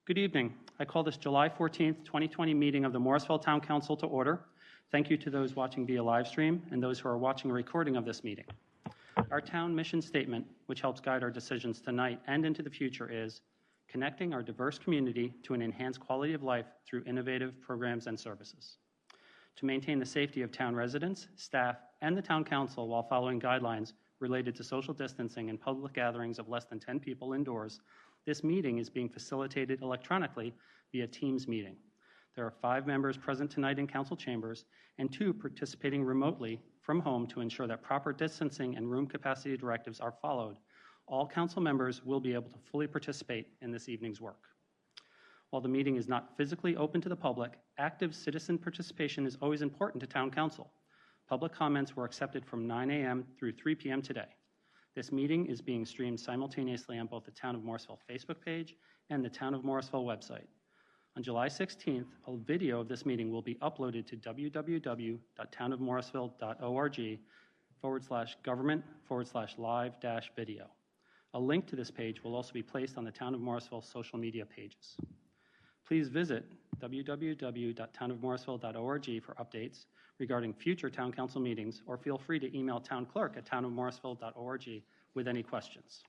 Good evening. I call this July 14th, 2020 meeting of the Morrisville Town Council to order. Thank you to those watching via live stream and those who are watching a recording of this meeting. Our town mission statement, which helps guide our decisions tonight and into the future, is connecting our diverse community to an enhanced quality of life through innovative programs and services. To maintain the safety of town residents, staff, and the town council while following guidelines related to social distancing and public gatherings of less than 10 people indoors, this meeting is being facilitated electronically via Teams meeting. There are 5 members present tonight in council chambers and 2 participating remotely from home to ensure that proper distancing and room capacity directives are followed. All council members will be able to fully participate in this evening's work. While the meeting is not physically open to the public, active citizen participation is always important to town council. Public comments were accepted from 9 a.m. through 3 p.m. today. This meeting is being streamed simultaneously on both the Town of Morrisville Facebook page and the Town of Morrisville website. On July 16th, a video of this meeting will be uploaded to www.townofmorrisville.org/government/live-video. A link to this page will also be placed on the Town of Morrisville social media pages. Please visit www.townofmorrisville.org for updates regarding future Town Council meetings, or feel free to email Town Clerk at townofmorrisville.org with any questions.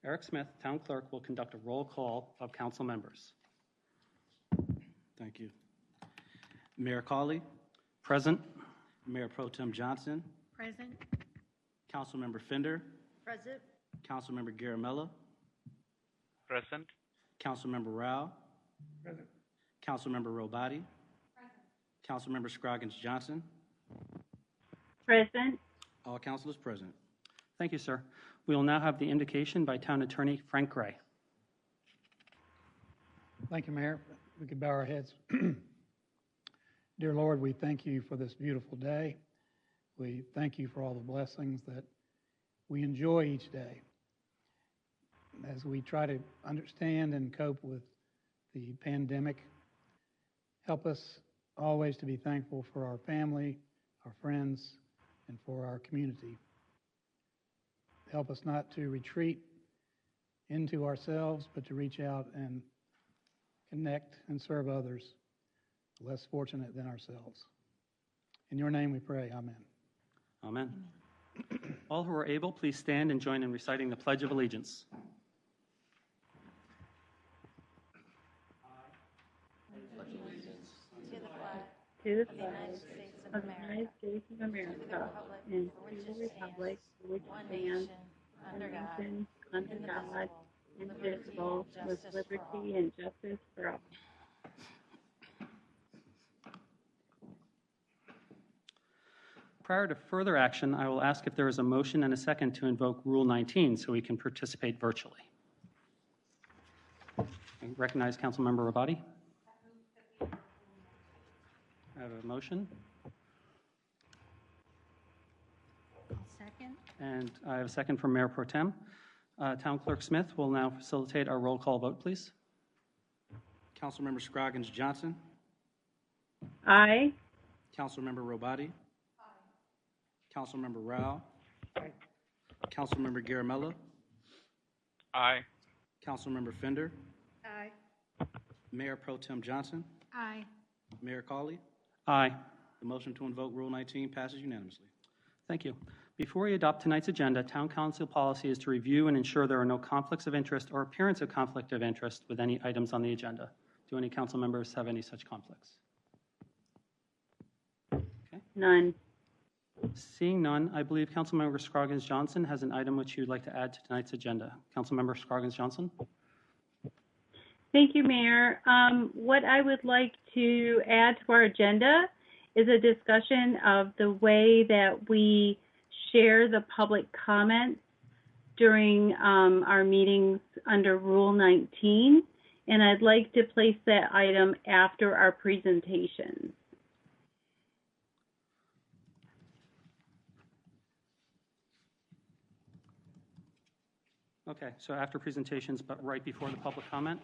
Eric Smith, Town Clerk, will conduct a roll call of council members. Thank you. Mayor Cawley. Present. Mayor Pro Tem Johnson. Present. Councilmember Fender. Present. Councilmember Garamella. Present. Councilmember Rao. Present. Councilmember Robati. Present. Councilmember Scroggins Johnson. Present. All councilors present. Thank you, sir. We will now have the indication by Town Attorney Frank Gray. Thank you, Mayor. We could bow our heads. Dear Lord, we thank you for this beautiful day. We thank you for all the blessings that we enjoy each day. As we try to understand and cope with the pandemic, help us always to be thankful for our family, our friends, and for our community. Help us not to retreat into ourselves, but to reach out and connect and serve others less fortunate than ourselves. In your name we pray, amen. Amen. All who are able, please stand and join in reciting the Pledge of Allegiance. To the flag of the United States of America and to the republic for which it stands, one nation, under God, indivisible, with liberty and justice for all. Prior to further action, I will ask if there is a motion and a second to invoke Rule 19 so we can participate virtually. I recognize Councilmember Rabati. I have a motion. Second. And I have a second from Mayor Pro Tem. Town Clerk Smith will now facilitate our roll call vote, please. Councilmember Scroggins Johnson. Aye. Councilmember Robati. Aye. Councilmember Rao. Aye. Councilmember Garamella. Aye. Councilmember Fender. Aye. Mayor Pro Tem Johnson. Aye. Mayor Cawley. Aye. The motion to invoke Rule 19 passes unanimously. Thank you. Before we adopt tonight's agenda, Town Council policy is to review and ensure there are no conflicts of interest or appearance of conflict of interest with any items on the agenda. Do any council members have any such conflicts? Okay. None. Seeing none, I believe Councilmember Scroggins Johnson has an item which you'd like to add to tonight's agenda. Councilmember Scroggins Johnson. Thank you, Mayor. What I would like to add to our agenda is a discussion of the way that we share the public comments during our meetings under Rule 19, and I'd like to place that item after our presentation. Okay, so after presentations, but right before the public comment?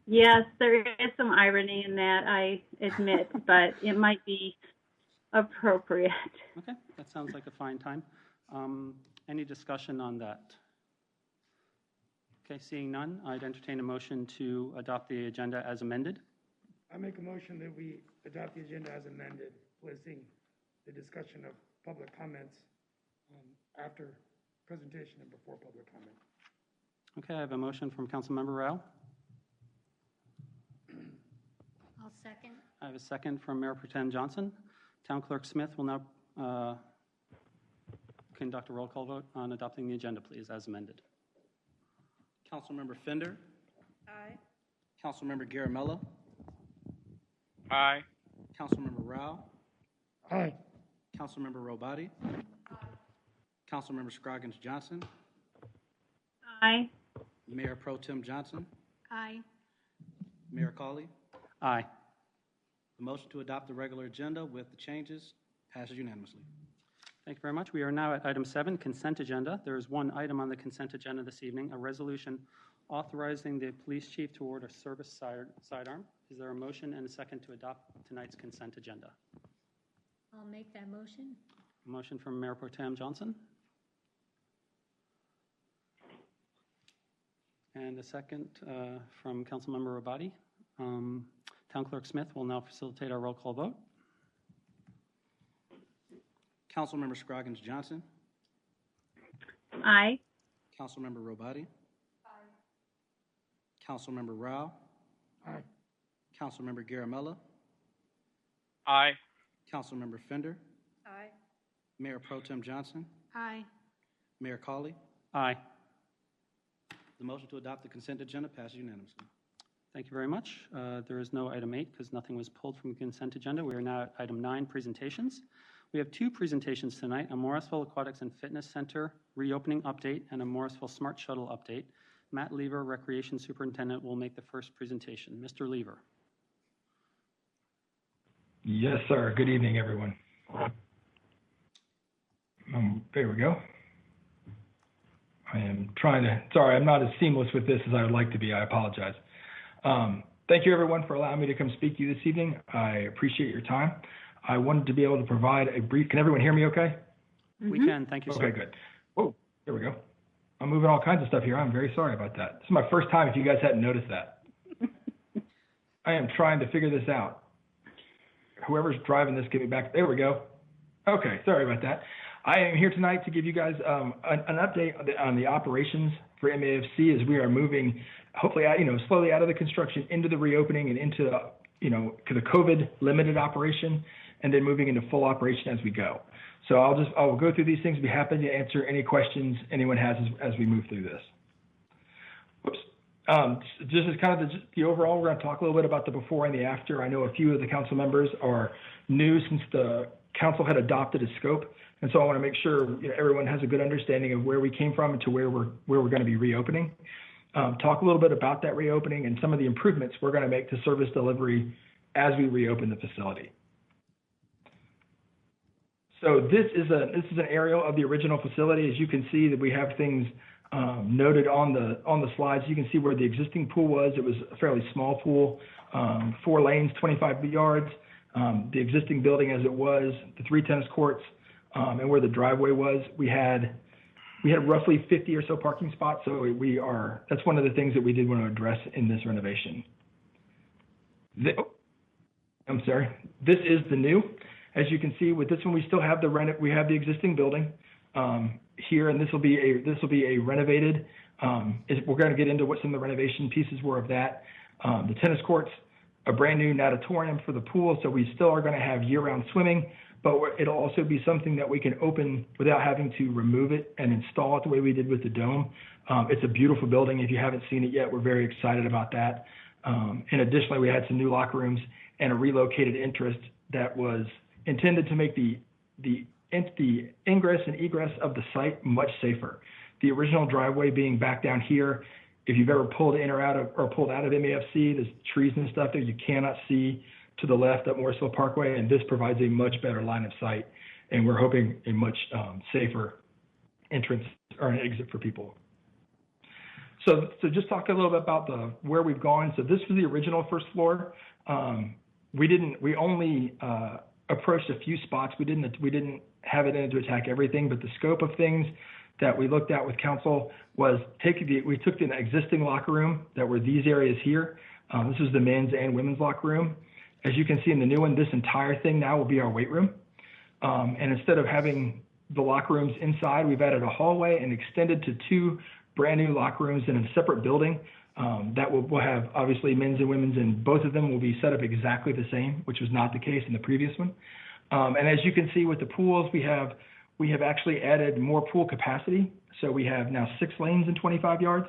Yes, there is some irony in that, I admit, but it might be appropriate. Okay, that sounds like a fine time. Any discussion on that? Okay, seeing none, I'd entertain a motion to adopt the agenda as amended. I make a motion that we adopt the agenda as amended, placing the discussion of public comments after presentation and before public comment. Okay, I have a motion from Councilmember Rao. I'll second. I have a second from Mayor Pro Tem Johnson. Town Clerk Smith will now conduct a roll call vote on adopting the agenda, please, as amended. Councilmember Fender, Aye. Councilmember Garamella, Aye. Councilmember Rao, Aye. Councilmember Robati, Councilmember Scroggins Johnson, Aye. Mayor Pro Tem Johnson, Aye. Mayor Colley. Aye. The motion to adopt the regular agenda with the changes passes unanimously. Thank you very much. We are now at item 7, consent agenda. There is one item on the consent agenda this evening, a resolution authorizing the police chief to order service sidearm. Is there a motion and a second to adopt tonight's consent agenda? I'll make that motion. A motion from Mayor Pro Tem Johnson. And a second from Councilmember Rabati. Town Clerk Smith will now facilitate our roll call vote. Councilmember Scroggins Johnson, Aye. Councilmember Robati, Councilmember Rao, Aye. Councilmember Garamella, Aye. Councilmember Fender, Aye. Mayor Pro Tem Johnson, Aye. Mayor Colley. Aye. The motion to adopt the consent agenda passes unanimously. Thank you very much. There is no item 8 because nothing was pulled from the consent agenda. We are now at item 9, presentations. We have 2 presentations tonight, a Morrisville Aquatics and Fitness Center reopening update and a Morrisville Smart Shuttle update. Matt Lever, Recreation Superintendent, will make the first presentation. Mr. Lever. Yes, sir. Good evening, everyone. There we go. I am trying to, sorry, I'm not as seamless with this as I would like to be. I apologize. Thank you, everyone, for allowing me to come speak to you this evening. I appreciate your time. I wanted to be able to provide a brief, can everyone hear me okay? We can. Thank you, sir. Okay, good. Oh, there we go. I'm moving all kinds of stuff here. I'm very sorry about that. This is my first time if you guys hadn't noticed that. I am trying to figure this out. Whoever's driving this, get me back. There we go. Okay, sorry about that. I am here tonight to give you guys an update on the operations for MAFC as we are moving, hopefully, slowly out of the construction into the reopening and into, the COVID limited operation, and then moving into full operation as we go. So I'll go through these things. Be happy to answer any questions anyone has as we move through this. Whoops. Just as kind of the overall, we're going to talk a little bit about the before and the after. I know a few of the council members are new since the council had adopted a scope, and so I want to make sure everyone has a good understanding of where we came from and to where we're going to be reopening. Talk a little bit about that reopening and some of the improvements we're going to make to service delivery as we reopen the facility. So this is an aerial of the original facility. As you can see, that we have things noted on the slides. You can see where the existing pool was. It was a fairly small pool, 4 lanes, 25 yards. The existing building as it was, the 3 tennis courts, and where the driveway was, we had roughly 50 or so parking spots. So that's one of the things that we did want to address in this renovation. I'm sorry. This is the new. As you can see, with this one, we still have the existing building here, and this will be a renovated. We're going to get into what some of the renovation pieces were of that. The tennis courts, a brand new natatorium for the pool, so we still are going to have year-round swimming, but it'll also be something that we can open without having to remove it and install it the way we did with the dome. It's a beautiful building. If you haven't seen it yet, we're very excited about that. And additionally, we had some new locker rooms and a relocated entrance that was intended to make the ingress and egress of the site much safer. The original driveway being back down here, if you've ever pulled in or out of MAFC, there's trees and stuff there you cannot see to the left at Morrisville Parkway, and this provides a much better line of sight, and we're hoping a much safer entrance or an exit for people. So just talk a little bit about where we've gone. So this was the original first floor. We only approached a few spots. We didn't have it in to attack everything, but the scope of things, that we looked at with council was we took the existing locker room that were these areas here. This is the men's and women's locker room. As you can see in the new one, this entire thing now will be our weight room. And instead of having the locker rooms inside, we've added a hallway and extended to 2 brand new locker rooms in a separate building that will have obviously men's and women's, and both of them will be set up exactly the same, which was not the case in the previous one. And as you can see with the pools, we have actually added more pool capacity. So we have now 6 lanes and 25 yards.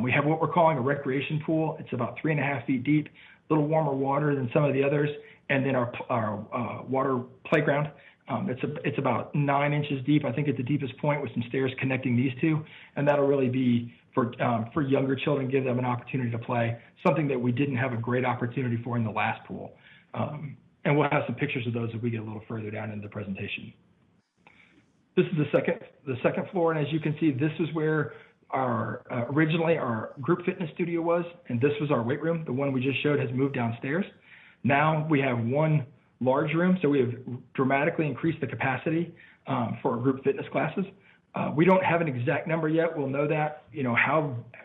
We have what we're calling a recreation pool. It's about 3.5 feet deep, a little warmer water than some of the others. And then our water playground. It's about 9 inches deep, I think, at the deepest point, with some stairs connecting these two. And that'll really be for younger children, give them an opportunity to play, something that we didn't have a great opportunity for in the last pool. And we'll have some pictures of those as we get a little further down in the presentation. This is the second floor, and as you can see, this is where originally our group fitness studio was, and this was our weight room. The one we just showed has moved downstairs. Now we have one large room, so we have dramatically increased the capacity for our group fitness classes. We don't have an exact number yet. We'll know that,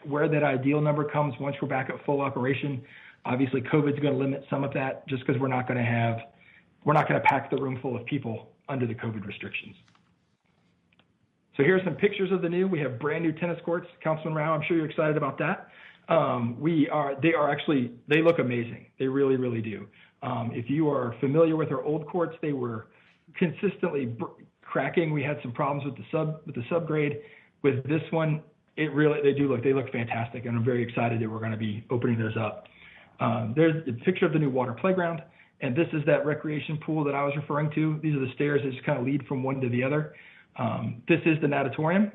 where that ideal number comes once we're back at full operation. Obviously, COVID's going to limit some of that, just because we're not going to pack the room full of people under the COVID restrictions. So here are some pictures of the new. We have brand new tennis courts. Councilman Rao, I'm sure you're excited about that. They look amazing. They really, really do. If you are familiar with our old courts, they were consistently cracking. We had some problems with the subgrade. With this one, they look fantastic, and I'm very excited that we're going to be opening those up. There's a picture of the new water playground, and this is that recreation pool that I was referring to. These are the stairs that just kind of lead from one to the other. This is the natatorium,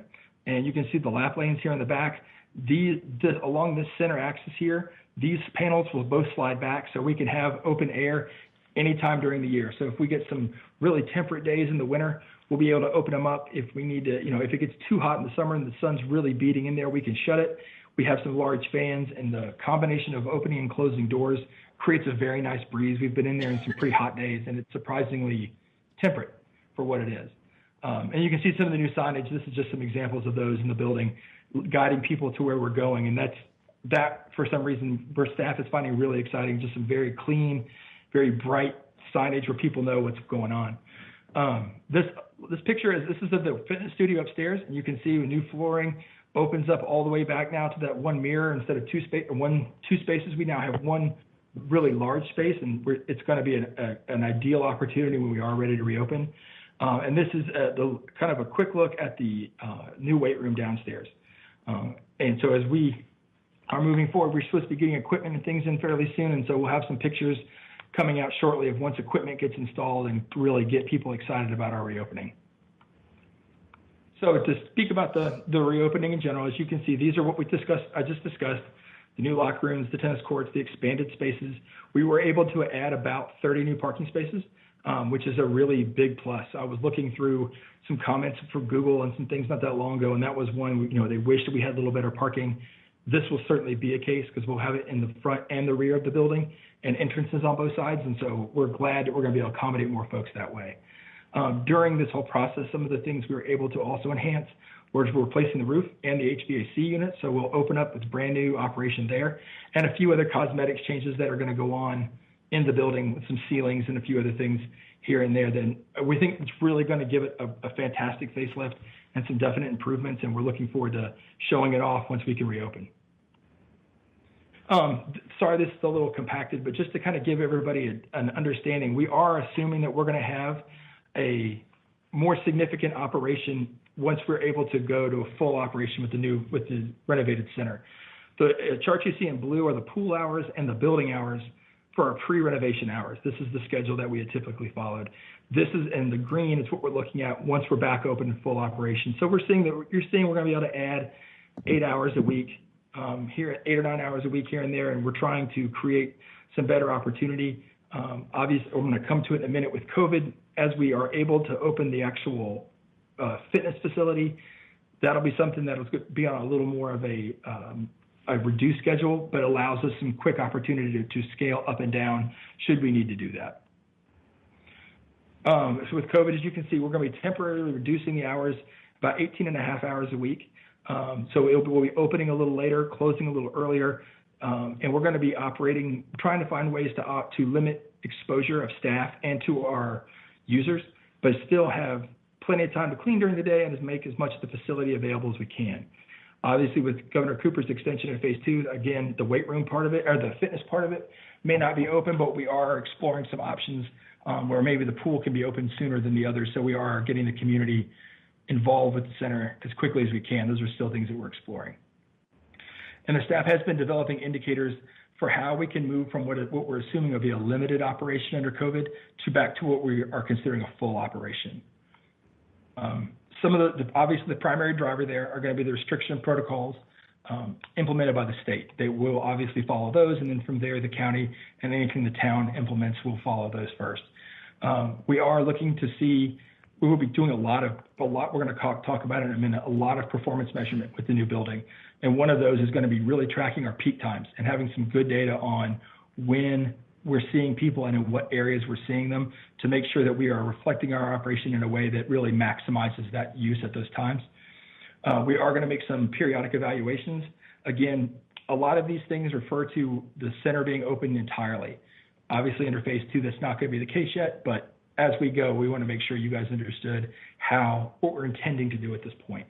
and you can see the lap lanes here in the back. Along this center axis here, these panels will both slide back, so we can have open air anytime during the year. So if we get some really temperate days in the winter, we'll be able to open them up. If we need to, if it gets too hot in the summer and the sun's really beating in there, we can shut it. We have some large fans, and the combination of opening and closing doors creates a very nice breeze. We've been in there in some pretty hot days, and it's surprisingly temperate for what it is. And you can see some of the new signage. This is just some examples of those in the building, guiding people to where we're going. And that for some reason, our staff is finding really exciting, just some very clean, very bright signage where people know what's going on. This picture this is of the fitness studio upstairs, and you can see new flooring opens up all the way back now to that one mirror. Instead of two spaces, we now have one really large space, and it's going to be an ideal opportunity when we are ready to reopen. And this is kind of a quick look at the new weight room downstairs. And so as we are moving forward, we're supposed to be getting equipment and things in fairly soon, and so we'll have some pictures coming out shortly of once equipment gets installed and really get people excited about our reopening. So to speak about the reopening in general, as you can see, these are what I just discussed, the new locker rooms, the tennis courts, the expanded spaces. We were able to add about 30 new parking spaces, which is a really big plus. I was looking through some comments from Google and some things not that long ago, and that was one, they wished we had a little better parking. This will certainly be a case because we'll have it in the front and the rear of the building and entrances on both sides. And so we're glad that we're going to be able to accommodate more folks that way. During this whole process, some of the things we were able to also enhance were replacing the roof and the HVAC unit. So we'll open up with brand new operation there, and a few other cosmetics changes that are going to go on in the building with some ceilings and a few other things here and there. Then we think it's really going to give it a fantastic facelift and some definite improvements, and we're looking forward to showing it off once we can reopen. Sorry, this is a little compacted, but just to kind of give everybody an understanding, we are assuming that we're going to have a more significant operation once we're able to go to a full operation with the renovated center. The chart you see in blue are the pool hours and the building hours for our pre-renovation hours. This is the schedule that we had typically followed. This is in the green. It's what we're looking at once we're back open in full operation. So we're seeing that we're going to be able to add 8 hours a week here, 8 or 9 hours a week here and there, and we're trying to create some better opportunity. Obviously, I'm going to come to it in a minute with COVID. As we are able to open the actual fitness facility, that'll be something that'll be on a little more of a reduced schedule, but allows us some quick opportunity to scale up and down should we need to do that. So with COVID, as you can see, we're going to be temporarily reducing the hours about 18 and a half hours a week. So we'll be opening a little later, closing a little earlier, and we're going to be trying to find ways to limit exposure of staff and to our users, but still have plenty of time to clean during the day and make as much of the facility available as we can. Obviously, with Governor Cooper's extension in phase 2, again, the weight room part of it, or the fitness part of it, may not be open, but we are exploring some options where maybe the pool can be open sooner than the others. So we are getting the community involved with the center as quickly as we can. Those are still things that we're exploring. And the staff has been developing indicators for how we can move from what we're assuming will be a limited operation under COVID to back to what we are considering a full operation. Some of obviously the primary driver there are going to be the restriction protocols implemented by the state. They will obviously follow those, and then from there the county and anything the town implements will follow those first. We are looking to see, we will be doing a lot, we're going to talk about it in a minute, a lot of performance measurement with the new building. And one of those is going to be really tracking our peak times and having some good data on when we're seeing people and in what areas we're seeing them to make sure that we are reflecting our operation in a way that really maximizes that use at those times. We are going to make some periodic evaluations. Again, a lot of these things refer to the center being open entirely. Obviously, under phase 2, that's not going to be the case yet, but as we go, we want to make sure you guys understood what we're intending to do at this point.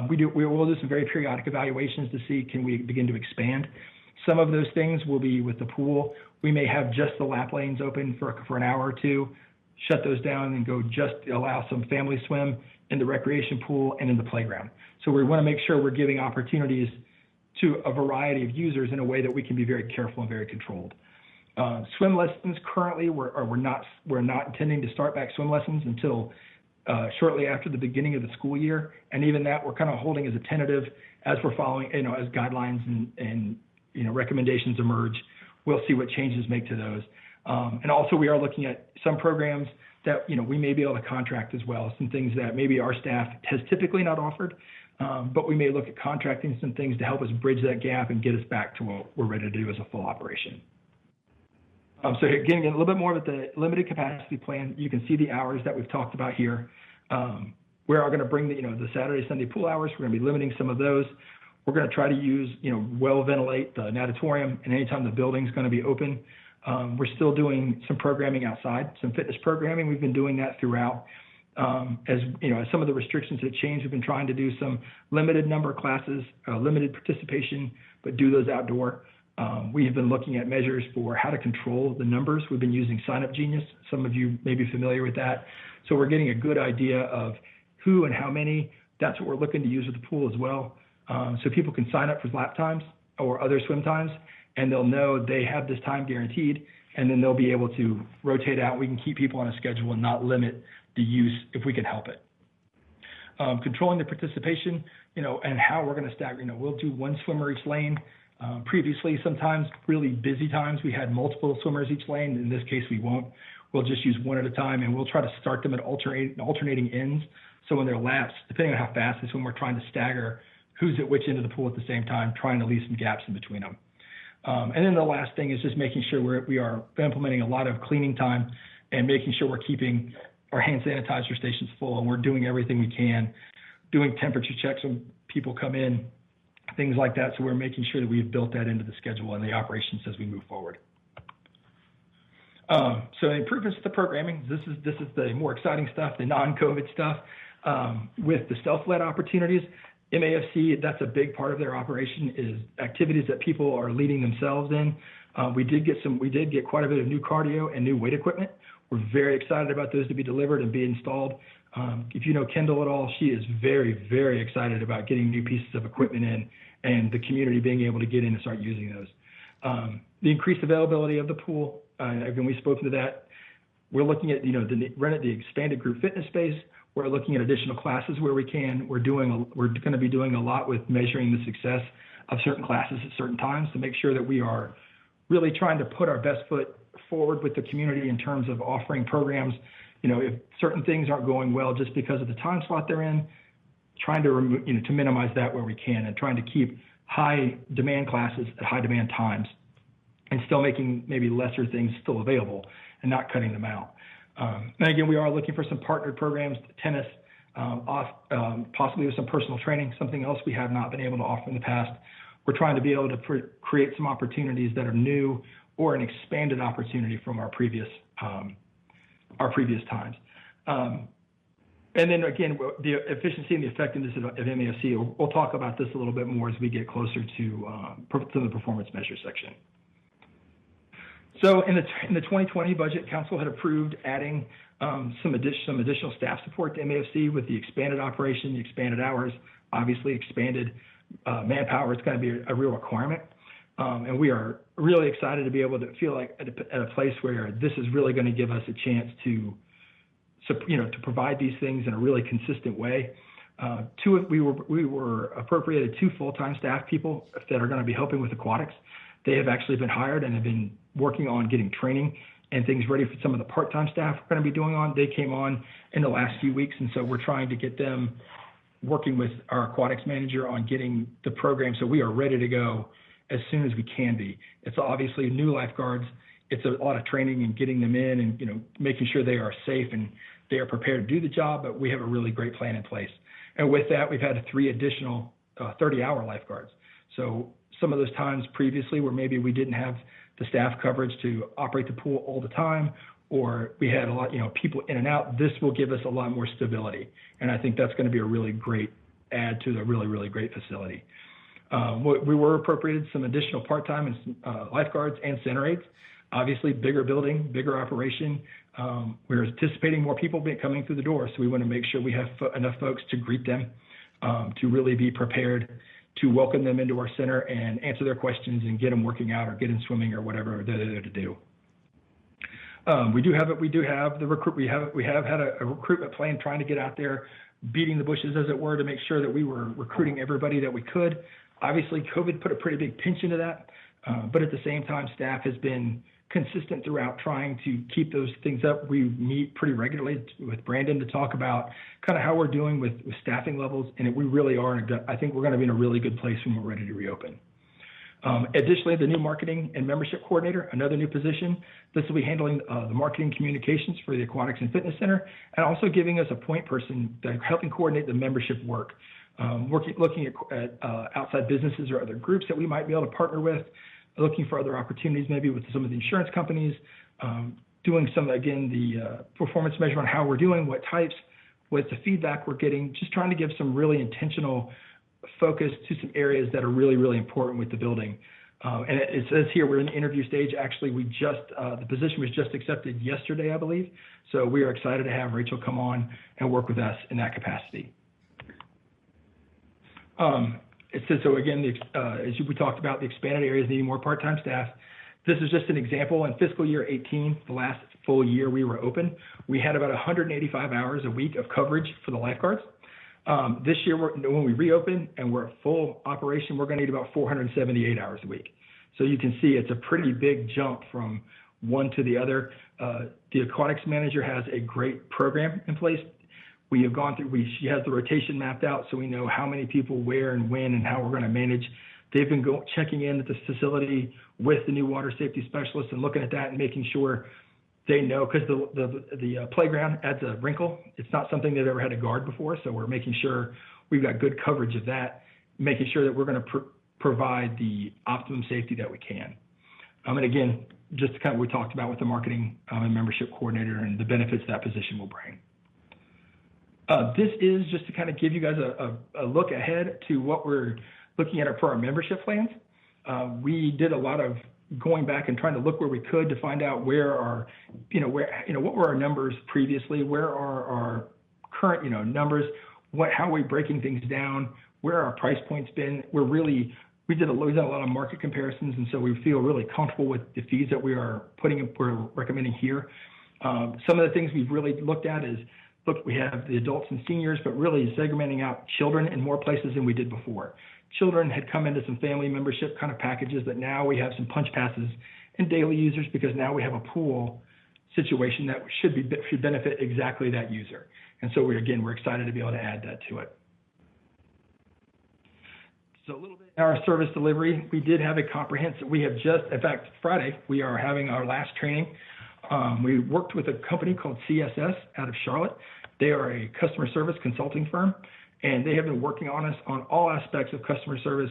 We will do some very periodic evaluations to see, can we begin to expand? Some of those things will be with the pool. We may have just the lap lanes open for an hour or two, shut those down and go just allow some family swim in the recreation pool and in the playground. So we want to make sure we're giving opportunities to a variety of users in a way that we can be very careful and very controlled. Swim lessons currently, we're not intending to start back swim lessons until shortly after the beginning of the school year, and even that we're kind of holding as a tentative as we're following, as guidelines and recommendations emerge. We'll see what changes make to those. And also we are looking at some programs that, we may be able to contract as well, some things that maybe our staff has typically not offered, but we may look at contracting some things to help us bridge that gap and get us back to what we're ready to do as a full operation. So again, a little bit more with the limited capacity plan. You can see the hours that we've talked about here. We are going to bring the Saturday, Sunday pool hours. We're going to be limiting some of those. We're going to try to use, well ventilate the natatorium, and anytime the building's going to be open. We're still doing some programming outside, some fitness programming. We've been doing that throughout. As some of the restrictions have changed, we've been trying to do some limited number of classes, limited participation, but do those outdoor. We have been looking at measures for how to control the numbers. We've been using Sign Up Genius. Some of you may be familiar with that. So we're getting a good idea of who and how many. That's what we're looking to use with the pool as well. So people can sign up for lap times or other swim times, and they'll know they have this time guaranteed, and then they'll be able to rotate out. We can keep people on a schedule and not limit the use if we can help it. Controlling the participation, and how we're going to stagger. We'll do one swimmer each lane. Previously, sometimes really busy times, we had multiple swimmers each lane. In this case, we won't. We'll just use one at a time, and we'll try to start them at alternating ends. So when they're laps, depending on how fast they swim, we're trying to stagger who's at which end of the pool at the same time, trying to leave some gaps in between them. And then the last thing is just making sure we are implementing a lot of cleaning time and making sure we're keeping our hand sanitizer stations full, and we're doing everything we can, doing temperature checks when people come in, things like that. So we're making sure that we've built that into the schedule and the operations as we move forward. So improvements to the programming. This is the more exciting stuff, the non-COVID stuff. With the self-led opportunities, MAFC, that's a big part of their operation, is activities that people are leading themselves in. We did get quite a bit of new cardio and new weight equipment. We're very excited about those to be delivered and be installed. If you know Kendall at all, she is very, very excited about getting new pieces of equipment in and the community being able to get in and start using those. The increased availability of the pool, again, we've spoken to that. We're looking at, the expanded group fitness space. We're looking at additional classes where we can. We're going to be doing a lot with measuring the success of certain classes at certain times to make sure that we are really trying to put our best foot forward with the community in terms of offering programs. If certain things aren't going well just because of the time slot they're in, trying to to minimize that where we can, and trying to keep high demand classes at high demand times, and still making maybe lesser things still available and not cutting them out. And again, we are looking for some partnered programs, tennis, possibly with some personal training, something else we have not been able to offer in the past. We're trying to be able to create some opportunities that are new or an expanded opportunity from our previous times. And then again, the efficiency and the effectiveness of MASC, we'll talk about this a little bit more as we get closer to the performance measure section. So in the 2020 budget, council had approved adding some additional staff support to MASC with the expanded operation, the expanded hours, obviously expanded manpower. It's going to be a real requirement. And we are really excited to be able to feel like at a place where this is really going to give us a chance to provide these things in a really consistent way. We were appropriated 2 full-time staff people that are going to be helping with aquatics. They have actually been hired and have been working on getting training and things ready for some of the part-time staff we're going to be doing on. They came on in the last few weeks, and so we're trying to get them working with our aquatics manager on getting the program so we are ready to go as soon as we can be. It's obviously new lifeguards. It's a lot of training and getting them in and making sure they are safe and they are prepared to do the job, but we have a really great plan in place. And with that, we've had 3 additional 30-hour lifeguards. So some of those times previously where maybe we didn't have the staff coverage to operate the pool all the time, or we had a lot, people in and out, this will give us a lot more stability. And I think that's going to be a really great add to the really, really great facility. We were appropriated some additional part-time and lifeguards and center aides. Obviously, bigger building, bigger operation. We're anticipating more people coming through the door, so we want to make sure we have enough folks to greet them, to really be prepared to welcome them into our center and answer their questions and get them working out or get them swimming or whatever they're there to do. We have had a recruitment plan trying to get out there, beating the bushes, as it were, to make sure that we were recruiting everybody that we could. Obviously, COVID put a pretty big pinch into that, but at the same time, staff has been consistent throughout trying to keep those things up. We meet pretty regularly with Brandon to talk about kind of how we're doing with staffing levels, and we really are. I think we're going to be in a really good place when we're ready to reopen. Additionally, the new marketing and membership coordinator, another new position. This will be handling the marketing communications for the Aquatics and Fitness Center, and also giving us a point person that helping coordinate the membership work. Looking at outside businesses or other groups that we might be able to partner with, looking for other opportunities maybe with some of the insurance companies, doing some, again, the performance measure on how we're doing, what types, what's the feedback we're getting, just trying to give some really intentional focus to some areas that are really, really important with the building. And it says here we're in the interview stage. Actually, the position was just accepted yesterday, I believe. So we are excited to have Rachel come on and work with us in that capacity. It says, so again, as we talked about, the expanded areas needing more part-time staff. This is just an example. In fiscal year 18, the last full year we were open, we had about 185 hours a week of coverage for the lifeguards. This year, when we reopen and we're at full operation, we're going to need about 478 hours a week. So you can see it's a pretty big jump from one to the other. The aquatics manager has a great program in place. We have gone through, she has the rotation mapped out so we know how many people where and when and how we're going to manage. They've been checking in at this facility with the new water safety specialists and looking at that and making sure they know, because the playground adds a wrinkle. It's not something they've ever had to guard before, so we're making sure we've got good coverage of that, making sure that we're going to provide the optimum safety that we can. And again, just kind of what we talked about with the marketing and membership coordinator and the benefits that position will bring. This is just to kind of give you guys a look ahead to what we're looking at for our membership plans. We did a lot of going back and trying to look where we could to find out where our, what were our numbers previously, where are our current, numbers, how are we breaking things down, where our price points been. We've done a lot of market comparisons, and so we feel really comfortable with the fees that we're recommending here. Some of the things we've really looked at is, we have the adults and seniors, but really segmenting out children in more places than we did before. Children had come into some family membership kind of packages, but now we have some punch passes and daily users because now we have a pool situation that should benefit exactly that user. And so we're excited to be able to add that to it. So a little bit our service delivery, we did have a comprehensive, in fact, Friday, we are having our last training. We worked with a company called CSS out of Charlotte, They are a customer service consulting firm, and they have been working on us on all aspects of customer service,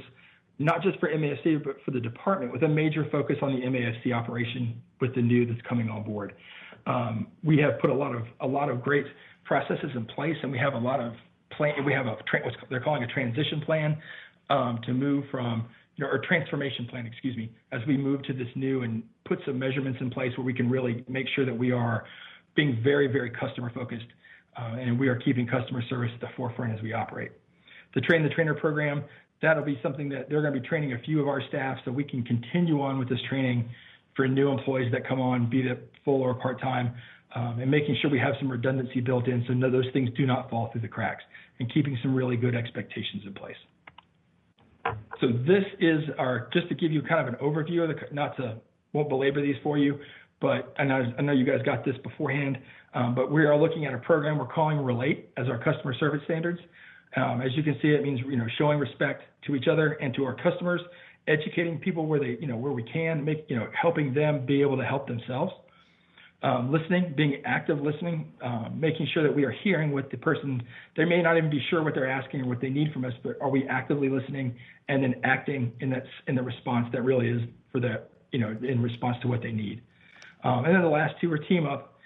not just for MASC, but for the department, with a major focus on the MASC operation with the new that's coming on board. We have put a lot of great processes in place, and we have a lot of we have what they're calling a transition plan to move from, or transformation plan, excuse me, as we move to this new and put some measurements in place where we can really make sure that we are being very, very customer focused, and we are keeping customer service at the forefront as we operate. The Train the Trainer program, that'll be something that they're going to be training a few of our staff so we can continue on with this training for new employees that come on, be it full or part-time, and making sure we have some redundancy built in so those things do not fall through the cracks, and keeping some really good expectations in place. So this is just to give you kind of an overview of won't belabor these for you, but I know you guys got this beforehand, but we are looking at a program we're calling Relate as our customer service standards. As you can see, it means, showing respect to each other and to our customers, educating people where we can, helping them be able to help themselves. Listening, being active listening, making sure that we are hearing what the person, they may not even be sure what they're asking or what they need from us, but are we actively listening and then acting in the response that really is for in response to what they need. And then the last two are team up,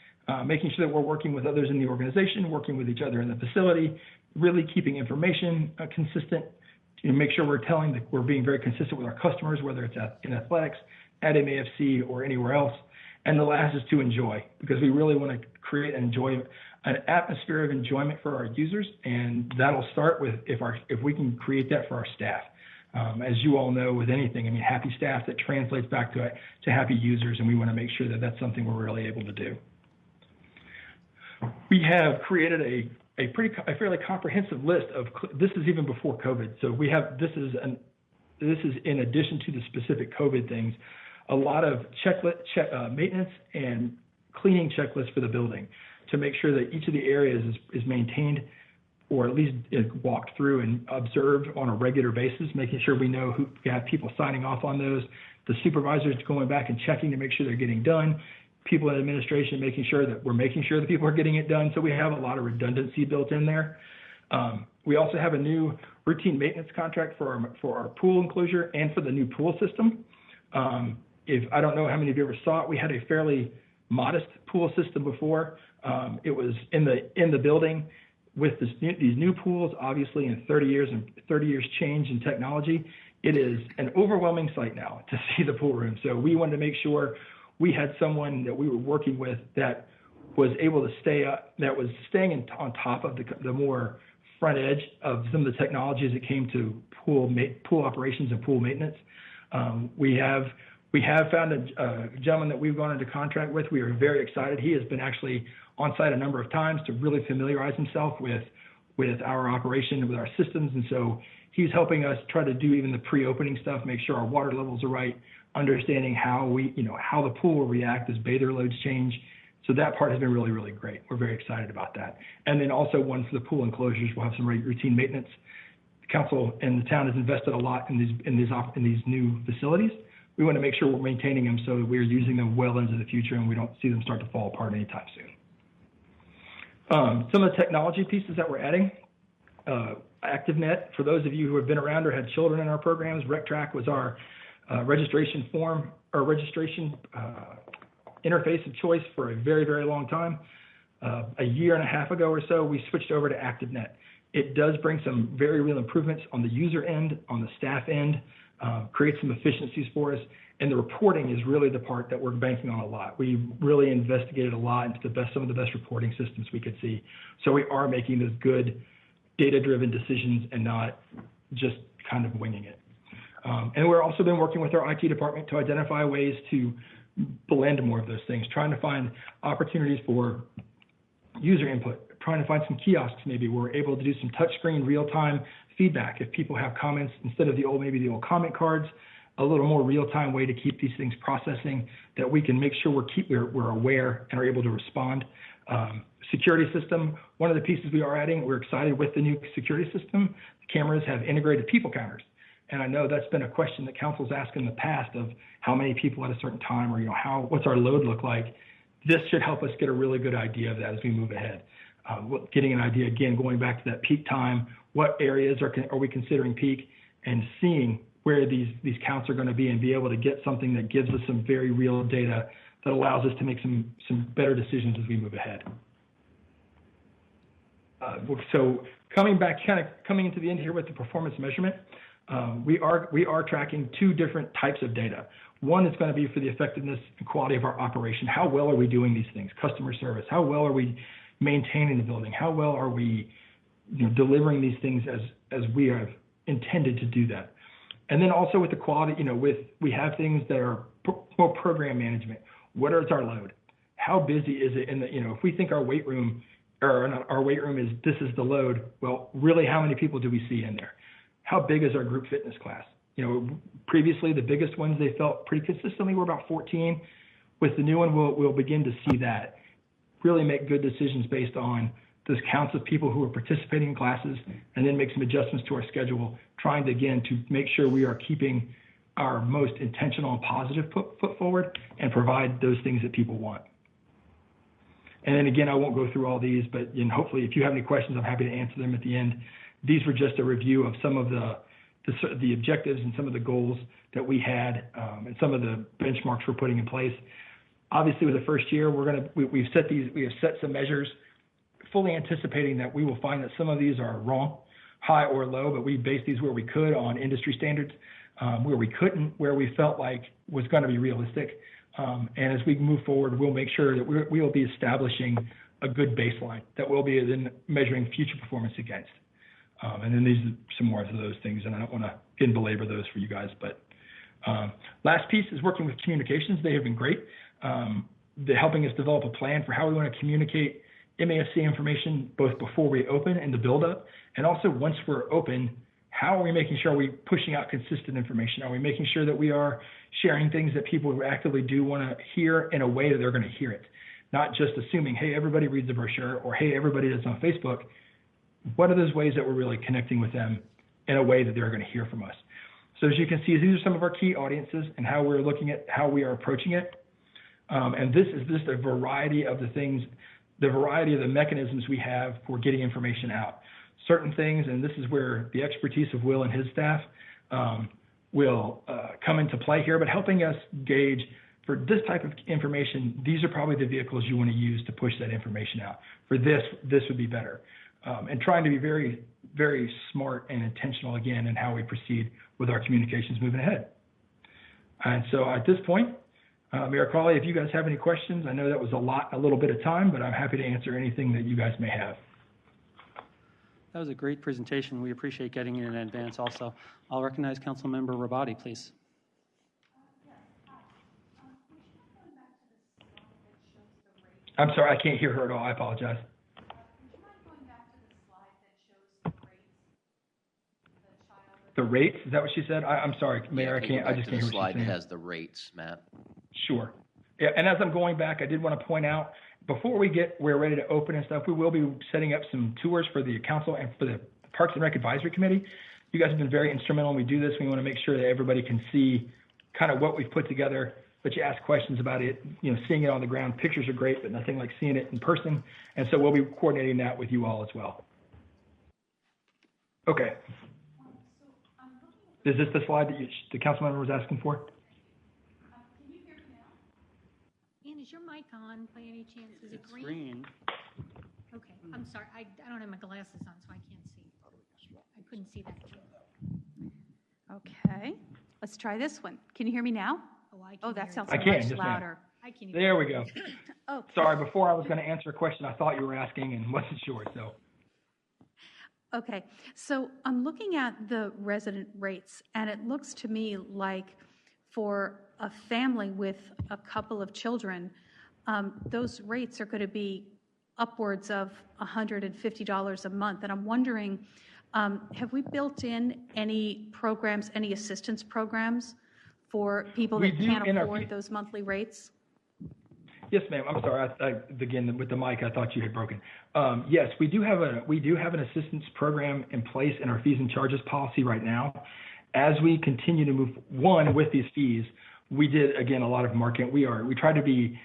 making sure that we're working with others in the organization, working with each other in the facility, really keeping information consistent, make sure we're being very consistent with our customers, whether it's in athletics, at MAFC, or anywhere else. And the last is to enjoy, because we really want to create an atmosphere of enjoyment for our users, and that'll start with if we can create that for our staff. As you all know, with anything, happy staff, that translates back to happy users, and we want to make sure that that's something we're really able to do. We have created a fairly comprehensive list of, this is even before COVID, so this is in addition to the specific COVID things, a lot of maintenance and cleaning checklists for the building to make sure that each of the areas is maintained, or at least is walked through and observed on a regular basis, making sure we know we have people signing off on those, the supervisors going back and checking to make sure they're getting done, people in administration making sure that people are getting it done. So we have a lot of redundancy built in there. We also have a new routine maintenance contract for our pool enclosure and for the new pool system. I don't know how many of you ever saw it, we had a fairly modest pool system before. It was in the building with these new pools, obviously in 30 years change in technology. It is an overwhelming sight now to see the pool room. So we wanted to make sure we had someone that we were working with that was able to staying on top of the more front edge of some of the technologies that came to pool operations and pool maintenance. We have found a gentleman that we've gone into contract with. We are very excited. He has been actually on site a number of times to really familiarize himself with our operation and with our systems. And so he's helping us try to do even the pre-opening stuff, make sure our water levels are right, understanding how the pool will react as bather loads change. So that part has been really, really great. We're very excited about that. And then also one for the pool enclosures, we'll have some routine maintenance. The council and the town has invested a lot in these new facilities. We want to make sure we're maintaining them so that we're using them well into the future and we don't see them start to fall apart anytime soon. Some of the technology pieces that we're adding, ActiveNet, for those of you who have been around or had children in our programs, RecTrack was our registration form or registration interface of choice for a very, very long time. A year and a half ago or so, we switched over to ActiveNet. It does bring some very real improvements on the user end, on the staff end, create some efficiencies for us, and the reporting is really the part that we're banking on a lot. We really investigated a lot into some of the best reporting systems we could see. So we are making those good data-driven decisions and not just kind of winging it. And we're also been working with our IT department to identify ways to blend more of those things, trying to find opportunities for user input, trying to find some kiosks maybe where we're able to do some touchscreen real-time feedback. If people have comments, instead of the old comment cards, a little more real-time way to keep these things processing, that we can make sure we're aware and are able to respond. Security system, one of the pieces we are adding, we're excited with the new security system. The cameras have integrated people counters. And I know that's been a question that council's asked in the past of how many people at a certain time, or what's our load look like. This should help us get a really good idea of that as we move ahead. getting an idea, again, going back to that peak time, what areas are we considering peak, and seeing where these counts are going to be, and be able to get something that gives us some very real data that allows us to make some better decisions as we move ahead. So coming into the end here with the performance measurement, we are tracking two different types of data. One is going to be for the effectiveness and quality of our operation. How well are we doing these things? Customer service. How well are we maintaining the building? How well are we delivering these things as we have intended to do that? And then also with the quality, we have things that are more program management. What is our load? How busy is it? If we think our weight room is, this is the load, well, really, how many people do we see in there? How big is our group fitness class? Previously, the biggest ones they felt pretty consistently were about 14. With the new one, we'll begin to see that, really make good decisions based on those counts of people who are participating in classes, and then make some adjustments to our schedule, trying to make sure we are keeping our most intentional and positive foot forward and provide those things that people want. And then again, I won't go through all these, but hopefully if you have any questions, I'm happy to answer them at the end. These were just a review of some of the objectives and some of the goals that we had, and some of the benchmarks we're putting in place. Obviously, with the first year, we have set some measures, fully anticipating that we will find that some of these are wrong, high or low, but we based these where we could on industry standards, where we couldn't, where we felt like was going to be realistic. And as we move forward, we'll make sure that we will be establishing a good baseline that we'll be then measuring future performance against. And then these are some more of those things, and I don't want to belabor those for you guys. But last piece is working with communications. They have been great. They're helping us develop a plan for how we want to communicate MASC information, both before we open and the build-up, and also once we're open, how are we making sure we're pushing out consistent information? Are we making sure that we are sharing things that people who actively do want to hear in a way that they're going to hear it? Not just assuming, hey, everybody reads the brochure, or hey, everybody does on Facebook. What are those ways that we're really connecting with them in a way that they're going to hear from us? So as you can see, these are some of our key audiences and how we're looking at how we are approaching it. And this is just a variety of the things, the variety of the mechanisms we have for getting information out. Certain things, and this is where the expertise of Will and his staff will come into play here, but helping us gauge for this type of information, these are probably the vehicles you want to use to push that information out. For this would be better. And trying to be very, very smart and intentional, again, in how we proceed with our communications moving ahead. And so at this point, Mayor Crawley, if you guys have any questions, I know that was a little bit of time, but I'm happy to answer anything that you guys may have. That was a great presentation. We appreciate getting it in advance also. I'll recognize Councilmember Rabati, please. I'm sorry, I can't hear her at all. I apologize. The rates? Is that what she said? I'm sorry, Mayor. I just can't hear what she's saying. The slide that has the rates, Matt. Sure. Yeah, and as I'm going back, I did want to point out, before we're ready to open and stuff, we will be setting up some tours for the council and for the Parks and Rec Advisory Committee. You guys have been very instrumental when we do this. We want to make sure that everybody can see kind of what we've put together, but you ask questions about it, seeing it on the ground. Pictures are great, but nothing like seeing it in person. And so we'll be coordinating that with you all as well. Okay. Is this the slide that the council member was asking for? Can you hear me now? Ann, is your mic on by any chance? Is it It's green? green. Okay, I'm sorry. I don't have my glasses on, so I can't see. I couldn't see that too. Okay, let's try this one. Can you hear me now? I can Oh, that hear sounds you. I can, much yes, ma'am. louder. I can There we go. Okay. Sorry, before I was going to answer a question I thought you were asking and wasn't sure, so. Okay, so I'm looking at the resident rates, and it looks to me like for a family with a couple of children, those rates are going to be upwards of $150 a month. And I'm wondering, have we built in any programs, any assistance programs for people that can't afford those monthly rates? Yes, ma'am. I'm sorry. Again, with the mic, I thought you had broken. Yes, we do have an assistance program in place in our fees and charges policy right now. As we continue to move with these fees, we did again a lot of marketing. We try to be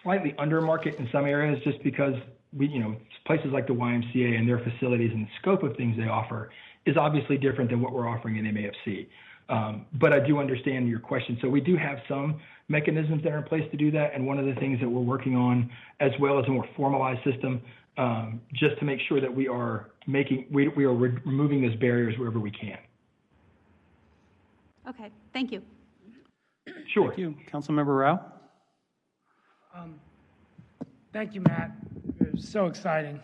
slightly under market in some areas just because places like the YMCA and their facilities and the scope of things they offer is obviously different than what we're offering in MAFC. But I do understand your question. So we do have some mechanisms that are in place to do that. And one of the things that we're working on, as well as a more formalized system, just to make sure that we are removing those barriers wherever we can. Okay, thank you. Sure. Thank you. Councilmember Rao? Thank you, Matt. It was so exciting,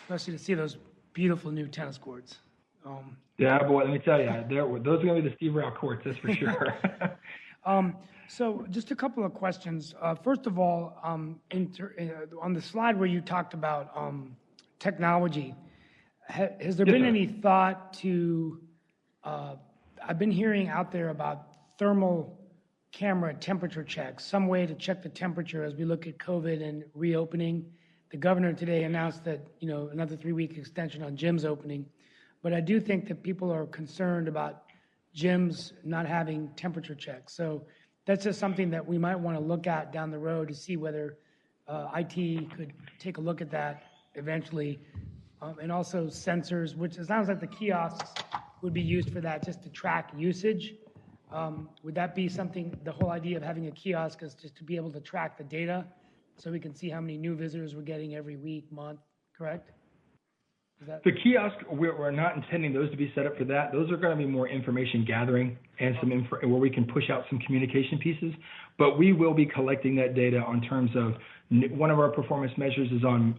especially to see those beautiful new tennis courts. Yeah, boy, let me tell you, those are going to be the Steve Rao courts, that's for sure. So just a couple of questions. First of all, on the slide where you talked about technology, has there been any thought to, I've been hearing out there about thermal camera temperature checks, some way to check the temperature as we look at COVID and reopening. The governor today announced that, another 3-week extension on gyms opening. But I do think that people are concerned about gyms not having temperature checks. So that's just something that we might want to look at down the road to see whether IT could take a look at that eventually. And also sensors, which it sounds like the kiosks would be used for that, just to track usage. Would that be something, the whole idea of having a kiosk is just to be able to track the data so we can see how many new visitors we're getting every week, month, correct? The kiosk, we're not intending those to be set up for that. Those are going to be more information gathering and some where we can push out some communication pieces. But we will be collecting that data on terms of one of our performance measures is on,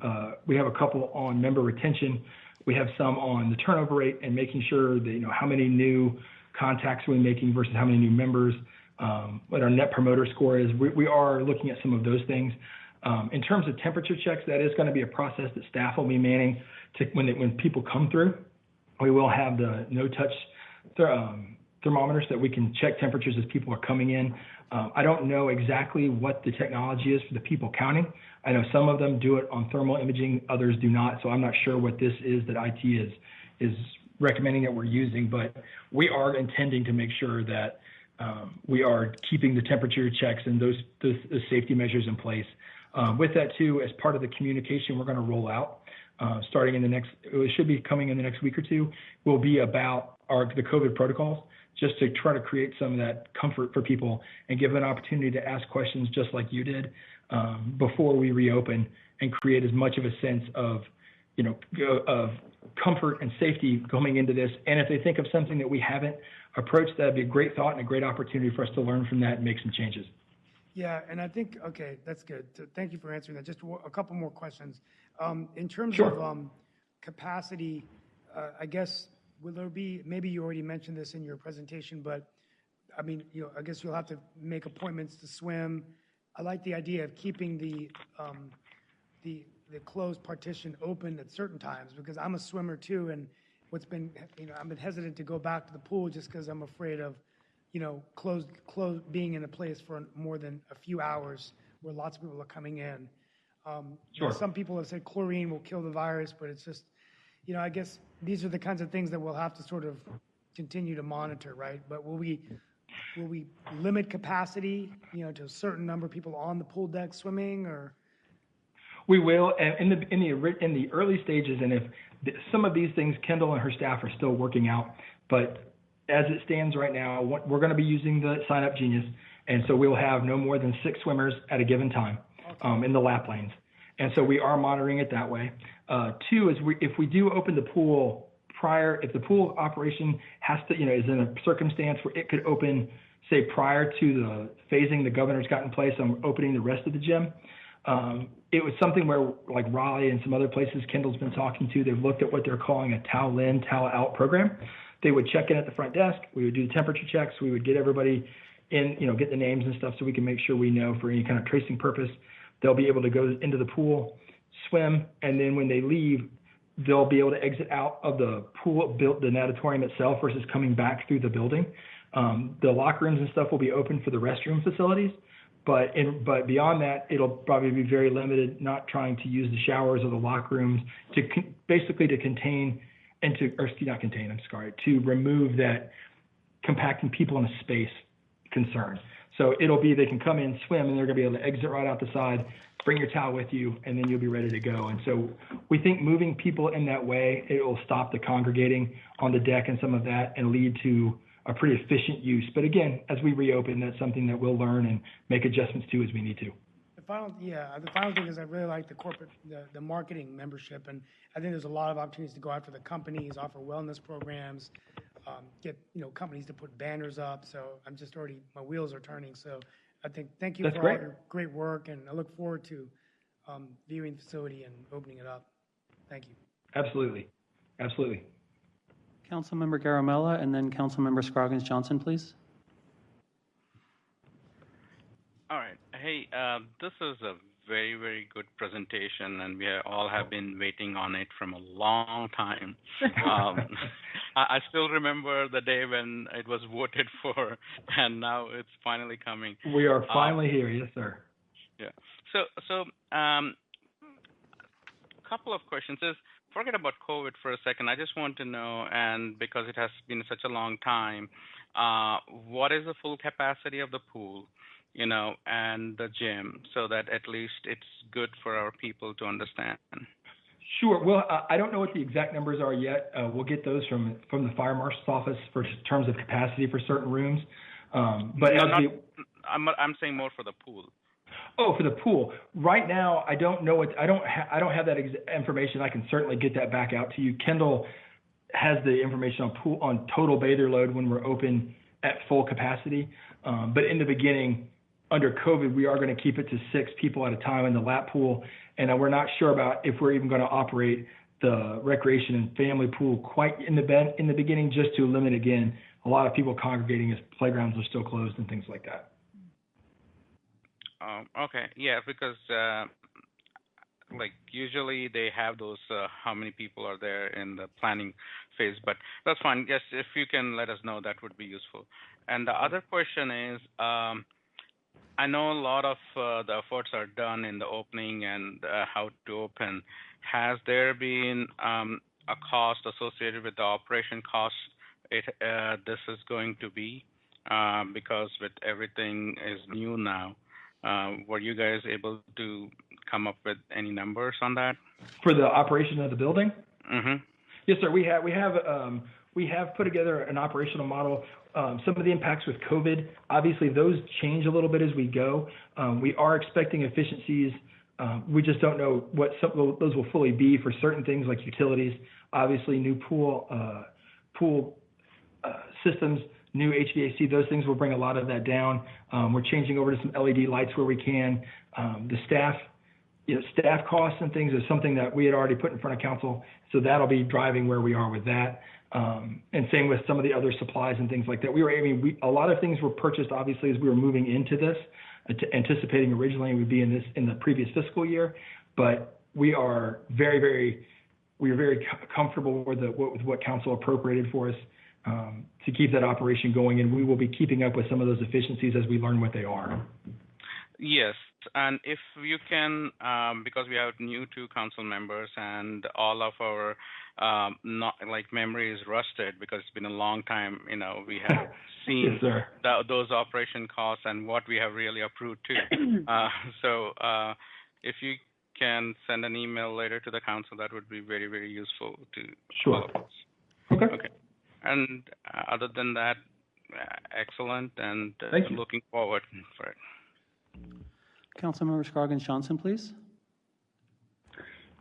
we have a couple on member retention. We have some on the turnover rate and making sure that, how many new contacts we're making versus how many new members, what our net promoter score is. We are looking at some of those things. In terms of temperature checks, that is going to be a process that staff will be manning when people come through. We will have the no-touch thermometers that we can check temperatures as people are coming in. I don't know exactly what the technology is for the people counting. I know some of them do it on thermal imaging, others do not. So I'm not sure what this is that IT is recommending that we're using, but we are intending to make sure that we are keeping the temperature checks and those safety measures in place. With that too, as part of the communication we're going to roll out, starting it should be coming in the next week or two, will be about the COVID protocols, just to try to create some of that comfort for people and give them an opportunity to ask questions just like you did before we reopen, and create as much of a sense of, of comfort and safety coming into this. And if they think of something that we haven't approached, that'd be a great thought and a great opportunity for us to learn from that and make some changes. Yeah, and I think, okay, that's good. So thank you for answering that. Just a couple more questions. In terms of capacity, I guess, will there be, maybe you already mentioned this in your presentation, but I mean, I guess you'll have to make appointments to swim. I like the idea of keeping the closed partition open at certain times, because I'm a swimmer too, and I've been hesitant to go back to the pool just because I'm afraid of, closed being in a place for more than a few hours where lots of people are coming in. Sure. Some people have said chlorine will kill the virus, but it's just, I guess these are the kinds of things that we'll have to sort of continue to monitor, right? But will we limit capacity, to a certain number of people on the pool deck swimming, or? We will, and in the early stages, and if some of these things, Kendall and her staff are still working out, but as it stands right now, we're going to be using the Sign Up Genius, and so we'll have no more than 6 swimmers at a given time in the lap lanes, and so we are monitoring it that way. 2 is if we do open the pool if the pool operation has to, is in a circumstance where it could open, say, prior to the phasing the governor's got in place on opening the rest of the gym. It was something where, like Raleigh and some other places Kendall's been talking to, they've looked at what they're calling a towel in, towel out program. They would check in at the front desk. We would do the temperature checks. We would get everybody in, get the names and stuff so we can make sure we know for any kind of tracing purpose. They'll be able to go into the pool, swim, and then when they leave, they'll be able to exit out of the pool, the natatorium itself versus coming back through the building. The locker rooms and stuff will be open for the restroom facilities. But beyond that, it'll probably be very limited, not trying to use the showers or the locker rooms to remove that compacting people in a space concern. So it'll be they can come in, swim, and they're going to be able to exit right out the side, bring your towel with you, and then you'll be ready to go. And so we think moving people in that way, it will stop the congregating on the deck and some of that and lead to a pretty efficient use. But again, as we reopen, that's something that we'll learn and make adjustments to as we need to. The final thing is I really like the corporate, the marketing membership, and I think there's a lot of opportunities to go after the companies, offer wellness programs, get companies to put banners up. So I'm just already, my wheels are turning. So I think thank you for all your great work, and I look forward to viewing the facility and opening it up. Thank you. Absolutely. Councilmember Garamella and then Councilmember Scroggins Johnson, please. All right. Hey, this is a very, very good presentation, and we all have been waiting on it from a long time. I still remember the day when it was voted for, and now it's finally coming. We are finally here, yes, sir. Yeah. So, couple of questions is, forget about COVID for a second. I just want to know, and because it has been such a long time, what is the full capacity of the pool, and the gym, so that at least it's good for our people to understand? Sure. Well, I don't know what the exact numbers are yet. We'll get those from the fire marshal's office for terms of capacity for certain rooms. But I'm saying more for the pool. Oh, for the pool. Right now, I don't know I don't have that information. I can certainly get that back out to you. Kendall has the information on total bather load when we're open at full capacity. But in the beginning, under COVID, we are going to keep it to 6 people at a time in the lap pool, and we're not sure about if we're even going to operate the recreation and family pool quite in the beginning, just to limit again a lot of people congregating as playgrounds are still closed and things like that. Okay, yeah, because usually they have those how many people are there in the planning phase, but that's fine. Yes, if you can let us know, that would be useful. And the other question is, I know a lot of the efforts are done in the opening and how to open. Has there been a cost associated with the operation cost this is going to be? Because with everything is new now. Were you guys able to come up with any numbers on that? For the operation of the building? Mm-hmm. Yes, sir. We have put together an operational model. Some of the impacts with COVID, obviously, those change a little bit as we go. We are expecting efficiencies. We just don't know what those will fully be for certain things like utilities. Obviously, new pool systems, new HVAC, those things will bring a lot of that down. We're changing over to some LED lights where we can. The staff costs and things is something that we had already put in front of council, so that'll be driving where we are with that. And same with some of the other supplies and things like that. A lot of things were purchased obviously as we were moving into this, anticipating originally we'd be in the previous fiscal year, but we are very comfortable with what council appropriated for us to keep that operation going, and we will be keeping up with some of those efficiencies as we learn what they are. Yes, and if you can, because we have new 2 council members and all of our memory is rusted because it's been a long time, we have seen yes, those operation costs and what we have really approved too. So if you can send an email later to the council, that would be very, very useful to Sure. all of us. Okay. And other than that, excellent, and looking forward for it. Councilmember Scroggins Johnson, please.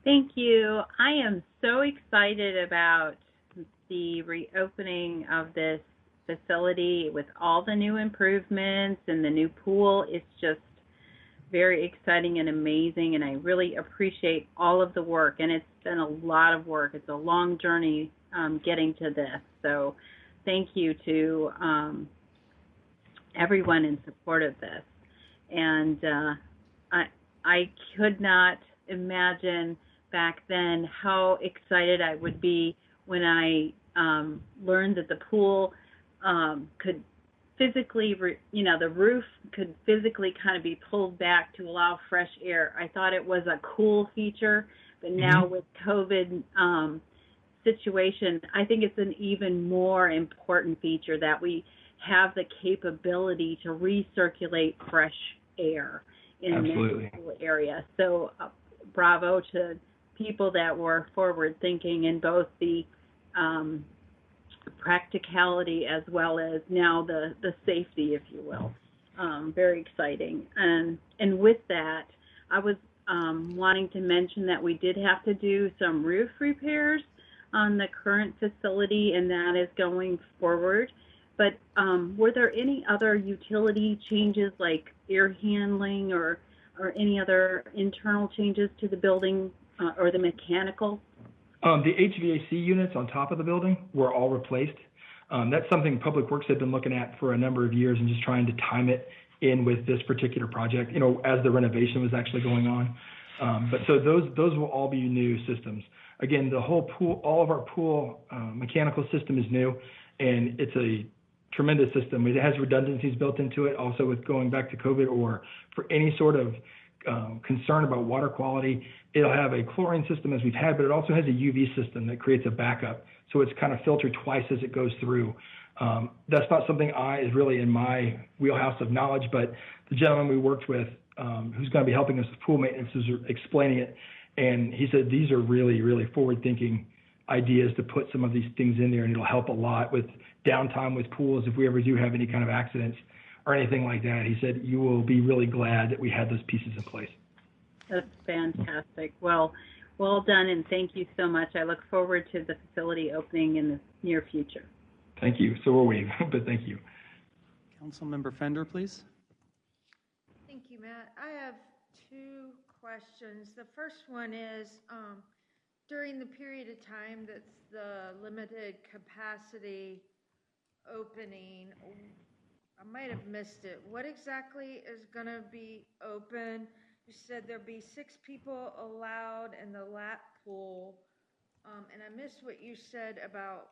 Thank you. I am so excited about the reopening of this facility with all the new improvements and the new pool. It's just very exciting and amazing, and I really appreciate all of the work. And it's been a lot of work. It's a long journey getting to this. So thank you to everyone in support of this. And I could not imagine back then how excited I would be when I learned that the pool could physically, the roof could physically kind of be pulled back to allow fresh air. I thought it was a cool feature, but now with COVID situation, I think it's an even more important feature that we have the capability to recirculate fresh air in Absolutely. the pool area. So bravo to people that were forward thinking in both the practicality as well as now the safety, if you will. Very exciting. And with that, I was wanting to mention that we did have to do some roof repairs on the current facility, and that is going forward. But were there any other utility changes like air handling or any other internal changes to the building or the mechanical? The HVAC units on top of the building were all replaced. That's something Public Works had been looking at for a number of years and just trying to time it in with this particular project, as the renovation was actually going on. But so those will all be new systems. Again, the whole pool, all of our pool mechanical system is new, and it's a tremendous system. It has redundancies built into it, also with going back to COVID or for any sort of concern about water quality. It'll have a chlorine system as we've had, but it also has a UV system that creates a backup. So it's kind of filtered twice as it goes through. That's not something is really in my wheelhouse of knowledge, but the gentleman we worked with, who's going to be helping us with pool maintenance, is explaining it. And he said, these are really, really forward-thinking ideas to put some of these things in there, and it'll help a lot with downtime with pools if we ever do have any kind of accidents or anything like that. He said, you will be really glad that we had those pieces in place. That's fantastic. Well done, and thank you so much. I look forward to the facility opening in the near future. Thank you. So will we, but thank you. Councilmember Fender, please. Thank you, Matt. I have two questions. The first one is, during the period of time that's the limited capacity opening, I might have missed it. What exactly is going to be open? You said there'll be 6 people allowed in the lap pool, and I missed what you said about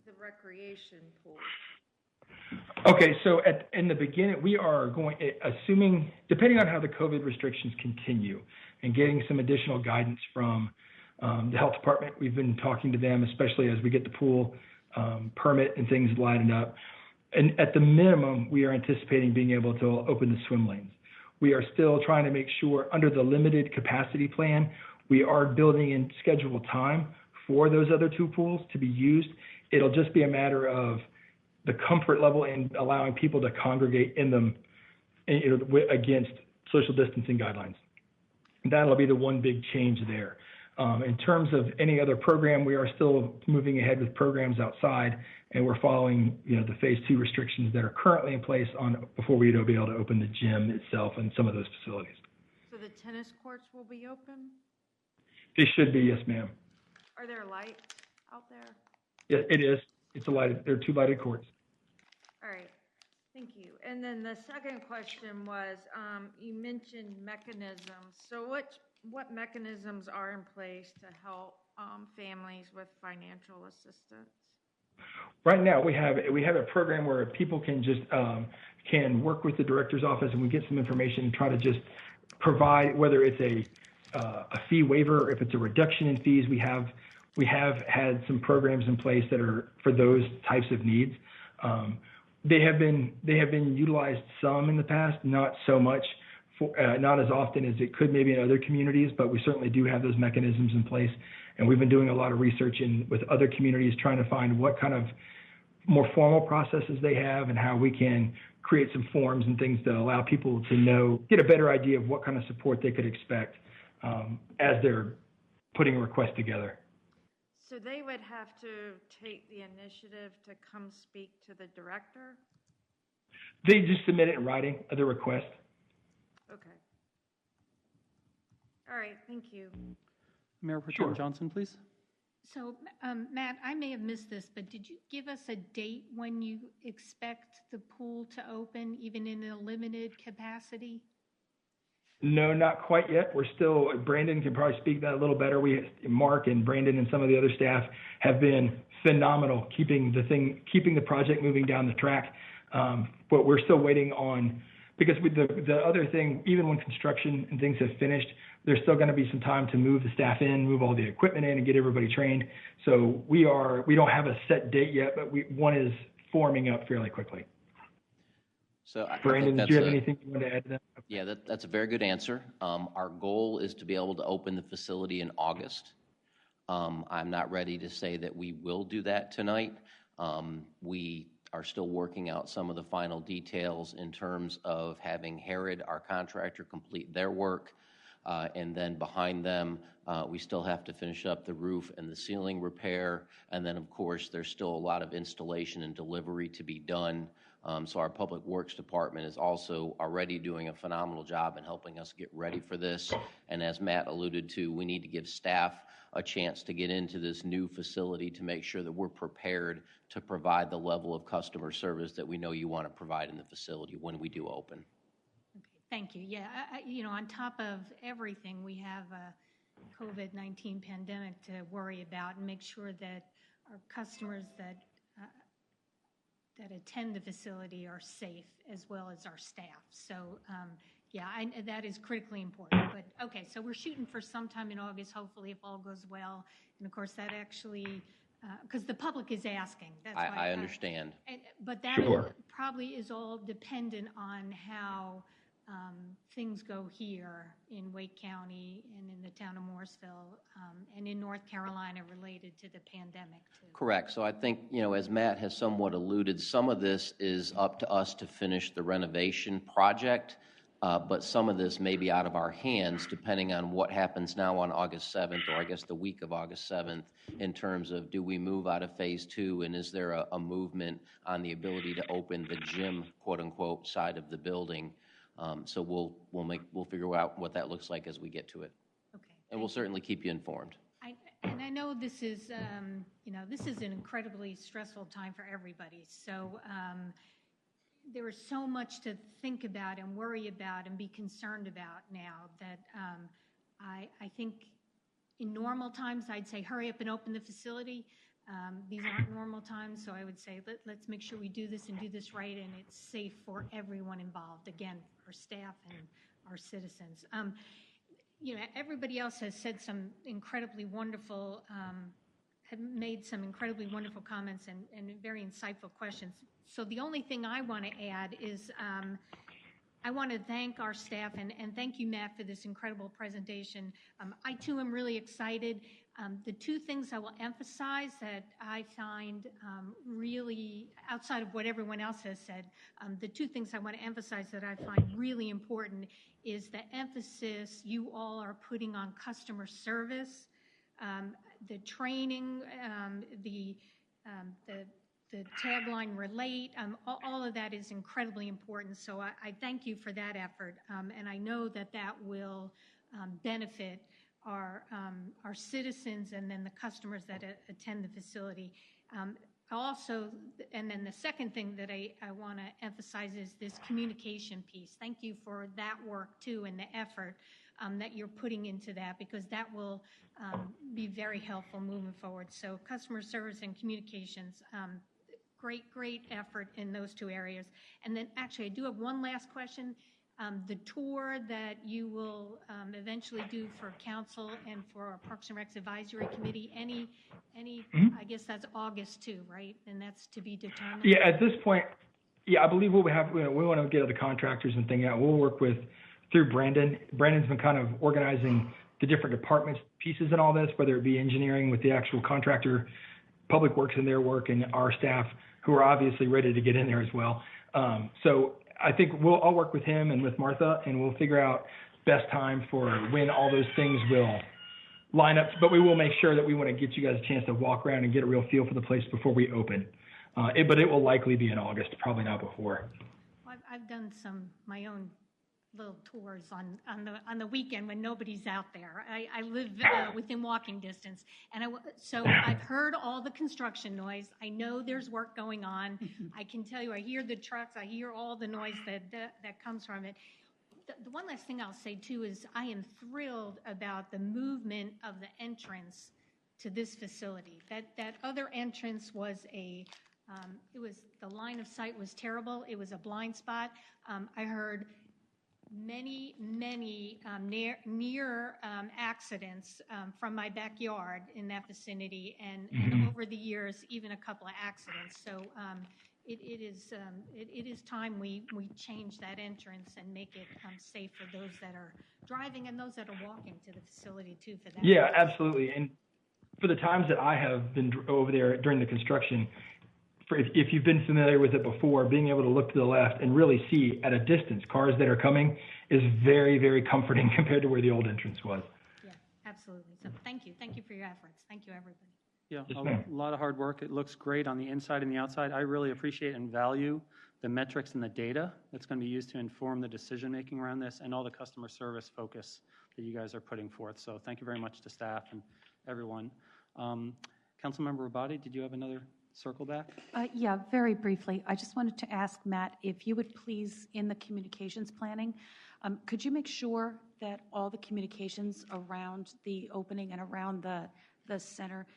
the recreation pool. Okay, so in the beginning, we are assuming, depending on how the COVID restrictions continue and getting some additional guidance from the health department, we've been talking to them, especially as we get the pool permit and things lining up. And at the minimum, we are anticipating being able to open the swim lanes. We are still trying to make sure, under the limited capacity plan, we are building in scheduled time for those other 2 pools to be used. It'll just be a matter of the comfort level in allowing people to congregate in them against social distancing guidelines. That'll be the one big change there. In terms of any other program, we are still moving ahead with programs outside, and we're following the phase 2 restrictions that are currently in place before we'd be able to open the gym itself and some of those facilities. So the tennis courts will be open? They should be, yes, ma'am. Are there lights out there? Yeah, it is. It's there are 2 lighted courts. All right, thank you. And then the second question was, you mentioned mechanisms. So what mechanisms are in place to help families with financial assistance? Right now, we have a program where people can just can work with the director's office, and we get some information and try to just provide, whether it's a fee waiver or if it's a reduction in fees. We have had some programs in place that are for those types of needs. They have been utilized some in the past, not so much, not as often as it could maybe in other communities, but we certainly do have those mechanisms in place. And we've been doing a lot of research with other communities, trying to find what kind of more formal processes they have and how we can create some forms and things to allow people to get a better idea of what kind of support they could expect as they're putting a request together. So they would have to take the initiative to come speak to the director? They just submit it in writing, the request. Okay. All right, thank you. Mayor Pro Tem Johnson, please. So, Matt, I may have missed this, but did you give us a date when you expect the pool to open, even in a limited capacity? No, not quite yet. We're still, Brandon can probably speak that a little better. Mark and Brandon and some of the other staff have been phenomenal keeping the project moving down the track. But we're still waiting on, because with the other thing, even when construction and things have finished, there's still going to be some time to move the staff in, move all the equipment in, and get everybody trained. So we don't have a set date yet, but one is forming up fairly quickly. So I Brandon, think do you have anything you want to add to that? yeah, that's a very good answer. Our goal is to be able to open the facility in August. I'm not ready to say that we will do that tonight. We are still working out some of the final details in terms of having Herod, our contractor, complete their work. And then behind them, we still have to finish up the roof and the ceiling repair. And then, of course, there's still a lot of installation and delivery to be done. So our Public Works Department is also already doing a phenomenal job in helping us get ready for this. And as Matt alluded to, we need to give staff a chance to get into this new facility to make sure that we're prepared to provide the level of customer service that we know you want to provide in the facility when we do open. Okay, thank you. Yeah, on top of everything, we have a COVID-19 pandemic to worry about and make sure that our customers that attend the facility are safe, as well as our staff. So, that is critically important. But okay, so we're shooting for sometime in August, hopefully, if all goes well. And of course, that actually, because the public is asking. That's why I understand. But that probably is all dependent on how things go here in Wake County and in the town of Morrisville and in North Carolina related to the pandemic too. Correct. So I think, as Matt has somewhat alluded, some of this is up to us to finish the renovation project, but some of this may be out of our hands depending on what happens now on August 7th, or I guess the week of August 7th, in terms of do we move out of phase 2 and is there a movement on the ability to open the gym, quote unquote, side of the building. So we'll figure out what that looks like as we get to it. Okay. And we'll certainly keep you informed. I know this is, this is an incredibly stressful time for everybody. So there is so much to think about and worry about and be concerned about now that I think in normal times I'd say hurry up and open the facility. These aren't normal times, so I would say let's make sure we do this and do this right, and it's safe for everyone involved. Again, our staff and our citizens. Everybody else has said some incredibly wonderful, have made some incredibly wonderful comments and very insightful questions. So the only thing I want to add is I want to thank our staff and thank you, Matt, for this incredible presentation. I too am really excited. The two things I will emphasize that I find really, outside of what everyone else has said, the two things I want to emphasize that I find really important is the emphasis you all are putting on customer service, the training, the tagline relate, all of that is incredibly important. So I thank you for that effort, and I know that will benefit our citizens and then the customers that attend the facility. Also, and then the second thing that I want to emphasize is this communication piece. Thank you for that work too and the effort that you're putting into that, because that will be very helpful moving forward. So customer service and communications, great effort in those two areas. And then actually I do have one last question. The tour that you will eventually do for council and for our Parks and Recs Advisory Committee, I guess that's August too, right? And that's to be determined? Yeah, at this point, I believe what we have, we want to get the contractors and things out. We'll work through Brandon. Brandon's been kind of organizing the different departments, pieces and all this, whether it be engineering with the actual contractor, Public Works and their work, and our staff who are obviously ready to get in there as well. So I think I'll work with him and with Martha, and we'll figure out best time for when all those things will line up. But we will make sure that we want to get you guys a chance to walk around and get a real feel for the place before we open. But it will likely be in August, probably not before. I've done my own little tours on the weekend when nobody's out there. I live within walking distance, and so I've heard all the construction noise. I know there's work going on. I can tell you, I hear the trucks. I hear all the noise that comes from it. The one last thing I'll say too is I am thrilled about the movement of the entrance to this facility. That other entrance was the line of sight was terrible. It was a blind spot. I heard many near accidents from my backyard in that vicinity, and over the years, even a couple of accidents. So it is time we change that entrance and make it safe for those that are driving and those that are walking to the facility too. For that. Yeah, absolutely. And for the times that I have been over there during the construction, if you've been familiar with it before, being able to look to the left and really see at a distance cars that are coming is very, very comforting compared to where the old entrance was. Yeah, absolutely. So thank you for your efforts. Thank you, everybody. Yeah, Yes, a ma'am. lot of hard work. It looks great on the inside and the outside. I really appreciate and value the metrics and the data that's going to be used to inform the decision making around this and all the customer service focus that you guys are putting forth. So thank you very much to staff and everyone. Councilmember Rabati, did you have another circle back? Yeah, very briefly. I just wanted to ask Matt if you would please, in the communications planning, could you make sure that all the communications around the opening and around the center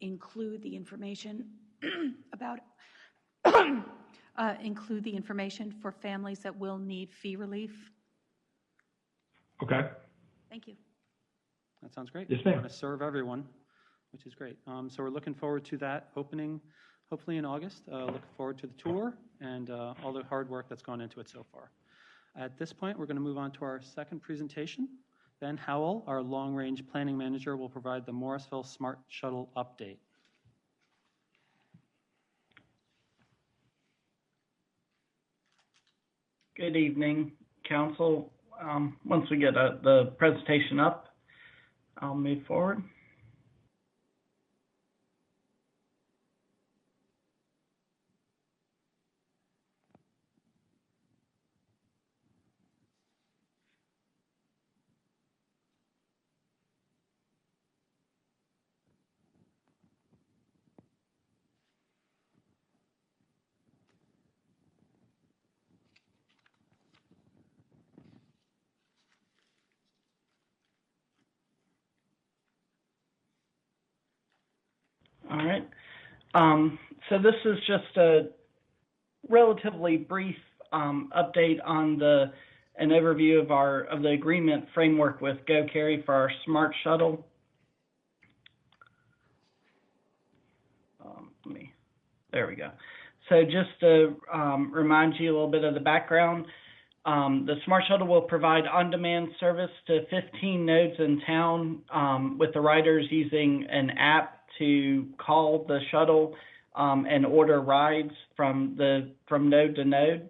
include the information about include the information for families that will need fee relief? Okay. Thank you. That sounds great. Yes, We ma'am. want to serve everyone, which is great. So we're looking forward to that opening, hopefully in August. Looking forward to the tour and all the hard work that's gone into it so far. At this point, we're going to move on to our second presentation. Ben Howell, our long-range planning manager, will provide the Morrisville Smart Shuttle update. Good evening, Council. Once we get the presentation up, I'll move forward. All right. So this is just a relatively brief update on an overview of the agreement framework with GoCarry for our Smart Shuttle. There we go. So just to remind you a little bit of the background, the Smart Shuttle will provide on-demand service to 15 nodes in town with the riders using an app to call the shuttle and order rides from node to node.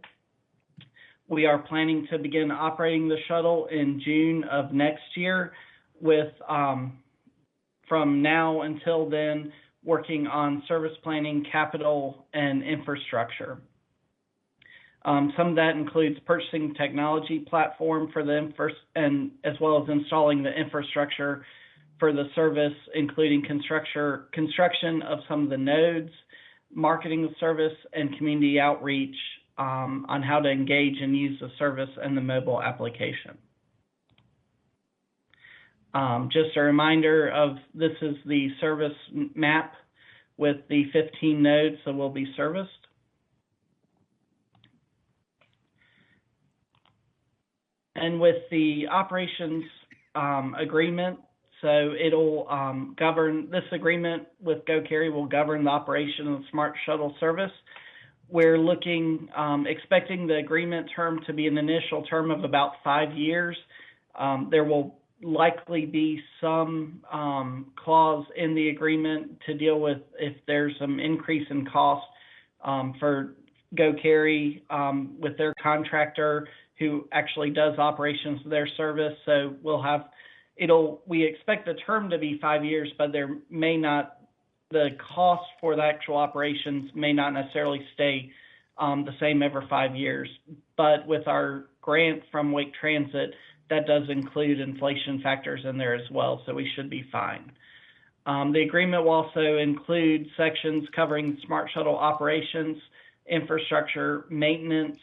We are planning to begin operating the shuttle in June of next year with, from now until then, working on service planning, capital, and infrastructure. Some of that includes purchasing technology platform for them first, and as well as installing the infrastructure for the service, including construction of some of the nodes, marketing the service, and community outreach on how to engage and use the service and the mobile application. Just a reminder of this is the service map with the 15 nodes that will be serviced. And with the operations agreement, so it'll govern, this agreement with GoCarry will govern the operation of the Smart Shuttle service. We're expecting the agreement term to be an initial term of about 5 years. There will likely be some clause in the agreement to deal with if there's some increase in cost for GoCarry with their contractor who actually does operations of their service. So we'll have, we expect the term to be 5 years, but there may not, the cost for the actual operations may not necessarily stay the same every 5 years. But with our grant from Wake Transit, that does include inflation factors in there as well, so we should be fine. The agreement will also include sections covering Smart Shuttle operations, infrastructure, maintenance,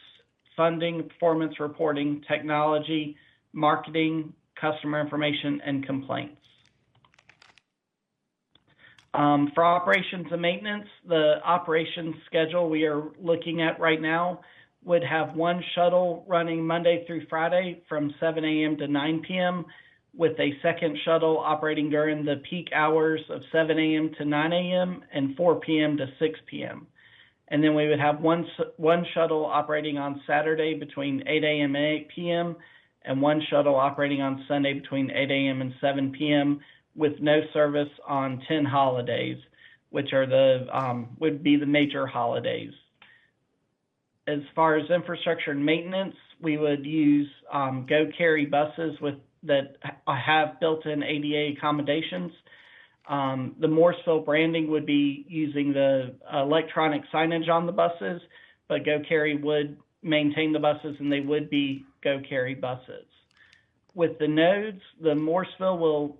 funding, performance reporting, technology, marketing, customer information, and complaints. For operations and maintenance, the operations schedule we are looking at right now would have one shuttle running Monday through Friday from 7 a.m. to 9 p.m. with a second shuttle operating during the peak hours of 7 a.m. to 9 a.m. and 4 p.m. to 6 p.m. And then we would have one shuttle operating on Saturday between 8 a.m. and 8 p.m. and one shuttle operating on Sunday between 8 a.m. and 7 p.m. with no service on 10 holidays, which are would be the major holidays. As far as infrastructure and maintenance, we would use Go Carry buses that have built-in ADA accommodations. The Morrisville branding would be using the electronic signage on the buses, but Go Carry would maintain the buses and they would be Go Carry buses. With the nodes, the Morrisville will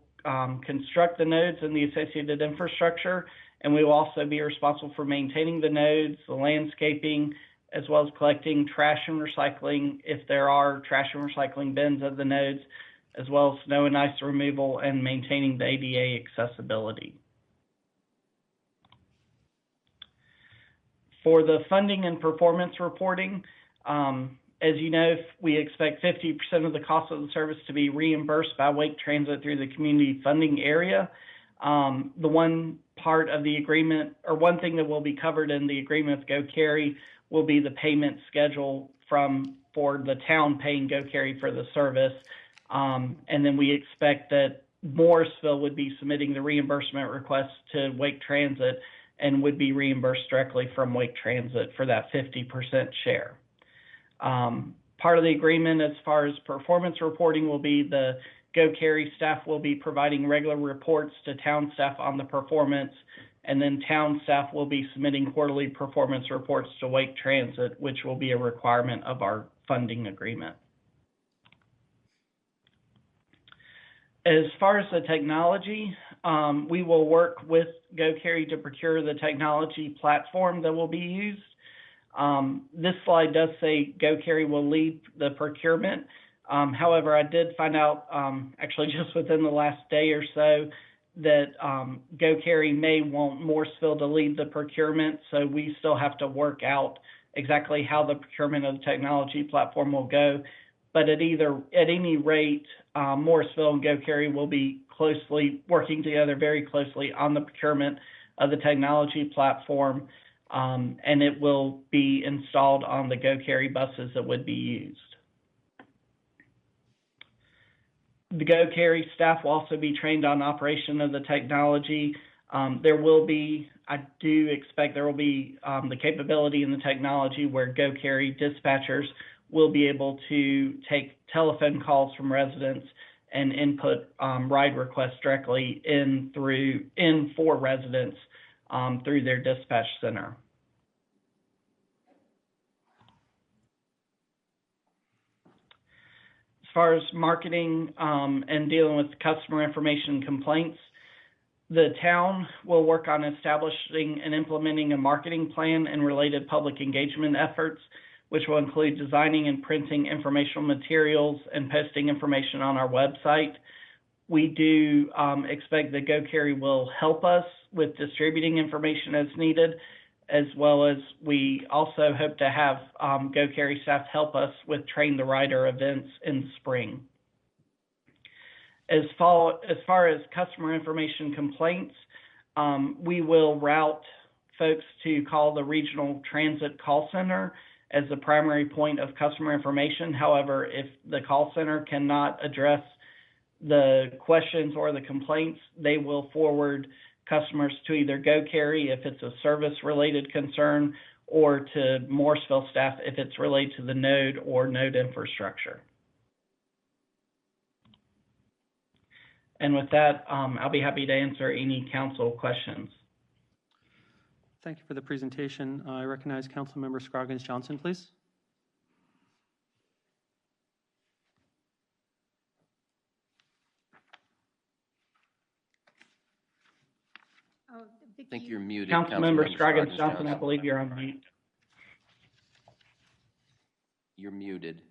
construct the nodes and the associated infrastructure, and we will also be responsible for maintaining the nodes, the landscaping, as well as collecting trash and recycling if there are trash and recycling bins at the nodes, as well as snow and ice removal and maintaining the ADA accessibility. For the funding and performance reporting, as you know, we expect 50% of the cost of the service to be reimbursed by Wake Transit through the community funding area. The one part of the agreement, or one thing that will be covered in the agreement with Go Carry, will be the payment schedule for the town paying Go Carry for the service. And then we expect that Morrisville would be submitting the reimbursement request to Wake Transit and would be reimbursed directly from Wake Transit for that 50% share. Part of the agreement as far as performance reporting will be the Go Carry staff will be providing regular reports to town staff on the performance, and then town staff will be submitting quarterly performance reports to Wake Transit, which will be a requirement of our funding agreement. As far as the technology, we will work with Go Carry to procure the technology platform that will be used. This slide does say Go Carry will lead the procurement. However, I did find out, actually just within the last day or so, that Go Carry may want Morrisville to lead the procurement, so we still have to work out exactly how the procurement of the technology platform will go. But at any rate, Morrisville and Go Carry will be working together very closely on the procurement of the technology platform, and it will be installed on the Go Carry buses that would be used. The Go Carry staff will also be trained on operation of the technology. I do expect there will be the capability in the technology where Go Carry dispatchers will be able to take telephone calls from residents and input ride requests directly in for residents through their dispatch center. As far as marketing and dealing with customer information complaints, the town will work on establishing and implementing a marketing plan and related public engagement efforts, which will include designing and printing informational materials and posting information on our website. We do expect that Go Carry will help us with distributing information as needed, as well as we also hope to have Go Carry staff help us with Train the Rider events in the spring. As far as customer information complaints, we will route folks to call the regional transit call center as the primary point of customer information. However, if the call center cannot address the questions or the complaints, they will forward customers to either Go Carry if it's a service-related concern, or to Morrisville staff if it's related to the node or node infrastructure. And with that, I'll be happy to answer any council questions. Thank you for the presentation. I recognize Councilmember Scroggins Johnson, please. I think you're muted. Councilmember Scroggins Johnson, I believe you're on mute. You're muted.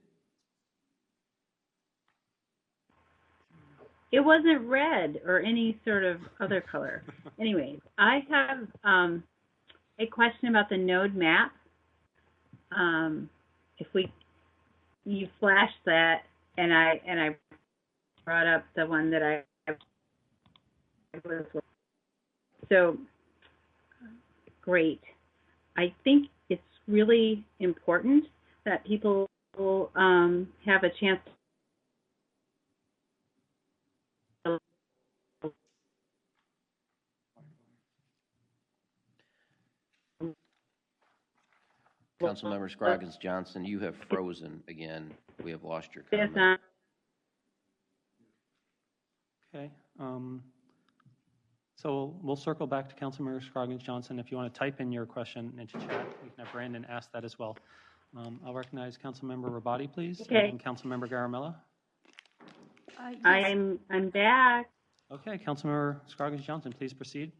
It wasn't red or any sort of other color. Anyways, I have a question about the node map. If you flashed that, and I brought up the one that I was, so great. I think it's really important that people have a chance to Councilmember Scroggins Johnson, you have frozen again. We have lost your Yes, comment. Okay. So we'll circle back to Councilmember Scroggins Johnson. If you want to type in your question into chat, we can have Brandon ask that as well. I'll recognize Councilmember Rabati, please, Okay. and then Councilmember Garamella. Yes. I'm back. Okay, Councilmember Scroggins Johnson, please proceed.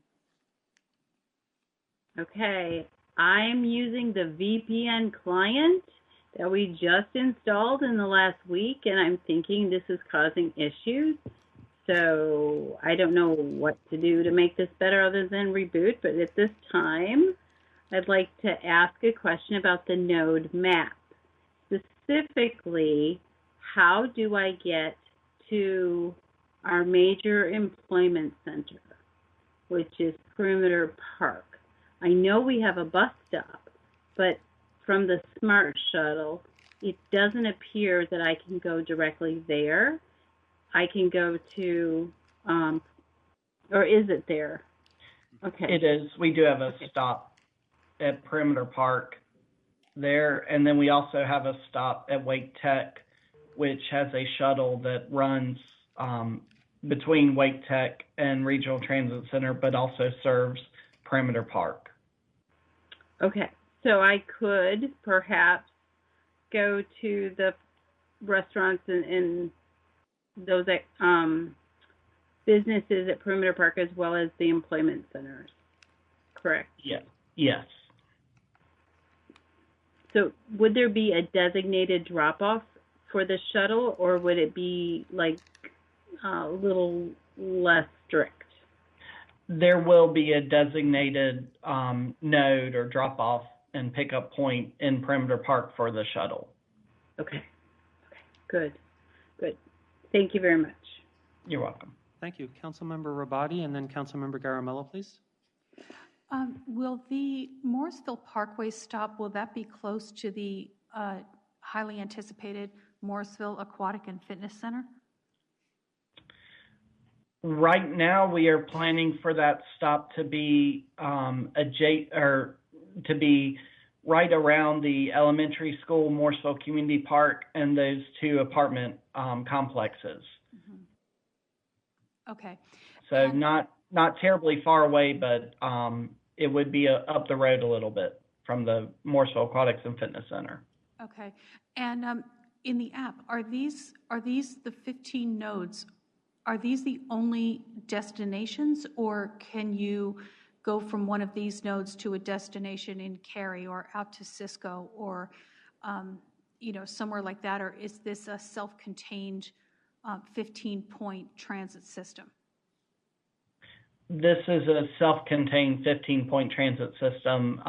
Okay, I'm using the VPN client that we just installed in the last week, and I'm thinking this is causing issues. So I don't know what to do to make this better other than reboot, but at this time, I'd like to ask a question about the node map. Specifically, how do I get to our major employment center, which is Perimeter Park? I know we have a bus stop, but from the Smart Shuttle, it doesn't appear that I can go directly there. I can go to, or is it there? Okay. It is. We do have a stop at Perimeter Park there, and then we also have a stop at Wake Tech, which has a shuttle that runs between Wake Tech and Regional Transit Center, but also serves Perimeter Park. Okay, so I could perhaps go to the restaurants and those businesses at Perimeter Park as well as the employment centers, correct? Yeah. Yes. So would there be a designated drop-off for the shuttle, or would it be like a little less strict? There will be a designated node or drop-off and pickup point in Perimeter Park for the shuttle. Okay. Good. Thank you very much. You're welcome. Thank you. Councilmember Rabati and then Councilmember Garamella, please. Will the Morrisville Parkway stop, will that be close to the highly anticipated Morrisville Aquatic and Fitness Center? Right now, we are planning for that stop to be right around the elementary school, Morrisville Community Park, and those two apartment complexes. Mm-hmm. Okay. So and not terribly far away, but it would be up the road a little bit from the Morrisville Aquatics and Fitness Center. Okay. And in the app, are these the 15 nodes? Are these the only destinations, or can you go from one of these nodes to a destination in Cary or out to Cisco or somewhere like that? Or is this a self-contained 15-point transit system? This is a self-contained 15-point transit system.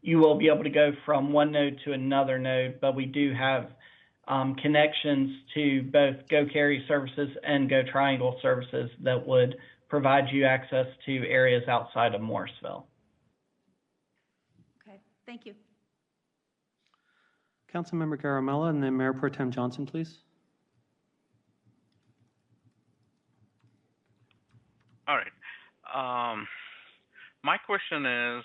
You will be able to go from one node to another node, but we do have connections to both Go Cary services and Go Triangle services that would provide you access to areas outside of Morrisville. Okay, thank you. Councilmember Garamella and then Mayor Pro Tem Johnson, please. All right. My question is,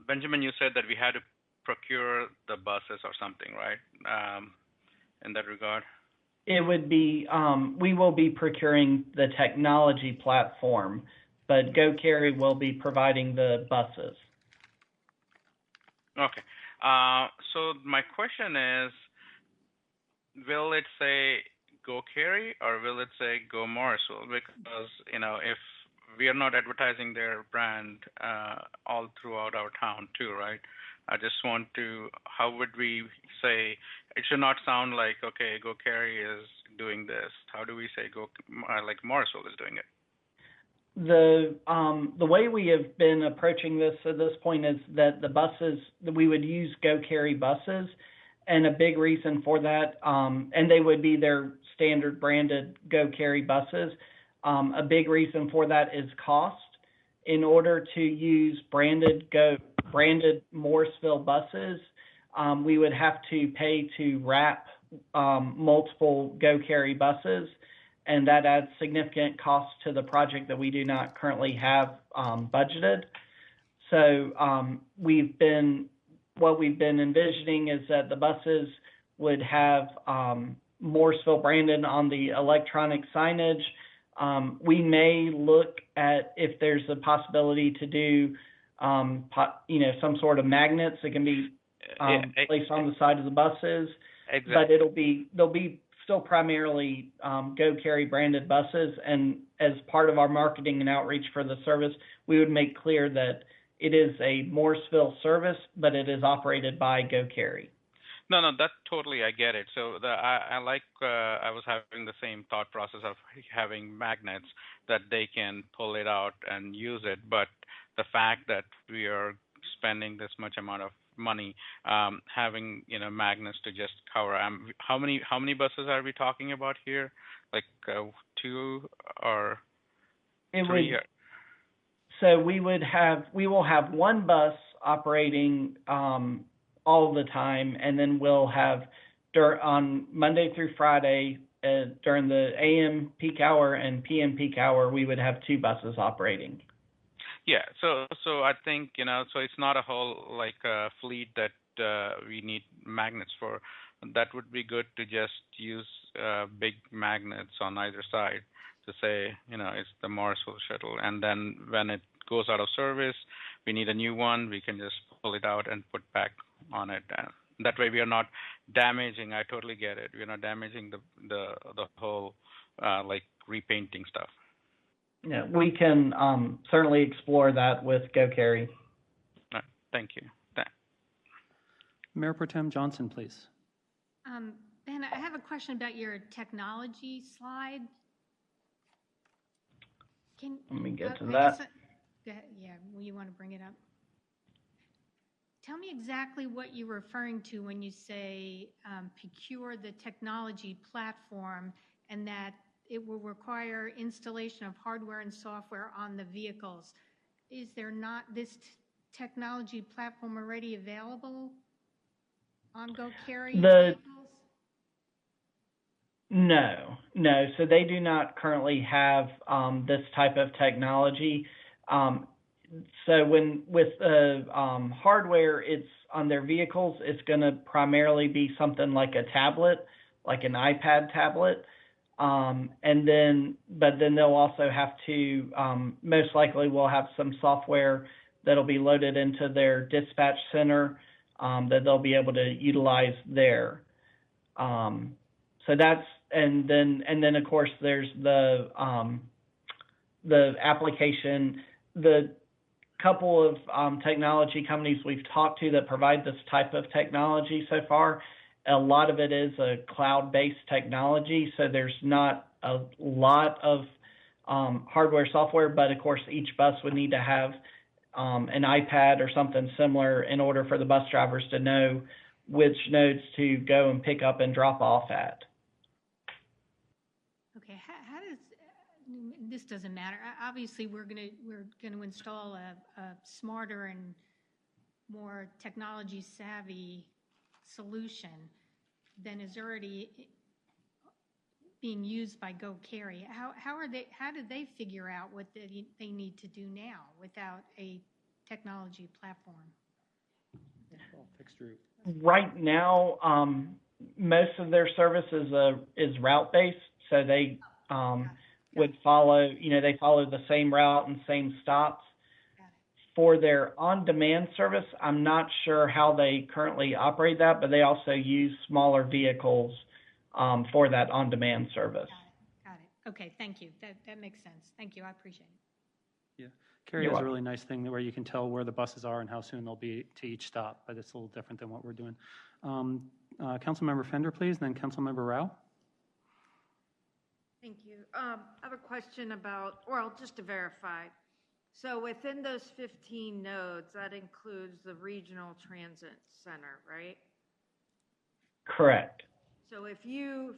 Benjamin, you said that we had to procure the buses or something, right? In that regard? It would be, we will be procuring the technology platform, but Go Cary will be providing the buses. Okay. So my question is, will it say Go Cary or will it say Go Morrisville? Because, if we are not advertising their brand all throughout our town too, right? I just want to, how would we say, it should not sound like, okay, Go Cary is doing this. How do we say like Morrisville is doing it? The way we have been approaching this at this point is that the buses, we would use Go Cary buses, and a big reason for that, and they would be their standard branded Go Cary buses. A big reason for that is cost. in order to use branded Morrisville buses, we would have to pay to wrap multiple Go Carry buses, and that adds significant costs to the project that we do not currently have budgeted. So what we've been envisioning is that the buses would have Morrisville branded on the electronic signage. We may look at if there's a possibility to do, some sort of magnets that can be placed on the side of the buses. Exactly. But they'll be still primarily Go Carry branded buses. And as part of our marketing and outreach for the service, we would make clear that it is a Morrisville service, but it is operated by Go Carry. No, that totally, I get it. So I was having the same thought process of having magnets that they can pull it out and use it. But the fact that we are spending this much amount of money, having magnets to just cover. How many buses are we talking about here? Like 2 or 3? So we will have one bus operating all the time, and then we'll have on Monday through Friday during the AM peak hour and PM peak hour, we would have 2 buses operating. Yeah, so I think so it's not a whole fleet that we need magnets for. That would be good to just use big magnets on either side to say it's the Morrisville shuttle, and then when it goes out of service, we need a new one. We can just pull it out and put back on it. That way, we are not damaging. I totally get it. We're not damaging the whole repainting stuff. Yeah, we can certainly explore that with Go Carry. Right. Thank you. Mayor Pro Tem Johnson, please. Ben, I have a question about your technology slide. Let me get to that. Go ahead. Yeah, you want to bring it up? Tell me exactly what you're referring to when you say procure the technology platform, and that it will require installation of hardware and software on the vehicles. Is there not this technology platform already available on Go Carry vehicles? No. So they do not currently have this type of technology. So with hardware, it's on their vehicles, it's going to primarily be something like a tablet, like an iPad tablet. But then they'll also have to, most likely we'll have some software that'll be loaded into their dispatch center that they'll be able to utilize there. So that's, and then of course there's the application, the couple of technology companies we've talked to that provide this type of technology so far. A lot of it is a cloud-based technology, so there's not a lot of hardware, software, but of course each bus would need to have an iPad or something similar in order for the bus drivers to know which nodes to go and pick up and drop off at. Okay, how does this doesn't matter. Obviously, we're gonna install a smarter and more technology savvy solution than is already being used by Go Carry. How did they figure out what they need to do now without a technology platform? Fixed route. Right now, most of their service is route based, so they would follow. They follow the same route and same stops. For their on-demand service, I'm not sure how they currently operate that, but they also use smaller vehicles for that on-demand service. Got it. Okay, thank you. That makes sense. Thank you. I appreciate it. Yeah, Carrie has a really nice thing where you can tell where the buses are and how soon they'll be to each stop, but it's a little different than what we're doing. Councilmember Fender, please, and then Councilmember Rao. Thank you. I have a question about, well, just to verify. So within those 15 nodes, that includes the regional transit center, right? Correct. So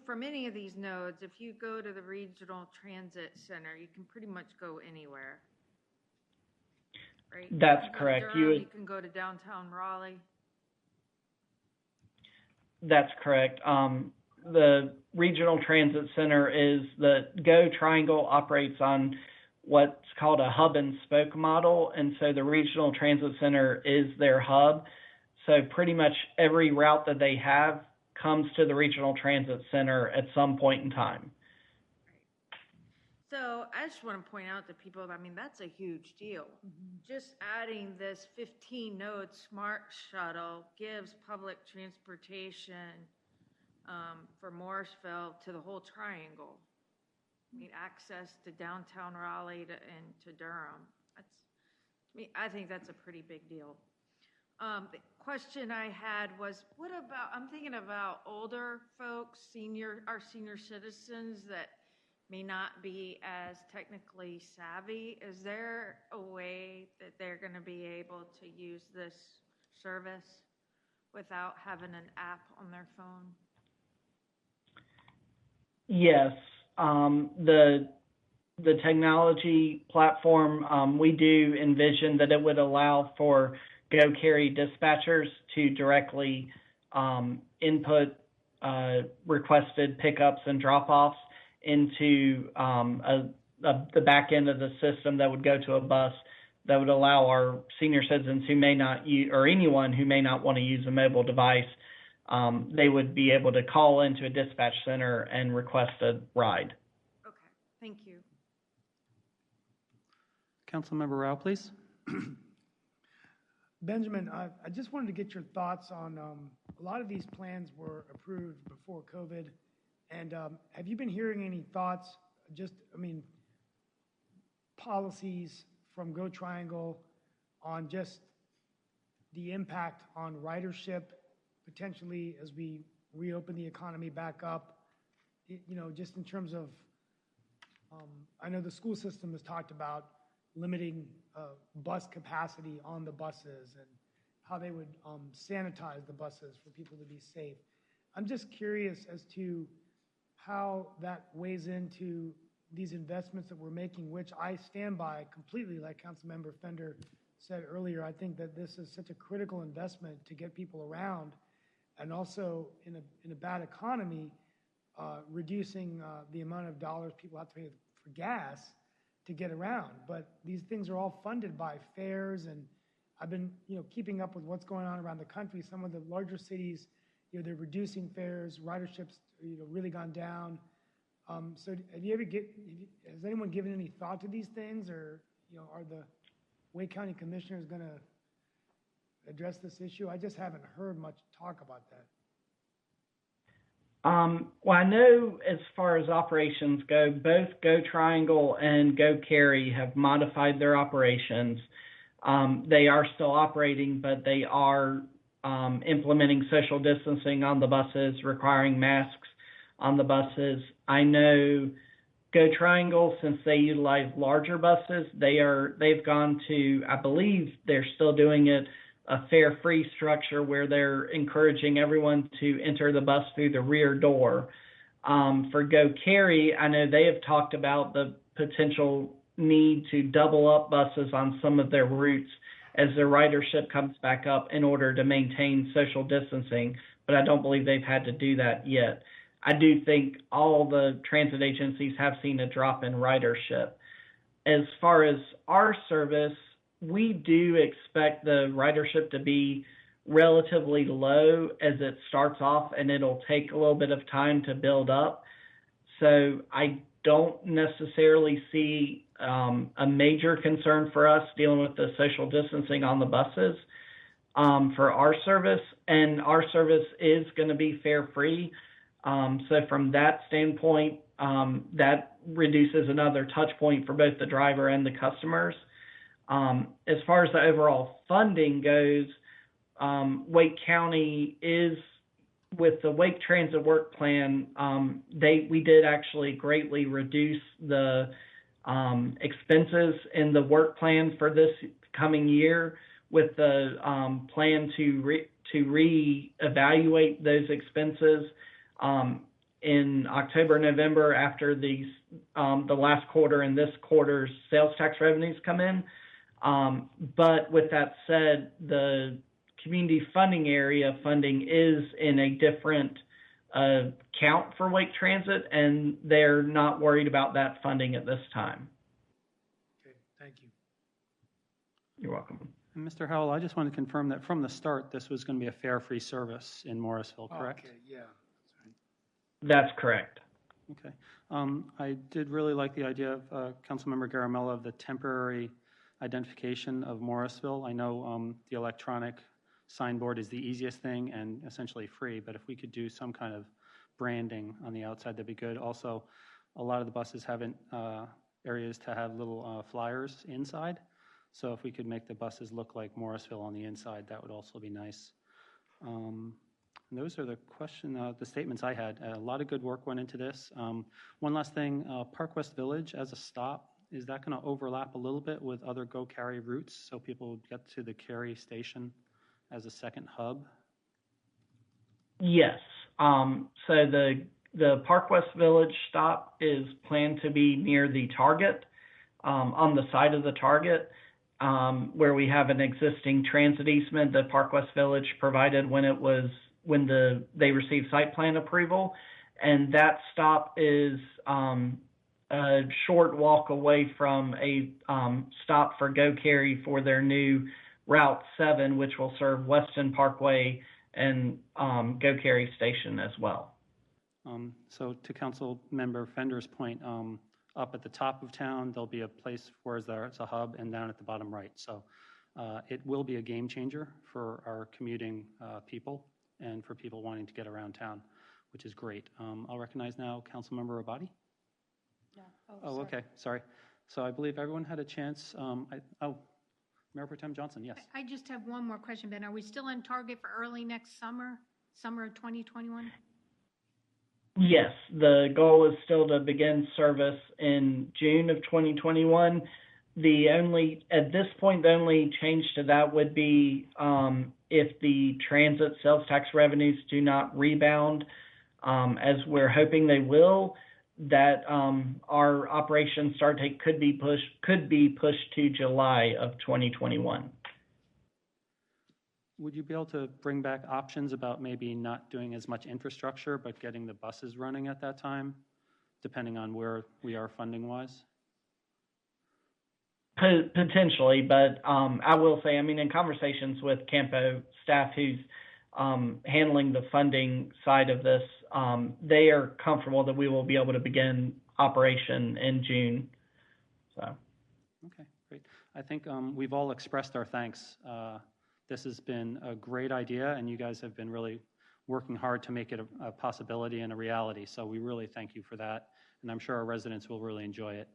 from any of these nodes, if you go to the regional transit center, you can pretty much go anywhere. right? That's You can go to correct. Durham, you can go to downtown Raleigh. That's correct. The Regional Transit Center is the Go Triangle operates on what's called a hub and spoke model, and so the Regional Transit Center is their hub. So pretty much every route that they have comes to the Regional Transit Center at some point in time. So I just want to point out to people, I mean, that's a huge deal. Just adding this 15-node smart shuttle gives public transportation for Morrisville to the whole triangle. I mean, access to downtown Raleigh and to Durham. I think that's a pretty big deal. The question I had was, what about, I'm thinking about older folks, our senior citizens that may not be as technically savvy. Is there a way that they're going to be able to use this service without having an app on their phone? Yes. The technology platform, we do envision that it would allow for Go Carry dispatchers to directly input requested pickups and drop-offs into the back end of the system that would go to a bus that would allow our senior citizens who may not use, or anyone who may not want to use a mobile device, they would be able to call into a dispatch center and request a ride. Okay, thank you. Councilmember Rao, please. Benjamin, I just wanted to get your thoughts on a lot of these plans were approved before COVID. And have you been hearing any thoughts, policies from Go Triangle on just the impact on ridership, potentially as we reopen the economy back up, just in terms of, I know the school system has talked about limiting bus capacity on the buses and how they would sanitize the buses for people to be safe. I'm just curious as to how that weighs into these investments that we're making, which I stand by completely, like Councilmember Fender said earlier. I think that this is such a critical investment to get people around, and also in a bad economy, reducing the amount of dollars people have to pay for gas to get around. But these things are all funded by fares, and I've been keeping up with what's going on around the country. Some of the larger cities, they're reducing fares, ridership's really gone down. So has anyone given any thought to these things, or are the Wake County commissioners going to address this issue? I just haven't heard much talk about that. Well, I know as far as operations go, both Go Triangle and Go Carry have modified their operations. They are still operating, but they are implementing social distancing on the buses, requiring masks on the buses. I know Go Triangle, since they utilize larger buses, they've gone to, I believe they're still doing it, a fare-free structure where they're encouraging everyone to enter the bus through the rear door. For Go Carry, I know they have talked about the potential need to double up buses on some of their routes as their ridership comes back up in order to maintain social distancing, but I don't believe they've had to do that yet. I do think all the transit agencies have seen a drop in ridership. As far as our service, we do expect the ridership to be relatively low as it starts off, and it'll take a little bit of time to build up. So I don't necessarily see a major concern for us dealing with the social distancing on the buses for our service, and our service is going to be fare-free. So from that standpoint, that reduces another touch point for both the driver and the customers. As far as the overall funding goes, Wake County is, with the Wake Transit Work Plan, we did actually greatly reduce the expenses in the work plan for this coming year, with the plan to reevaluate those expenses in October, November, after the last quarter and this quarter's sales tax revenues come in. But with that said, the community funding area funding is in a different count for Wake Transit, and they're not worried about that funding at this time. Okay, thank you. You're welcome. And Mr. Howell, I just want to confirm that from the start, this was going to be a fare-free service in Morrisville, correct? Okay, yeah, That's correct. Okay. I did really like the idea of Councilmember Garamella of the temporary identification of Morrisville. I know the electronic signboard is the easiest thing and essentially free, but if we could do some kind of branding on the outside, that'd be good. Also, a lot of the buses haven't areas to have little flyers inside, so if we could make the buses look like Morrisville on the inside, that would also be nice. And those are the the statements I had. A lot of good work went into this. One last thing, Park West Village as a stop, is that going to overlap a little bit with other Go Cary routes so people would get to the Cary station as a second hub? Yes. So the Park West Village stop is planned to be near the Target, on the side of the Target, where we have an existing transit easement that Park West Village provided when they received site plan approval, and that stop is a short walk away from a stop for Go Cary for their new Route 7, which will serve Weston Parkway and Go Cary Station as well. So to Council Member Fender's point, up at the top of town, there'll be a place where it's a hub, and down at the bottom right. So it will be a game changer for our commuting people and for people wanting to get around town, which is great. I'll recognize now Councilmember Abadi. No. Oh, okay, sorry. So I believe everyone had a chance. Mayor Pro Tem Johnson, yes. I just have one more question, Ben. Are we still on target for early next summer of 2021? Yes, the goal is still to begin service in June of 2021. At this point, the only change to that would be if the transit sales tax revenues do not rebound, as we're hoping they will, that our operation start date could be pushed to July of 2021. Would you be able to bring back options about maybe not doing as much infrastructure, but getting the buses running at that time, depending on where we are funding-wise? Potentially, but I will say, in conversations with Campo staff who's handling the funding side of this, they are comfortable that we will be able to begin operation in June. So. Okay, great. I think we've all expressed our thanks. This has been a great idea, and you guys have been really working hard to make it a possibility and a reality. So we really thank you for that, and I'm sure our residents will really enjoy it.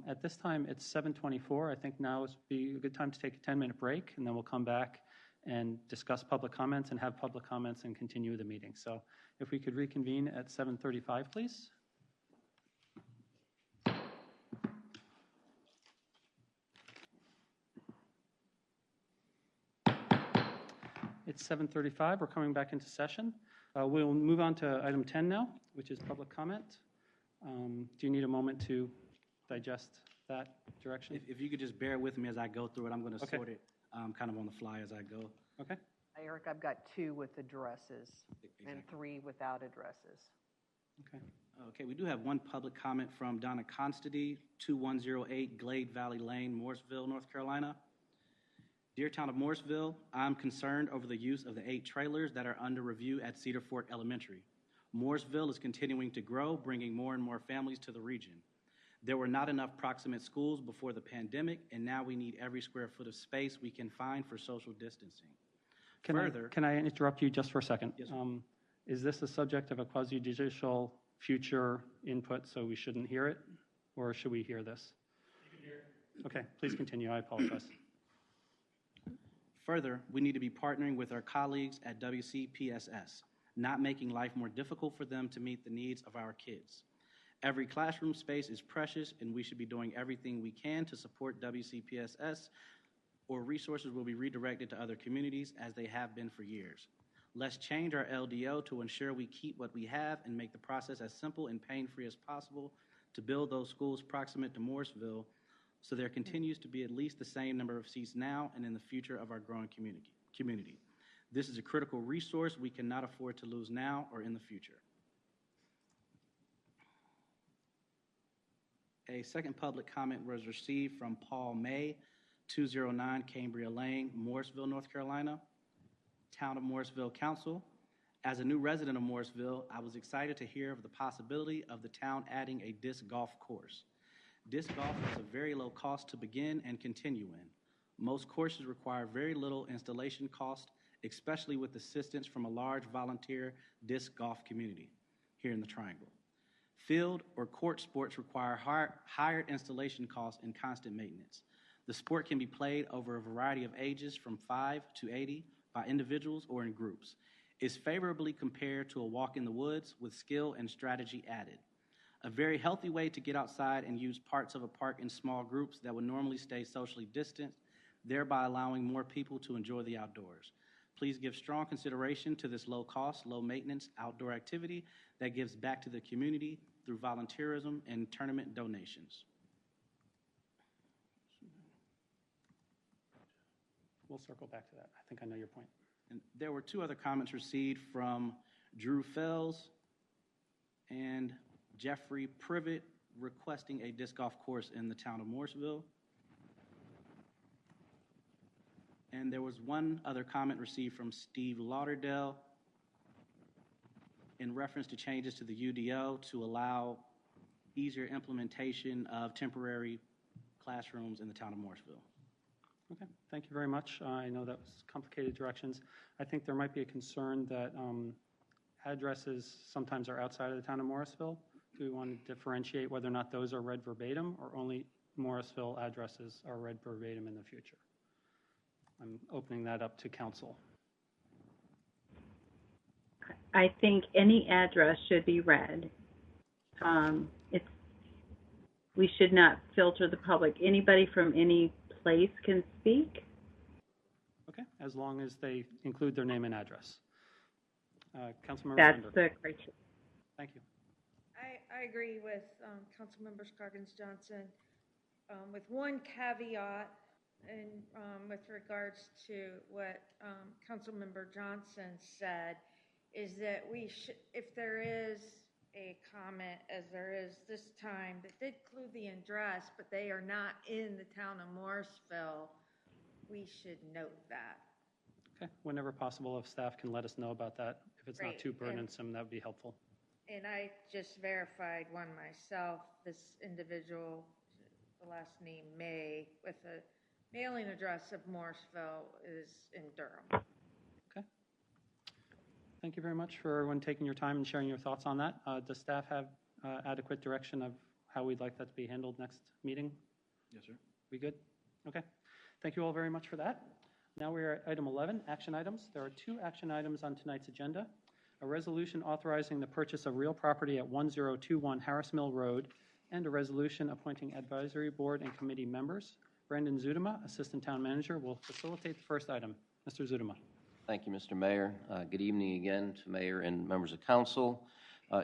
At this time, it's 7:24. I think now would be a good time to take a 10-minute break, and then we'll come back and discuss public comments and have public comments and continue the meeting. So if we could reconvene at 7:35, please. It's 7:35. We're coming back into session. We'll move on to item 10 now, which is public comment. Do you need a moment to digest that direction? If you could just bear with me as I go through it, I'm going to sort it kind of on the fly as I go. Okay. Eric, I've got 2 with addresses and 3 without addresses. Okay. Okay, we do have one public comment from Donna Constady, 2108 Glade Valley Lane, Morrisville, North Carolina. Dear Town of Morrisville, I'm concerned over the use of the 8 trailers that are under review at Cedar Fork Elementary. Morrisville is continuing to grow, bringing more and more families to the region. There were not enough proximate schools before the pandemic, and now we need every square foot of space we can find for social distancing. Can I interrupt you just for a second? Yes, is this the subject of a quasi-judicial future input, so we shouldn't hear it? Or should we hear this? You can hear it. Okay, please continue. I apologize. Further, we need to be partnering with our colleagues at WCPSS, not making life more difficult for them to meet the needs of our kids. Every classroom space is precious, and we should be doing everything we can to support WCPSS, or resources will be redirected to other communities as they have been for years. Let's change our LDO to ensure we keep what we have and make the process as simple and pain-free as possible to build those schools proximate to Morrisville. so there continues to be at least the same number of seats now and in the future of our growing community. This is a critical resource we cannot afford to lose now or in the future. A second public comment was received from Paul May, 209 Cambria Lane, Morrisville, North Carolina. Town of Morrisville Council. As a new resident of Morrisville, I was excited to hear of the possibility of the town adding a disc golf course. Disc golf is a very low cost to begin and continue in. Most courses require very little installation cost, especially with assistance from a large volunteer disc golf community here in the Triangle. Field or court sports require higher installation costs and constant maintenance. The sport can be played over a variety of ages from 5 to 80 by individuals or in groups. It's favorably compared to a walk in the woods with skill and strategy added. A very healthy way to get outside and use parts of a park in small groups that would normally stay socially distant, thereby allowing more people to enjoy the outdoors. Please give strong consideration to this low cost, low maintenance outdoor activity that gives back to the community through volunteerism and tournament donations. We'll circle back to that. I think I know your point. And there were two other comments received from Drew Fells and Jeffrey Privet requesting a disc golf course in the town of Morrisville. And there was one other comment received from Steve Lauderdale in reference to changes to the UDO to allow easier implementation of temporary classrooms in the town of Morrisville. Okay, thank you very much. I know that was complicated directions. I think there might be a concern that addresses sometimes are outside of the town of Morrisville. Do we want to differentiate whether or not those are read verbatim or only Morrisville addresses are read verbatim in the future? I'm opening that up to council. I think any address should be read. We should not filter the public. Anybody from any place can speak. Okay, as long as they include their name and address. Councilmember That's Fender. the criteria. Thank you. I agree with Councilmember Scoggins Johnson with one caveat and with regards to what Councilmember Johnson said is that we should, if there is a comment, as there is this time, that did include the address, but they are not in the town of Morrisville, we should note that. Okay, whenever possible, if staff can let us know about that. If it's not too burdensome, that would be helpful. And I just verified one myself, this individual, the last name May, with a mailing address of Morrisville is in Durham. Okay. Thank you very much for everyone taking your time and sharing your thoughts on that. Does staff have adequate direction of how we'd like that to be handled next meeting? Yes, sir. We good? Okay. Thank you all very much for that. Now we are at item 11, action items. There are 2 action items on tonight's agenda. A resolution authorizing the purchase of real property at 1021 Harris Mill Road, and a resolution appointing advisory board and committee members. Brandon Zudema, Assistant Town Manager, will facilitate the first item. Mr. Zudema. Thank you, Mr. Mayor. Good evening again to Mayor and members of council.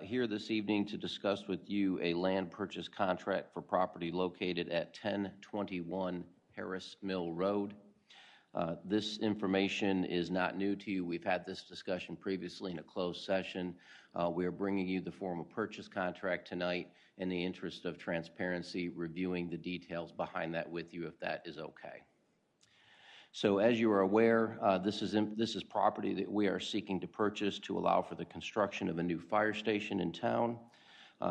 Here this evening to discuss with you a land purchase contract for property located at 1021 Harris Mill Road. This information is not new to you. We've had this discussion previously in a closed session. We are bringing you the formal purchase contract tonight in the interest of transparency, reviewing the details behind that with you if that is okay. So as you are aware, this is property that we are seeking to purchase to allow for the construction of a new fire station in town.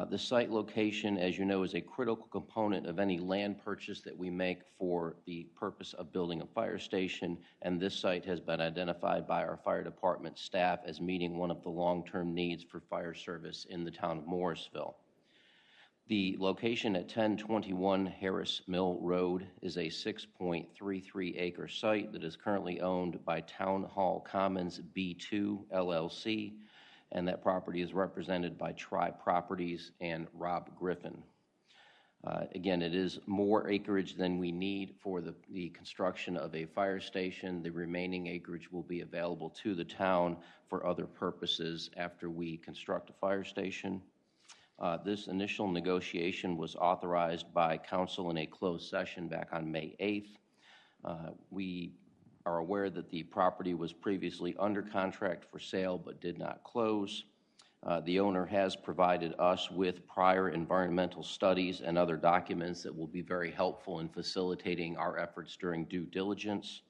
The site location, as you know, is a critical component of any land purchase that we make for the purpose of building a fire station, and this site has been identified by our fire department staff as meeting one of the long-term needs for fire service in the town of Morrisville. The location at 1021 Harris Mill Road is a 6.33 acre site that is currently owned by Town Hall Commons B2 LLC, and that property is represented by Tribe Properties and Rob Griffin. Again, it is more acreage than we need for the construction of a fire station. The remaining acreage will be available to the town for other purposes after we construct a fire station. This initial negotiation was authorized by council in a closed session back on May 8th. We are aware that the property was previously under contract for sale but did not close. The owner has provided us with prior environmental studies and other documents that will be very helpful in facilitating our efforts during due diligence.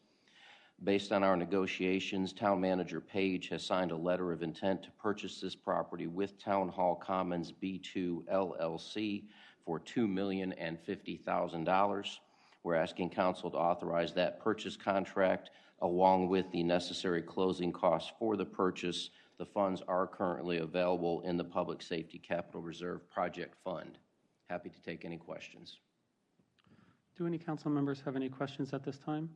Based on our negotiations, Town Manager Page has signed a letter of intent to purchase this property with Town Hall Commons B2 LLC for $2,050,000. We're asking council to authorize that purchase contract along with the necessary closing costs for the purchase. The funds are currently available in the Public Safety Capital Reserve Project Fund. Happy to take any questions. Do any council members have any questions at this time?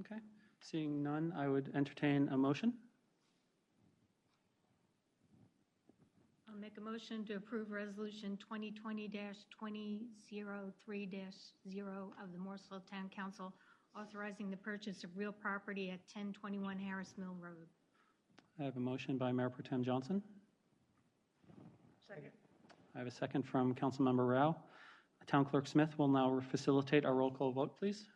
Okay. Seeing none, I would entertain a motion. I'll make a motion to approve Resolution 2020-2003-0 of the Morrisville Town Council authorizing the purchase of real property at 1021 Harris Mill Road. I have a motion by Mayor Pro Tem Johnson. Second. I have a second from Councilmember Rao. Town Clerk Smith will now facilitate our roll call vote, please.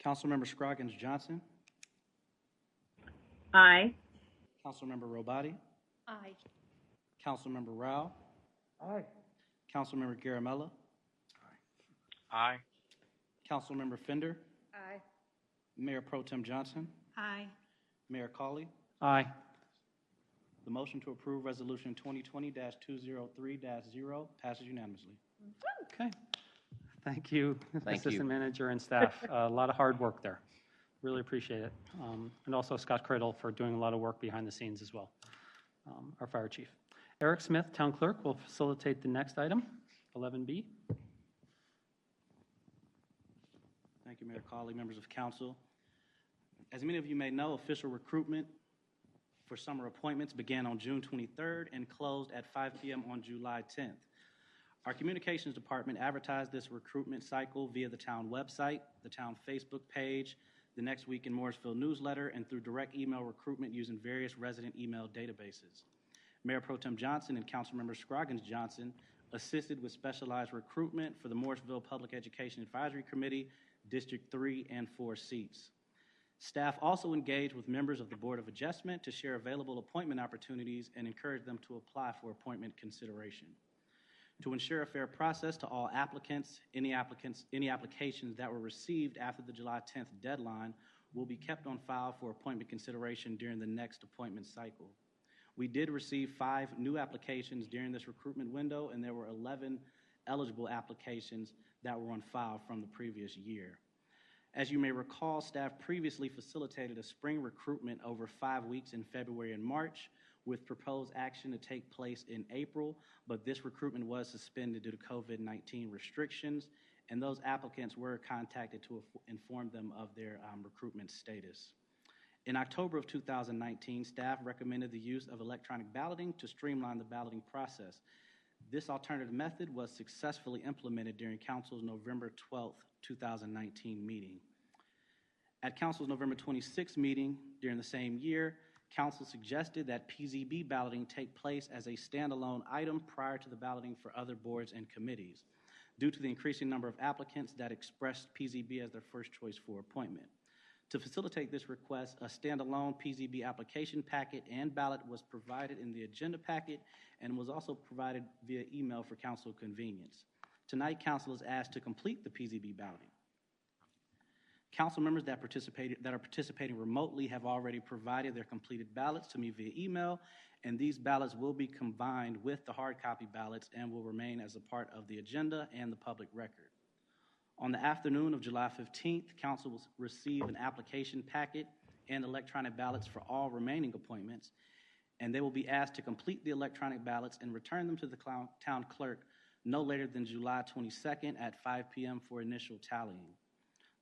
Councilmember Scroggins Johnson. Aye. Councilmember Robati. Aye. Councilmember Rao. Aye. Councilmember Garamella. Aye. Councilmember Fender. Aye. Mayor Pro Tem Johnson. Aye. Mayor Cawley. Aye. The motion to approve Resolution 2020-203-0 passes unanimously. Okay. Thank you, Thank Assistant you. Manager and staff. A lot of hard work there. Really appreciate it. And also Scott Criddle for doing a lot of work behind the scenes as well, our fire chief. Eric Smith, Town Clerk, will facilitate the next item, 11B. Thank you, Mayor Cawley, members of council. As many of you may know, official recruitment for summer appointments began on June 23rd and closed at 5 p.m. on July 10th. Our communications department advertised this recruitment cycle via the town website, the town Facebook page, the Next Week in Morrisville newsletter, and through direct email recruitment using various resident email databases. Mayor Pro Tem Johnson and Councilmember Scroggins Johnson assisted with specialized recruitment for the Morrisville Public Education Advisory Committee, District 3 and 4 seats. Staff also engaged with members of the Board of Adjustment to share available appointment opportunities and encourage them to apply for appointment consideration. To ensure a fair process to all applicants, any applications that were received after the July 10th deadline will be kept on file for appointment consideration during the next appointment cycle. We did receive 5 new applications during this recruitment window, and there were 11 eligible applications that were on file from the previous year. As you may recall, staff previously facilitated a spring recruitment over 5 weeks in February and March, with proposed action to take place in April, but this recruitment was suspended due to COVID-19 restrictions, and those applicants were contacted to inform them of their recruitment status. In October of 2019, staff recommended the use of electronic balloting to streamline the balloting process. This alternative method was successfully implemented during Council's November 12th, 2019 meeting. At Council's November 26th meeting during the same year, Council suggested that PZB balloting take place as a standalone item prior to the balloting for other boards and committees, due to the increasing number of applicants that expressed PZB as their first choice for appointment. To facilitate this request, a standalone PZB application packet and ballot was provided in the agenda packet and was also provided via email for council convenience. Tonight, council is asked to complete the PZB balloting. Council members that are participating remotely have already provided their completed ballots to me via email, and these ballots will be combined with the hard copy ballots and will remain as a part of the agenda and the public record. On the afternoon of July 15th, council will receive an application packet and electronic ballots for all remaining appointments, and they will be asked to complete the electronic ballots and return them to the town clerk no later than July 22nd at 5 p.m. for initial tallying.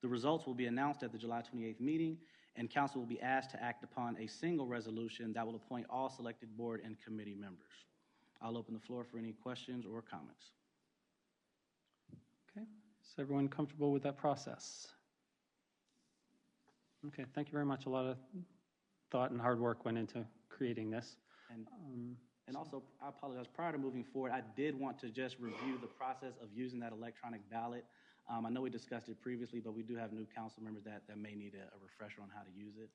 The results will be announced at the July 28th meeting, and council will be asked to act upon a single resolution that will appoint all selected board and committee members. I'll open the floor for any questions or comments. Okay. Is everyone comfortable with that process? Okay, thank you very much. A lot of thought and hard work went into creating this. And also, I apologize, prior to moving forward, I did want to just review the process of using that electronic ballot. I know we discussed it previously, but we do have new council members that may need a refresher on how to use it.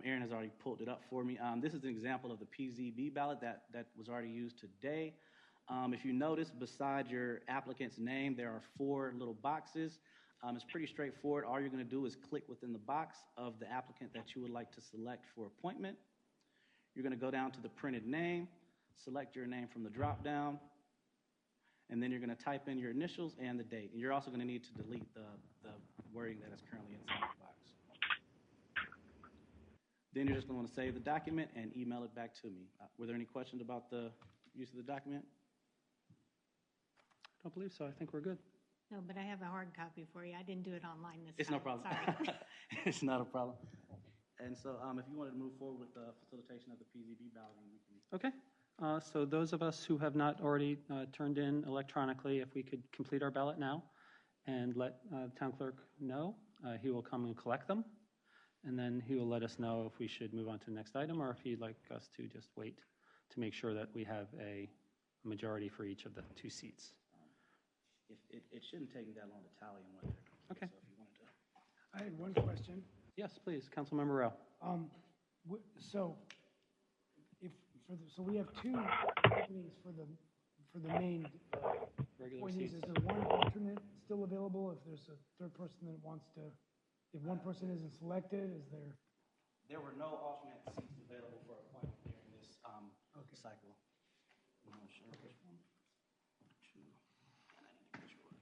Aaron has already pulled it up for me. This is an example of the PZB ballot that was already used today. If you notice, beside your applicant's name, there are 4 little boxes. It's pretty straightforward. All you're going to do is click within the box of the applicant that you would like to select for appointment. You're going to go down to the printed name, select your name from the drop-down, and then you're going to type in your initials and the date. And you're also going to need to delete the wording that is currently inside the box. Then you're just going to want to save the document and email it back to me. Were there any questions about the use of the document? I don't believe so. I think we're good. No, but I have a hard copy for you. I didn't do it online this It's time. no problem. Sorry. It's not a problem. And so if you wanted to move forward with the facilitation of the PZB balloting, we can. Okay. So those of us who have not already turned in electronically, if we could complete our ballot now and let the town clerk know, he will come and collect them. And then he will let us know if we should move on to the next item or if he'd like us to just wait to make sure that we have a majority for each of the 2 seats. It shouldn't take me that long to tally them whether. Okay. So if you wanted to. I had one question. Yes, please, Councilmember Rowe. So we have 2 openings for the main Regular appointees. seats. Is there one alternate still available if there's a 3rd person that wants to? If one person isn't selected, is there? There were no alternate seats available for appointment during this cycle. I'm not sure which one. 2, and I need to get yours.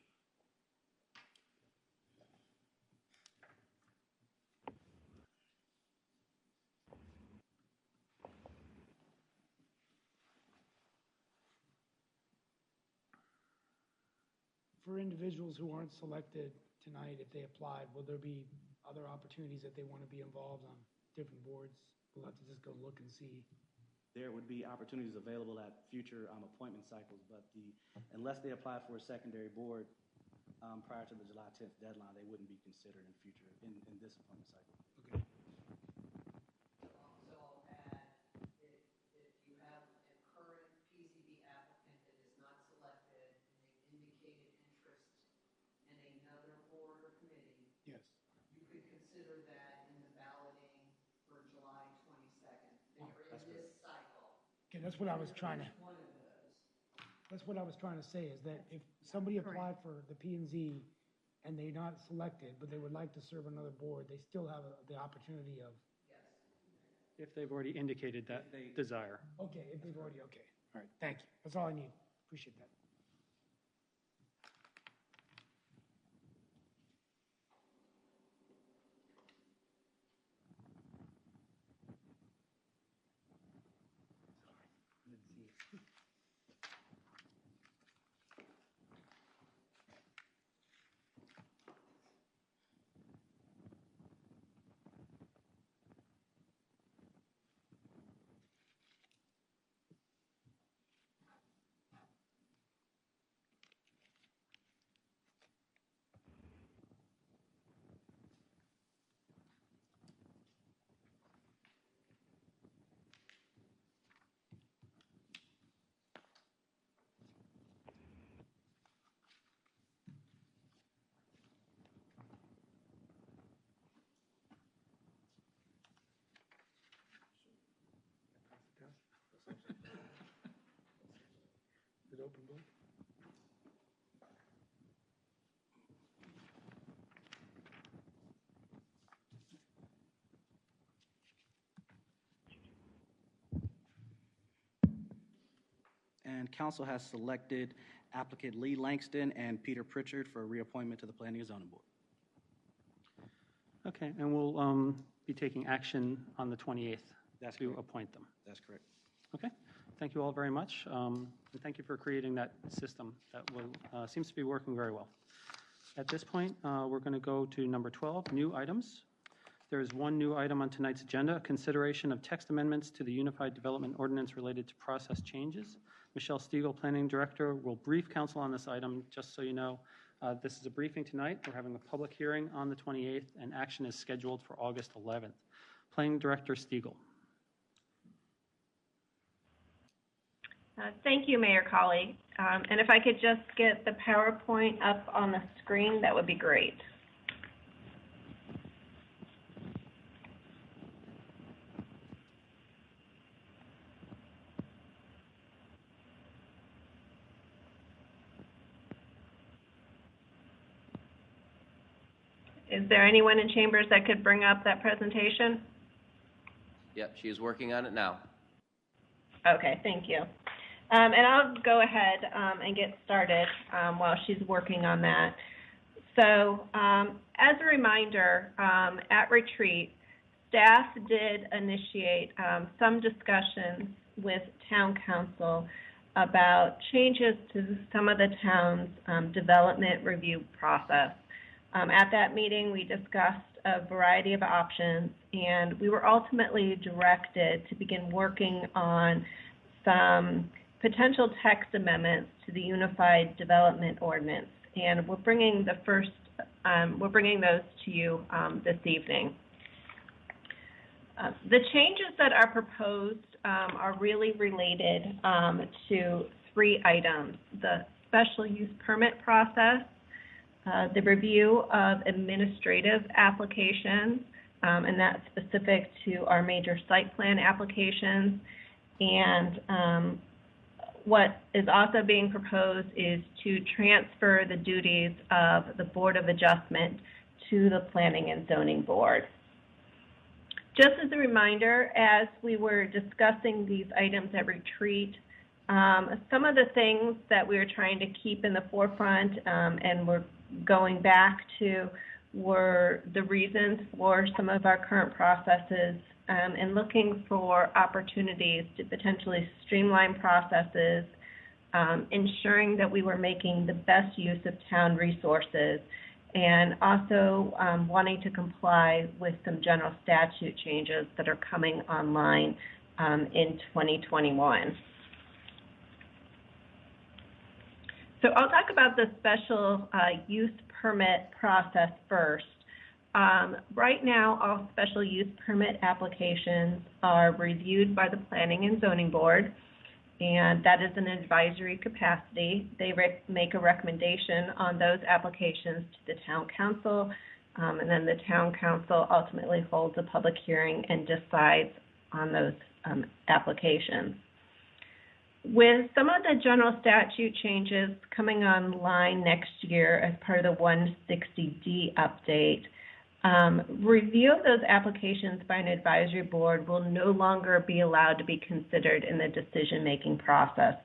For individuals who aren't selected tonight, if they applied, will there be other opportunities that they want to be involved on different boards? We'll have to just go look and see. There would be opportunities available at future appointment cycles, but unless they apply for a secondary board prior to the July 10th deadline, they wouldn't be considered in this appointment cycle. Okay. So I'll add, if you have a current PZB applicant that is not selected and they indicated interest in another board or committee, Yes. you could consider that in the balloting for July 22nd. They're in this cycle. Okay, that's what I was trying to. One of those. That's what I was trying to say, is that if somebody applied for the P&Z and they're not selected, but they would like to serve another board, they still have the opportunity of. Yes. If they've already indicated that desire. Okay, if they've already, okay. All right, thank you. That's all I need. Appreciate that. Is it open book? And council has selected applicant Lee Langston and Peter Pritchard for reappointment to the Planning and Zoning Board. Okay, and we'll be taking action on the 28th That's to correct. appoint them. That's correct. Okay, thank you all very much. And thank you for creating that system that will, seems to be working very well. At this point, we're going to go to number 12, new items. There is one new item on tonight's agenda, consideration of text amendments to the Unified Development Ordinance related to process changes. Michelle Stiegel, Planning Director, will brief council on this item. Just so you know, This is a briefing tonight. We're having a public hearing on the 28th, and action is scheduled for August 11th. Planning Director Stiegel. Thank you, Mayor Colley. And if I could just get the PowerPoint up on the screen, that would be great. Is there anyone in Chambers that could bring up that presentation? Yep, she is working on it now. Okay, thank you. And I'll go ahead and get started while she's working on that. So as a reminder, at retreat, staff did initiate some discussions with town council about changes to some of the town's development review process. At that meeting, we discussed a variety of options, and we were ultimately directed to begin working on some potential text amendments to the Unified Development Ordinance, and we're bringing those to you this evening. The changes that are proposed are really related to three items: the special use permit process, the review of administrative applications, and that's specific to our major site plan applications. And what is also being proposed is to transfer the duties of the Board of Adjustment to the Planning and Zoning Board. Just as a reminder, as we were discussing these items at retreat, some of the things that we were trying to keep in the forefront and we're going back to were the reasons for some of our current processes and looking for opportunities to potentially streamline processes, ensuring that we were making the best use of town resources, and also wanting to comply with some general statute changes that are coming online in 2021. So I'll talk about the special use permit process first. Right now, all special use permit applications are reviewed by the Planning and Zoning Board, and that is an advisory capacity. They make a recommendation on those applications to the Town Council, and then the Town Council ultimately holds a public hearing and decides on those applications. With some of the general statute changes coming online next year as part of the 160D update, review of those applications by an advisory board will no longer be allowed to be considered in the decision-making process.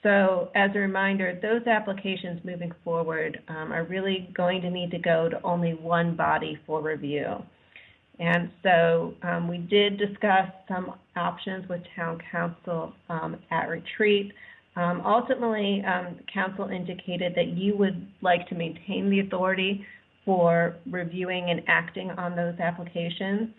So as a reminder, those applications moving forward are really going to need to go to only one body for review. And so we did discuss some options with Town Council at retreat. Ultimately, Council indicated that you would like to maintain the authority for reviewing and acting on those applications.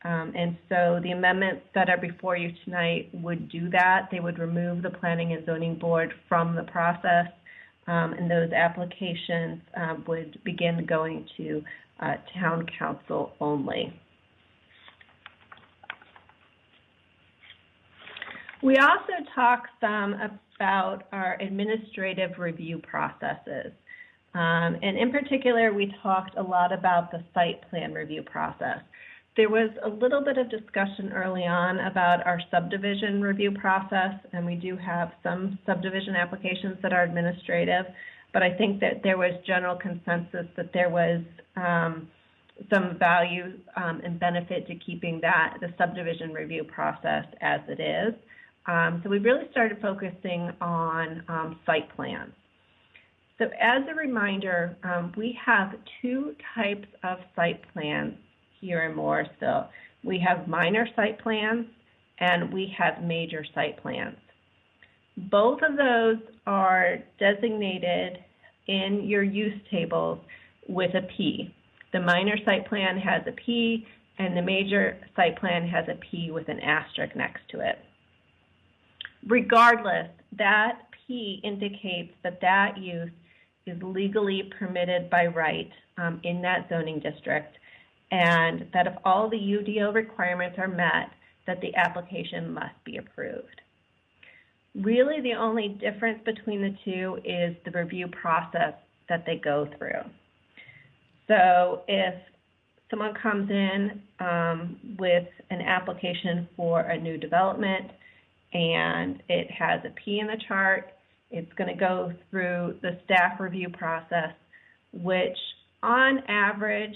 And so the amendments that are before you tonight would do that. They would remove the Planning and Zoning Board from the process, and those applications would begin going to Town Council only. We also talked some about our administrative review processes. And in particular, we talked a lot about the site plan review process. There was a little bit of discussion early on about our subdivision review process, and we do have some subdivision applications that are administrative, but I think that there was general consensus that there was some value and benefit to keeping the subdivision review process as it is. So we really started focusing on site plans. So as a reminder, we have two types of site plans here in Morrisville. We have minor site plans and we have major site plans. Both of those are designated in your use tables with a P. The minor site plan has a P and the major site plan has a P with an asterisk next to it. Regardless, that P indicates that that use is legally permitted by right in that zoning district, and that if all the UDO requirements are met, that the application must be approved. Really, the only difference between the two is the review process that they go through. So if someone comes in with an application for a new development and it has a P in the chart, it's going to go through the staff review process, which on average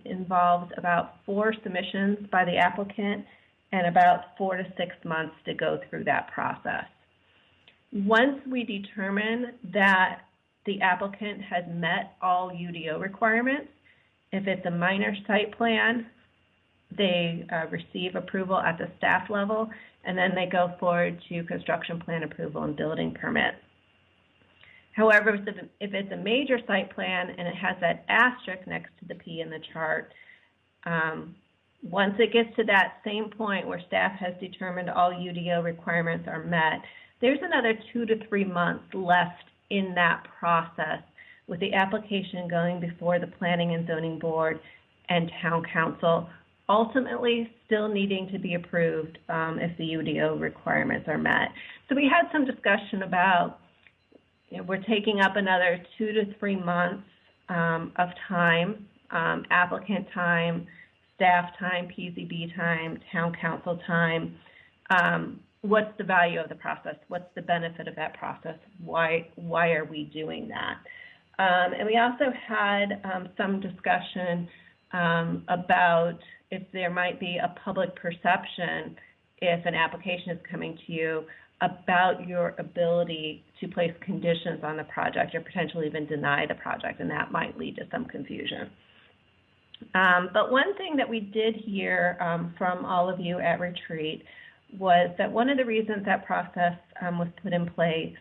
involves about 4 submissions by the applicant and about 4 to 6 months to go through that process. Once we determine that the applicant has met all UDO requirements, if it's a minor site plan, they receive approval at the staff level, and then they go forward to construction plan approval and building permit. However, if it's a major site plan and it has that asterisk next to the P in the chart, once it gets to that same point where staff has determined all UDO requirements are met, there's another 2 to 3 months left in that process, with the application going before the Planning and Zoning Board and Town Council, ultimately still needing to be approved if the UDO requirements are met. So we had some discussion about, we're taking up another 2 to 3 months of time, applicant time, staff time, PZB time, Town Council time. What's the value of the process? What's the benefit of that process? Why are we doing that? And we also had some discussion about if there might be a public perception if an application is coming to you about your ability to place conditions on the project or potentially even deny the project, and that might lead to some confusion. But one thing that we did hear from all of you at retreat was that one of the reasons that process was put in place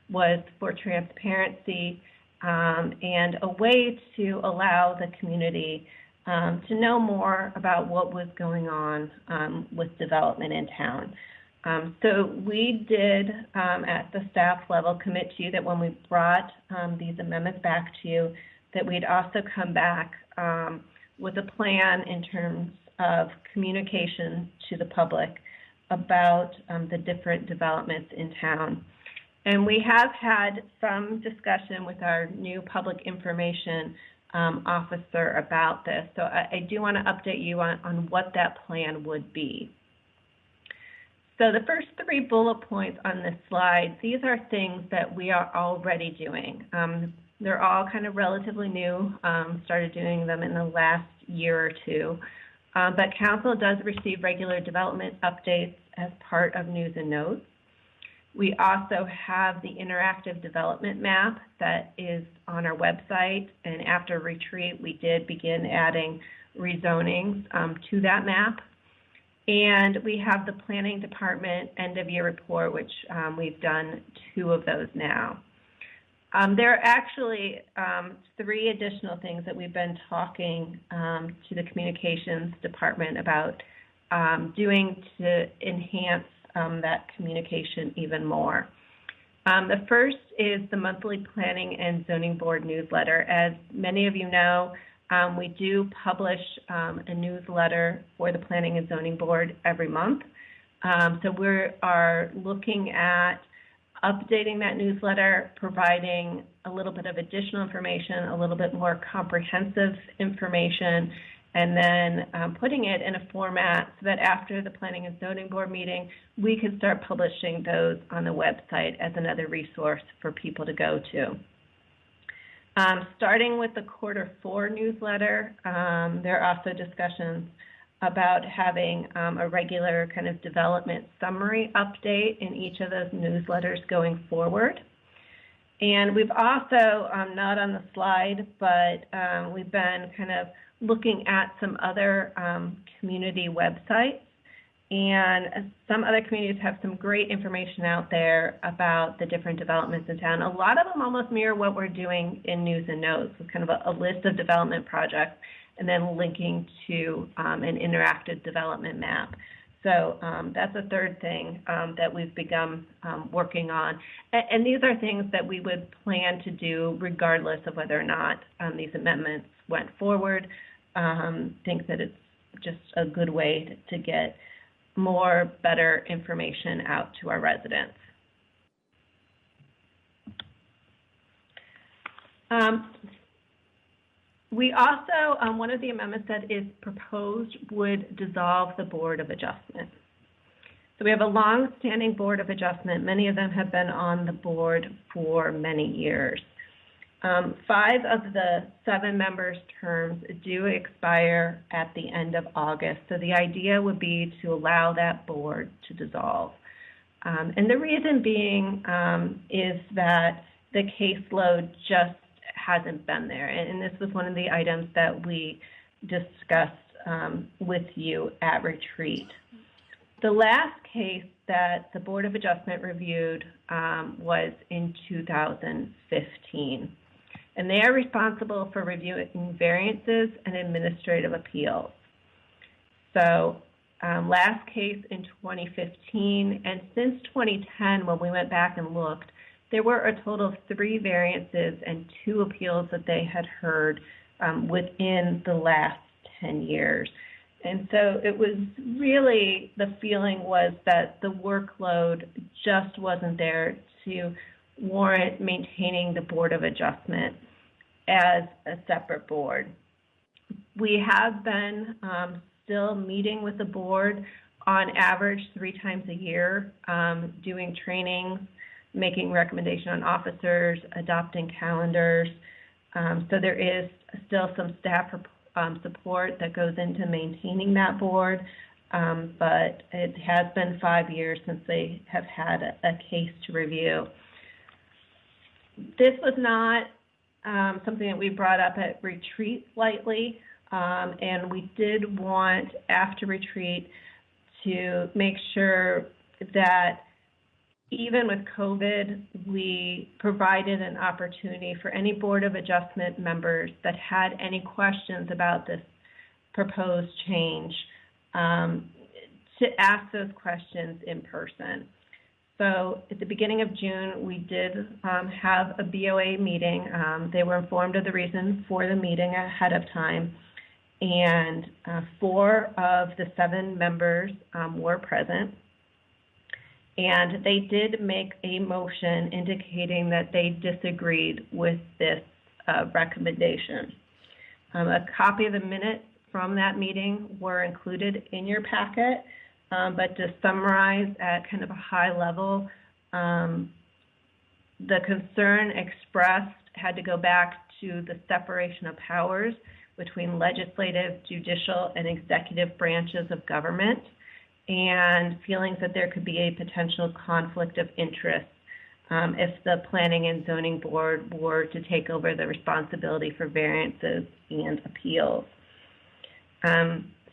was for transparency and a way to allow the community to know more about what was going on with development in town. So we did, at the staff level, commit to you that when we brought these amendments back to you, that we'd also come back with a plan in terms of communication to the public about the different developments in town. And we have had some discussion with our new public information officer about this. So I do want to update you on what that plan would be. So the first 3 bullet points on this slide, these are things that we are already doing. They're all kind of relatively new, started doing them in the last year or 2. But Council does receive regular development updates as part of news and notes. We also have the interactive development map that is on our website, and after retreat, we did begin adding rezonings to that map. And we have the Planning Department end-of-year report, which we've done 2 of those now. There are actually 3 additional things that we've been talking to the Communications Department about doing to enhance that communication even more. The first is the monthly Planning and Zoning Board newsletter. As many of you know, we do publish a newsletter for the Planning and Zoning Board every month. So we are looking at updating that newsletter, providing a little bit of additional information, a little bit more comprehensive information, and then putting it in a format so that after the Planning and Zoning Board meeting, we can start publishing those on the website as another resource for people to go to. Starting with the Q4 newsletter, there are also discussions about having a regular kind of development summary update in each of those newsletters going forward. And we've also, not on the slide, but we've been kind of looking at some other community websites, and some other communities have some great information out there about the different developments in town. A lot of them almost mirror what we're doing in News and Notes, with kind of a list of development projects and then linking to an interactive development map. So that's a third thing that we've begun working on. And these are things that we would plan to do regardless of whether or not these amendments went forward. Think that it's just a good way to get more, better information out to our residents. We also, one of the amendments that is proposed would dissolve the Board of Adjustment. So we have a long-standing Board of Adjustment. Many of them have been on the board for many years. 5 of the 7 members' terms do expire at the end of August. So the idea would be to allow that board to dissolve. And the reason being is that the caseload just hasn't been there. And this was one of the items that we discussed with you at retreat. The last case that the Board of Adjustment reviewed was in 2015. And they are responsible for reviewing variances and administrative appeals. So last case in 2015, and since 2010, when we went back and looked, there were a total of 3 variances and 2 appeals that they had heard within the last 10 years. And so it was really, the feeling was that the workload just wasn't there to warrant maintaining the Board of Adjustment as a separate board. We have been still meeting with the board on average 3 times a year, doing trainings, making recommendation on officers, adopting calendars. So there is still some staff support that goes into maintaining that board, but it has been 5 years since they have had a case to review. This was not something that we brought up at retreat lightly, and we did want, after retreat, to make sure that even with COVID, we provided an opportunity for any Board of Adjustment members that had any questions about this proposed change to ask those questions in person. So at the beginning of June, we did have a BOA meeting. They were informed of the reason for the meeting ahead of time, and 4 of the 7 members were present. And they did make a motion indicating that they disagreed with this recommendation. A copy of the minutes from that meeting were included in your packet, but to summarize at kind of a high level, the concern expressed had to go back to the separation of powers between legislative, judicial, and executive branches of government, and feelings that there could be a potential conflict of interest if the Planning and Zoning Board were to take over the responsibility for variances and appeals.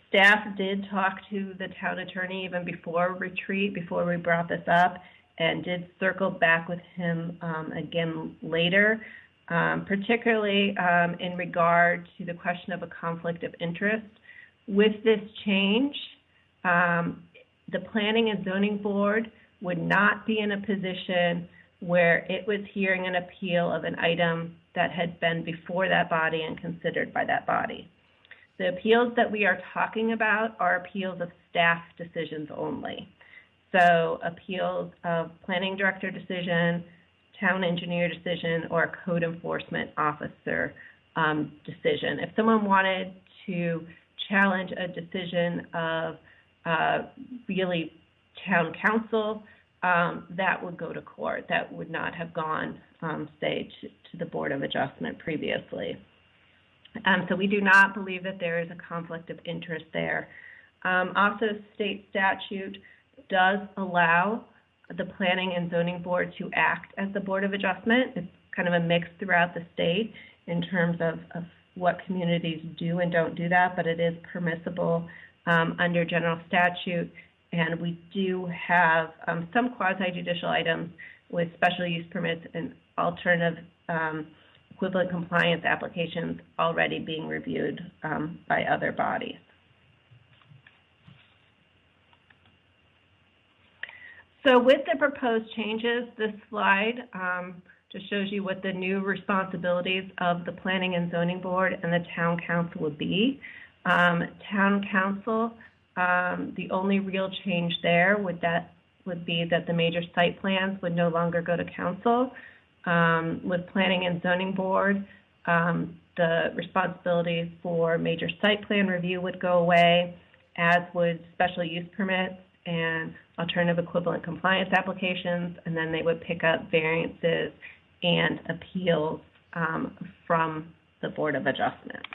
Staff did talk to the town attorney even before retreat, before we brought this up, and did circle back with him again later, particularly in regard to the question of a conflict of interest. With this change, the Planning and Zoning Board would not be in a position where it was hearing an appeal of an item that had been before that body and considered by that body. The appeals that we are talking about are appeals of staff decisions only. So appeals of planning director decision, town engineer decision, or a code enforcement officer decision. If someone wanted to challenge a decision of really town council, that would go to court. That would not have gone, say, to the Board of Adjustment previously. So we do not believe that there is a conflict of interest there. Also, state statute does allow the Planning and Zoning Board to act as the Board of Adjustment. It's kind of a mix throughout the state in terms of what communities do and don't do that, but it is permissible under general statute. And we do have some quasi-judicial items with special use permits and alternative equivalent compliance applications already being reviewed by other bodies. So with the proposed changes, this slide just shows you what the new responsibilities of the Planning and Zoning Board and the Town Council would be. Town Council, the only real change there would be that the major site plans would no longer go to council. With Planning and Zoning Board, the responsibilities for major site plan review would go away, as would special use permits and alternative equivalent compliance applications, and then they would pick up variances and appeals from the Board of Adjustment.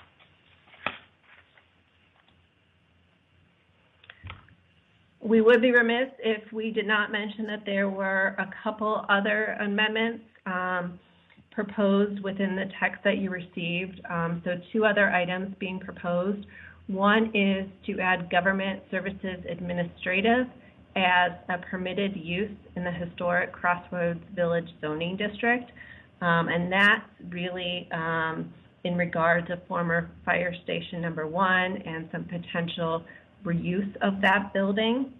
We would be remiss if we did not mention that there were a couple other amendments proposed within the text that you received. So 2 other items being proposed. One is to add government services administrative as a permitted use in the historic Crossroads Village zoning district. And that's really in regard to former fire station number 1 and some potential reuse of that building.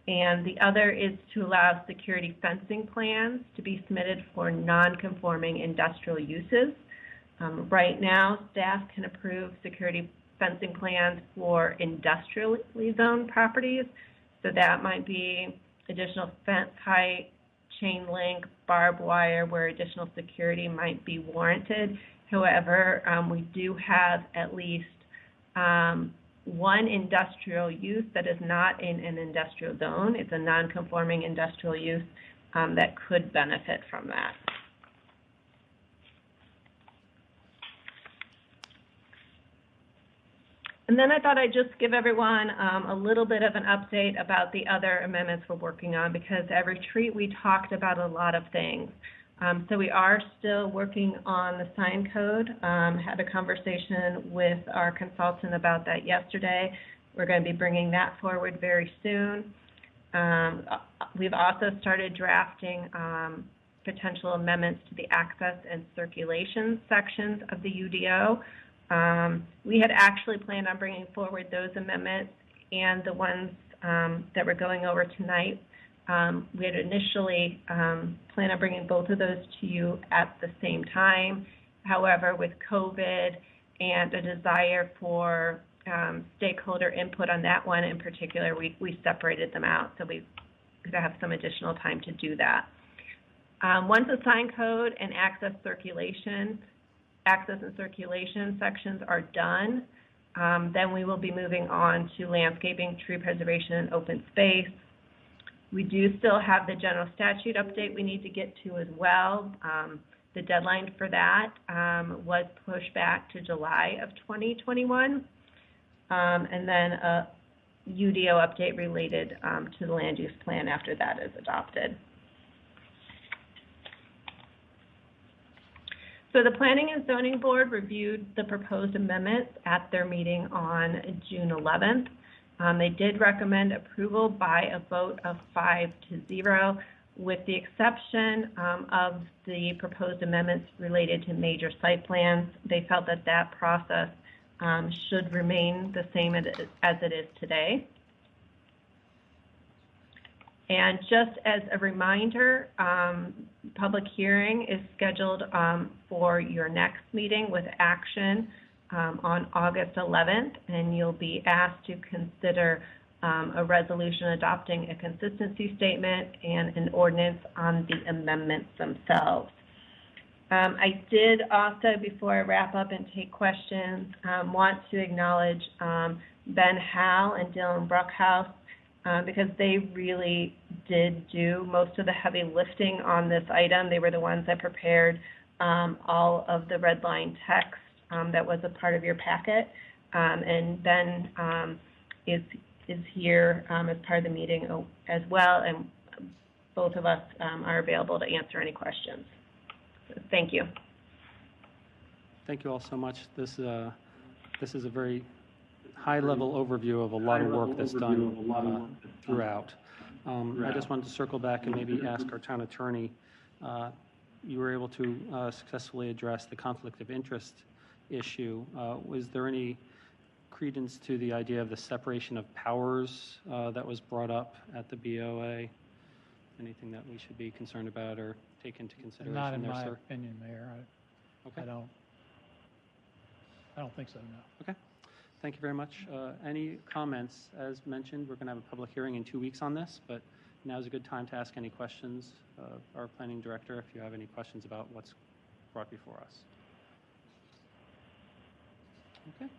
And the other is to allow security fencing plans to be submitted for non-conforming industrial uses. Right now, staff can approve security fencing plans for industrially zoned properties. So that might be additional fence height, chain link, barbed wire, where additional security might be warranted. However, we do have at least one industrial use that is not in an industrial zone. It's a non-conforming industrial use that could benefit from that. And then I thought I'd just give everyone a little bit of an update about the other amendments we're working on, because at retreat we talked about a lot of things. So we are still working on the sign code. Had a conversation with our consultant about that yesterday. We're going to be bringing that forward very soon. We've also started drafting potential amendments to the access and circulation sections of the UDO. We had actually planned on bringing forward those amendments and the ones that we're going over tonight. We had initially planned on bringing both of those to you at the same time. However, with COVID and a desire for stakeholder input on that one in particular, we separated them out, so we could have some additional time to do that. Once the sign code and access and circulation sections are done, then we will be moving on to landscaping, tree preservation, and open space. We do still have the general statute update we need to get to as well. The deadline for that was pushed back to July of 2021. And then a UDO update related to the land use plan after that is adopted. So the Planning and Zoning Board reviewed the proposed amendments at their meeting on June 11th. They did recommend approval by a vote of 5-0, with the exception of the proposed amendments related to major site plans. They felt that that process should remain the same as it is today. And just as a reminder, public hearing is scheduled for your next meeting with action on August 11th, and you'll be asked to consider a resolution adopting a consistency statement and an ordinance on the amendments themselves. I did also, before I wrap up and take questions, want to acknowledge Ben Howe and Dylan Bruckhouse, because they really did do most of the heavy lifting on this item. They were the ones that prepared all of the red line text that was a part of your packet. And Ben is here as part of the meeting as well, and both of us are available to answer any questions. So thank you. Thank you all so much. This is a very high-level overview of a lot of work that's done throughout. I just wanted to circle back and maybe ask our town attorney, you were able to successfully address the conflict of interest issue. Was there any credence to the idea of the separation of powers that was brought up at the BOA? Anything that we should be concerned about or take into consideration Not in there, my sir? opinion, Mayor. Okay. I don't think so, no. Okay. Thank you very much. Any comments? As mentioned, we're going to have a public hearing in 2 weeks on this, but now is a good time to ask any questions. Our planning director, if you have any questions about what's brought before us. Okay.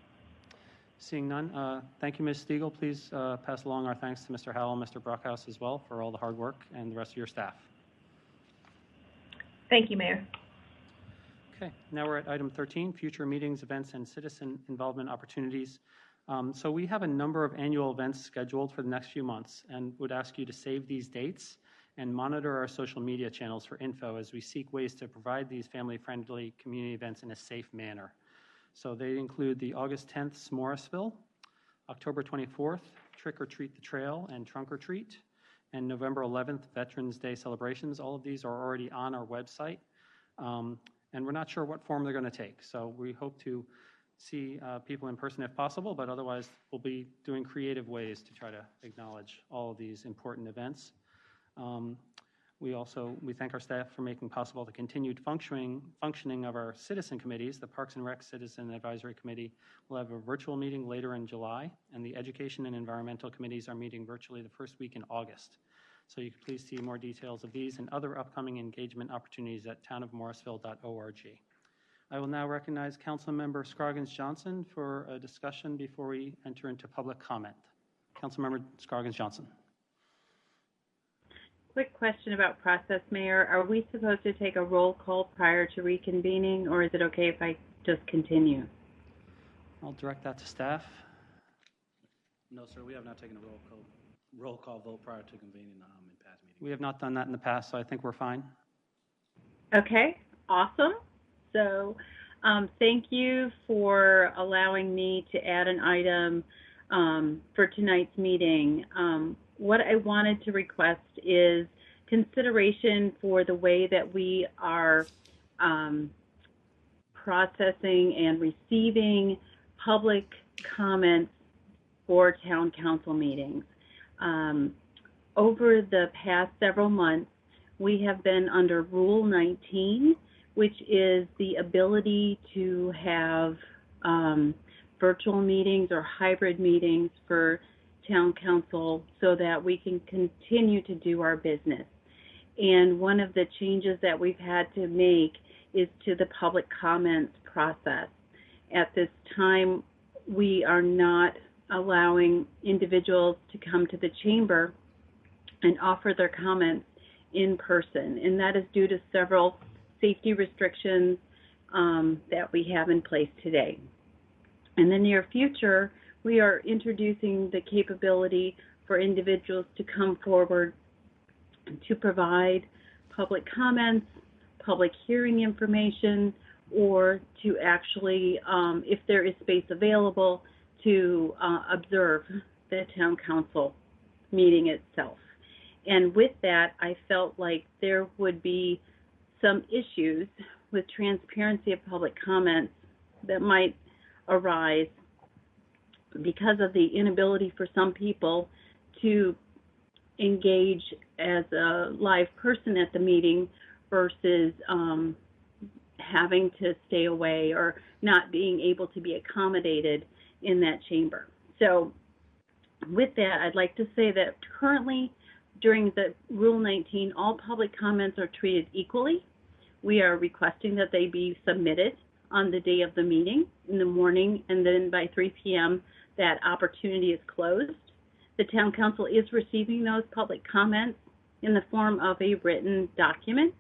Seeing none, thank you, Ms. Stiegel. Please pass along our thanks to Mr. Howell and Mr. Brockhouse as well for all the hard work and the rest of your staff. Thank you, Mayor. Okay, now we're at item 13, future meetings, events, and citizen involvement opportunities. So we have a number of annual events scheduled for the next few months and would ask you to save these dates and monitor our social media channels for info as we seek ways to provide these family-friendly community events in a safe manner. So they include the August 10th Morrisville, October 24th Trick or Treat the Trail and Trunk or Treat, and November 11th Veterans Day celebrations. All of these are already on our website, and we're not sure what form they're going to take. So we hope to see people in person if possible, but otherwise we'll be doing creative ways to try to acknowledge all of these important events. We thank our staff for making possible the continued functioning of our citizen committees. The Parks and Rec Citizen Advisory Committee will have a virtual meeting later in July, and the Education and Environmental Committees are meeting virtually the first week in August. So you can please see more details of these and other upcoming engagement opportunities at townofmorrisville.org. I will now recognize Councilmember Scroggins Johnson for a discussion before we enter into public comment. Councilmember Scroggins Johnson. Quick question about process, Mayor. Are we supposed to take a roll call prior to reconvening, or is it okay if I just continue? I'll direct that to staff. No, sir, we have not taken a roll call vote prior to convening in past meetings. We have not done that in the past, so I think we're fine. Okay, awesome. So thank you for allowing me to add an item for tonight's meeting. What I wanted to request is consideration for the way that we are processing and receiving public comments for town council meetings. Over the past several months, we have been under Rule 19, which is the ability to have virtual meetings or hybrid meetings for town council so that we can continue to do our business. And one of the changes that we've had to make is to the public comments process. At this time, we are not allowing individuals to come to the chamber and offer their comments in person, and that is due to several safety restrictions that we have in place today. In the near future, we are introducing the capability for individuals to come forward to provide public comments, public hearing information, or to actually, if there is space available, to observe the town council meeting itself. And with that, I felt like there would be some issues with transparency of public comments that might arise because of the inability for some people to engage as a live person at the meeting versus having to stay away or not being able to be accommodated in that chamber. So with that, I'd like to say that currently during the Rule 19, all public comments are treated equally. We are requesting that they be submitted on the day of the meeting in the morning, and then by 3 p.m. that opportunity is closed. The town council is receiving those public comments in the form of a written document.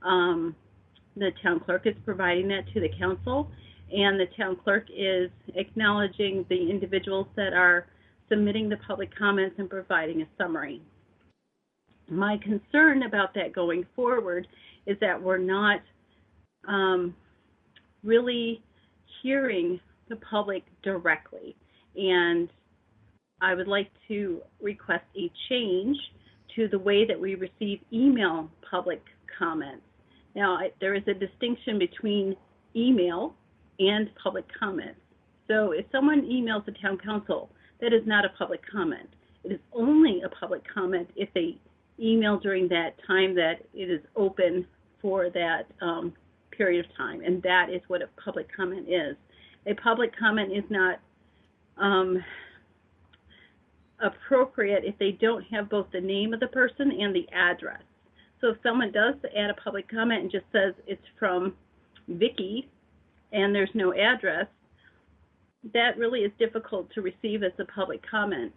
The town clerk is providing that to the council, and the town clerk is acknowledging the individuals that are submitting the public comments and providing a summary. My concern about that going forward is that we're not really hearing the public directly. And I would like to request a change to the way that we receive email public comments. Now, there is a distinction between email and public comments. So if someone emails the town council, that is not a public comment. It is only a public comment if they email during that time that it is open for that period of time, and that is what a public comment is. A public comment is not appropriate if they don't have both the name of the person and the address. So if someone does add a public comment and just says it's from Vicki and there's no address, that really is difficult to receive as a public comment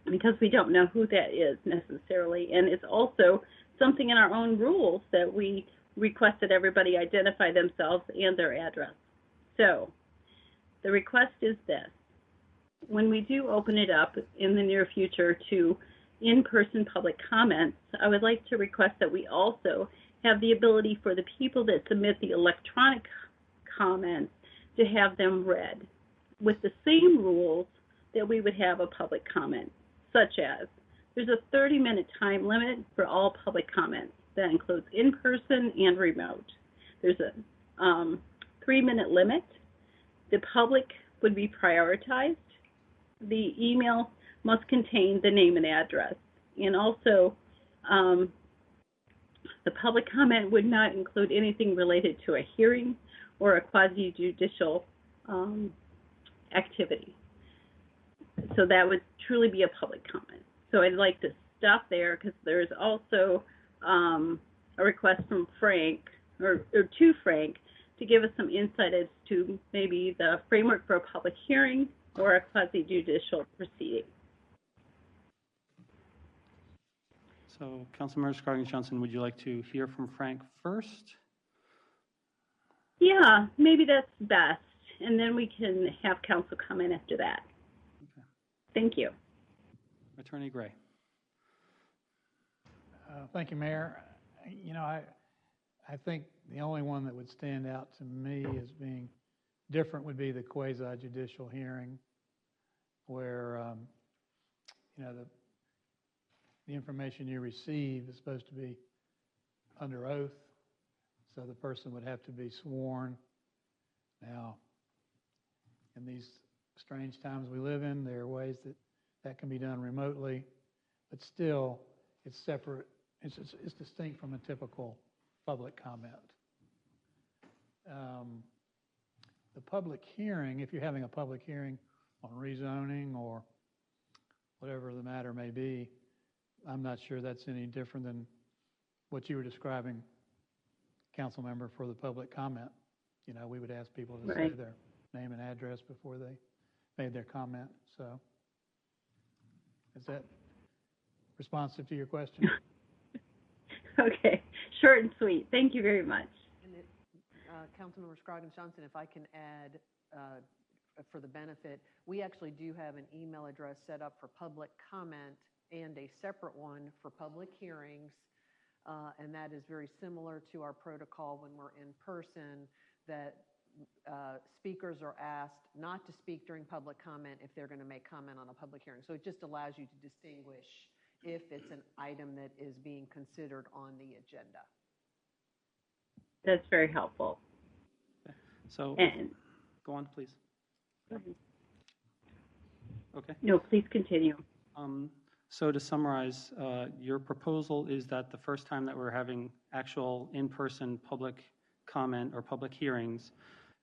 because we don't know who that is necessarily. And it's also something in our own rules that we request that everybody identify themselves and their address. So the request is this. When we do open it up in the near future to in-person public comments, I would like to request that we also have the ability for the people that submit the electronic comments to have them read with the same rules that we would have a public comment, such as there's a 30-minute time limit for all public comments. That includes in-person and remote. There's a 3-minute limit. The public would be prioritized. The email must contain the name and address. And also, the public comment would not include anything related to a hearing or a quasi-judicial activity. So that would truly be a public comment. So I'd like to stop there because there's also a request from Frank, or to Frank, to give us some insight as to maybe the framework for a public hearing or a quasi-judicial proceeding. So, Councilmember Scroggins-Johnson, would you like to hear from Frank first? Yeah, maybe that's best, and then we can have council comment after that. Okay. Thank you. Attorney Gray. Thank you, Mayor. You know, I think the only one that would stand out to me as being different would be the quasi-judicial hearing, where you know, the information you receive is supposed to be under oath, so the person would have to be sworn. Now, in these strange times we live in, there are ways that can be done remotely, but still, it's separate. It's distinct from a typical public comment. The public hearing, if you're having a public hearing on rezoning or whatever the matter may be, I'm not sure that's any different than what you were describing, council member, for the public comment. You know, we would ask people to say their name and address before they made their comment. So is that responsive to your question? Okay, short and sweet. Thank you very much. And Councilmember Scroggins-Johnson, if I can add for the benefit, we actually do have an email address set up for public comment and a separate one for public hearings, and that is very similar to our protocol when we're in person, that speakers are asked not to speak during public comment if they're going to make comment on a public hearing. So it just allows you to distinguish if it's an item that is being considered on the agenda. That's very helpful. Okay. So, go on, please. Go ahead. Okay. No, please continue. So to summarize, your proposal is that the first time that we're having actual in-person public comment or public hearings,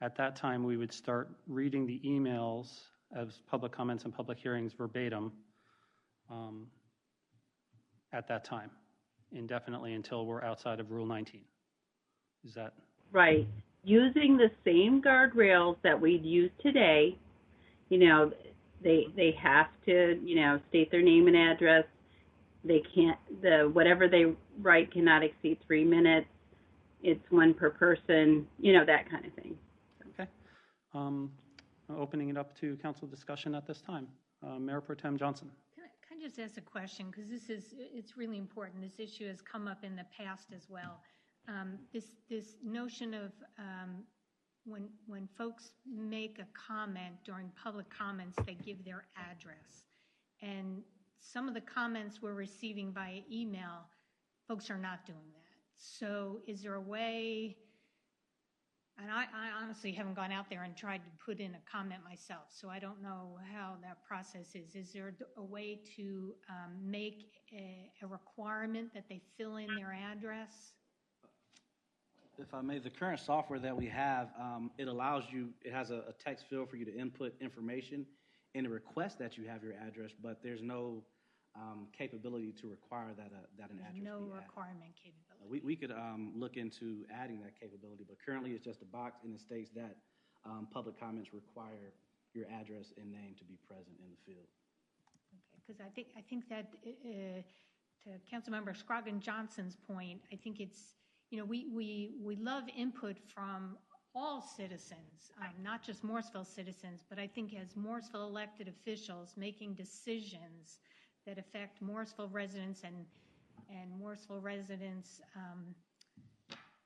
at that time we would start reading the emails as public comments and public hearings verbatim at that time, indefinitely until we're outside of Rule 19. Is that? Right. Using the same guardrails that we'd use today, you know, they have to, you know, state their name and address. They can't, whatever they write cannot exceed 3 minutes. It's one per person, you know, that kind of thing. Okay. Opening it up to council discussion at this time. Mayor Pro Tem Johnson. Can I just ask a question? Because it's really important. This issue has come up in the past as well. This notion of when folks make a comment during public comments, they give their address. And some of the comments we're receiving via email, folks are not doing that. So is there a way And I honestly haven't gone out there and tried to put in a comment myself, so I don't know how that process is. Is there a way to make a requirement that they fill in their address? If I may, the current software that we have, it allows you, it has a text field for you to input information and to request that you have your address, but there's no capability to require that an address be added. No requirement capability. We could look into adding that capability, but currently it's just a box and it states that public comments require your address and name to be present in the field. Okay, because I think that to Councilmember Scroggin Johnson's point, I think it's, you know, we love input from all citizens, not just Morrisville citizens, but I think as Morrisville elected officials making decisions that affect Morrisville residents and Morrisville residents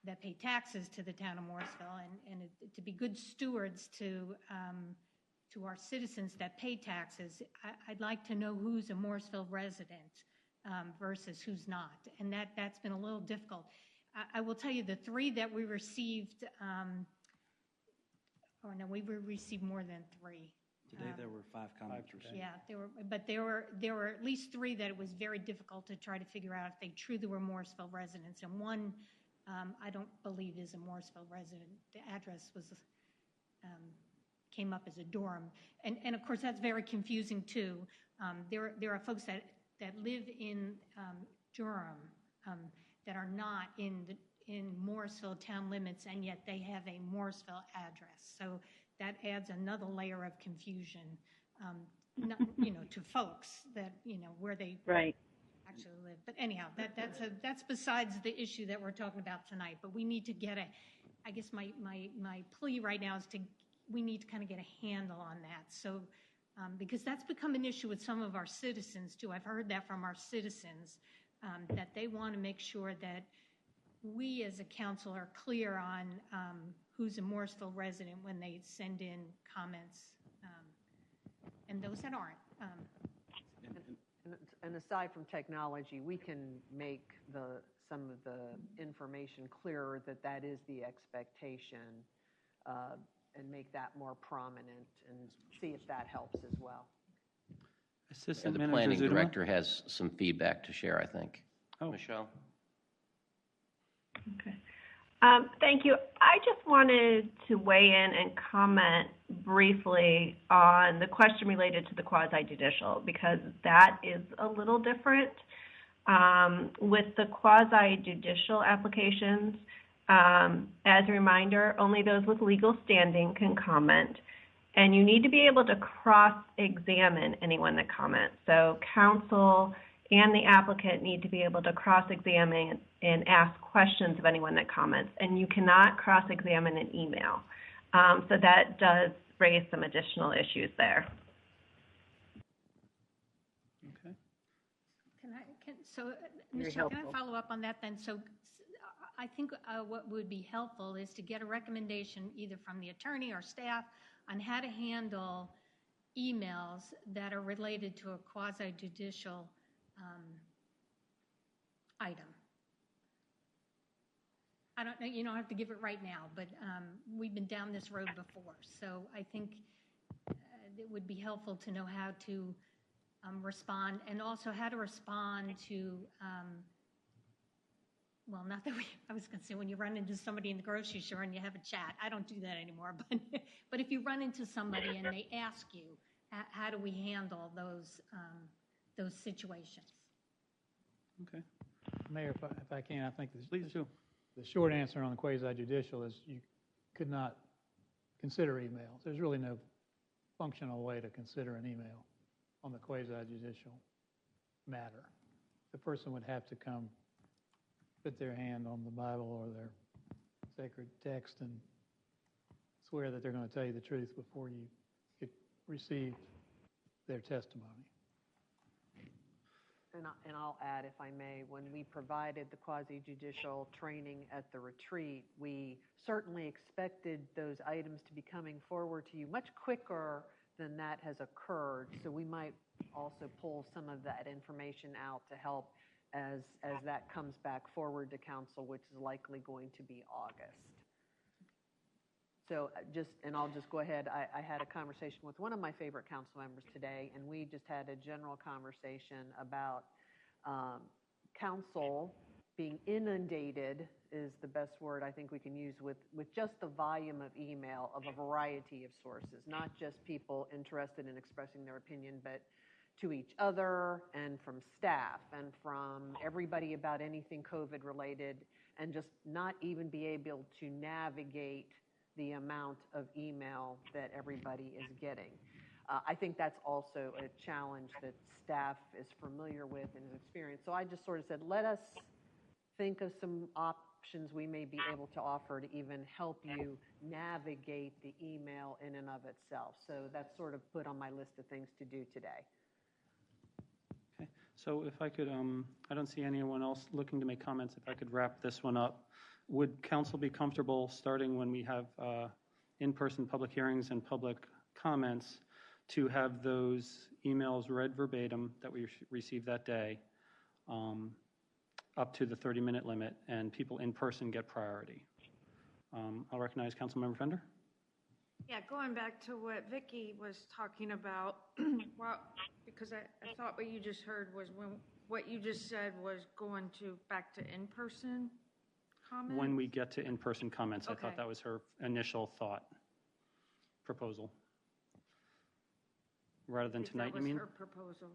that pay taxes to the town of Morrisville, and to be good stewards to our citizens that pay taxes. I'd like to know who's a Morrisville resident versus who's not, and that's been a little difficult. I will tell you the 3 that we received, we received more than 3. Today there were 5 comments received. Yeah, there were at least 3 that it was very difficult to try to figure out if they truly were Morrisville residents, and 1 I don't believe is a Morrisville resident. The address was came up as a dorm, and of course that's very confusing too. There are folks that live in Durham that are not in Morrisville town limits, and yet they have a Morrisville address. So that adds another layer of confusion, not, to folks that, where they actually live. But anyhow, that's besides the issue that we're talking about tonight. But we need to get I guess my plea right now is we need to kind of get a handle on that. So, because that's become an issue with some of our citizens too. I've heard that from our citizens, that they want to make sure that we as a council are clear on who's a Morrisville resident when they send in comments, and those that aren't. And aside from technology, we can make some of the information clearer that is the expectation, and make that more prominent, and see if that helps as well. And the planning director has some feedback to share, I think. Oh. Michelle? Okay. Thank you. I just wanted to weigh in and comment briefly on the question related to the quasi-judicial, because that is a little different. With the quasi-judicial applications, as a reminder, only those with legal standing can comment, and you need to be able to cross-examine anyone that comments. So counsel and the applicant need to be able to cross-examine and ask questions of anyone that comments, and you cannot cross-examine an email. So that does raise some additional issues there. Okay. Michelle, can I follow up on that then? So I think what would be helpful is to get a recommendation either from the attorney or staff on how to handle emails that are related to a quasi-judicial item. I don't know, you don't have to give it right now, but we've been down this road before. So I think it would be helpful to know how to respond, and also how to respond to, well, not that I was going to say when you run into somebody in the grocery store and you have a chat. I don't do that anymore. But if you run into somebody and they ask you, how do we handle those situations? Okay. Mayor, if I can, I think Please do. The short answer on the quasi-judicial is you could not consider emails. There's really no functional way to consider an email on the quasi-judicial matter. The person would have to come put their hand on the Bible or their sacred text and swear that they're going to tell you the truth before you could receive their testimony. And I'll add, if I may, when we provided the quasi-judicial training at the retreat, we certainly expected those items to be coming forward to you much quicker than that has occurred. So we might also pull some of that information out to help as that comes back forward to council, which is likely going to be August. So and I'll just go ahead, I had a conversation with one of my favorite council members today, and we just had a general conversation about council being inundated is the best word I think we can use with just the volume of email of a variety of sources, not just people interested in expressing their opinion, but to each other and from staff and from everybody about anything COVID related, and just not even be able to navigate the amount of email that everybody is getting. I think that's also a challenge that staff is familiar with and is experienced. So I just sort of said, let us think of some options we may be able to offer to even help you navigate the email in and of itself. So that's sort of put on my list of things to do today. Okay, so if I could, I don't see anyone else looking to make comments. If I could wrap this one up, would council be comfortable starting when we have in-person public hearings and public comments to have those emails read verbatim that we received that day up to the 30-minute limit, and people in person get priority? I'll recognize Councilmember Fender. Yeah, going back to what Vicki was talking about, well, because I thought what you just heard was what you just said was going back to in-person comments? When we get to in-person comments, Okay. I thought that was her initial proposal. Rather than tonight, you mean? That was her proposal.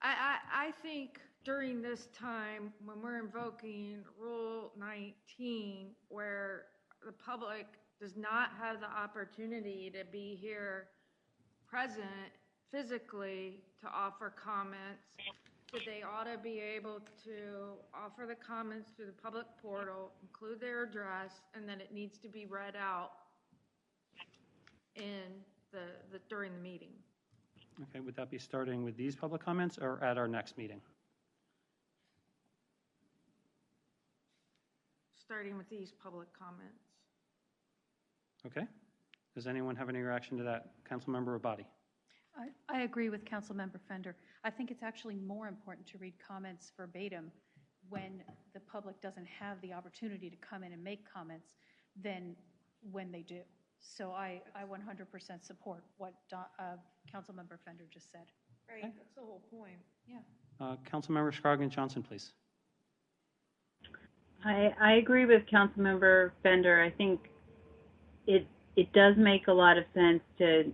I think during this time, when we're invoking Rule 19, where the public does not have the opportunity to be here present physically to offer comments, that they ought to be able to offer the comments through the public portal, include their address, and then it needs to be read out in during the meeting. Okay, would that be starting with these public comments or at our next meeting? Starting with these public comments. Okay. Does anyone have any reaction to that? Councilmember Abadi. I agree with Councilmember Fender. I think it's actually more important to read comments verbatim when the public doesn't have the opportunity to come in and make comments than when they do. So I 100% support what Councilmember Fender just said. Right, okay. That's the whole point. Yeah. Councilmember Scroggin Johnson, please. I agree with Councilmember Fender. I think it does make a lot of sense to,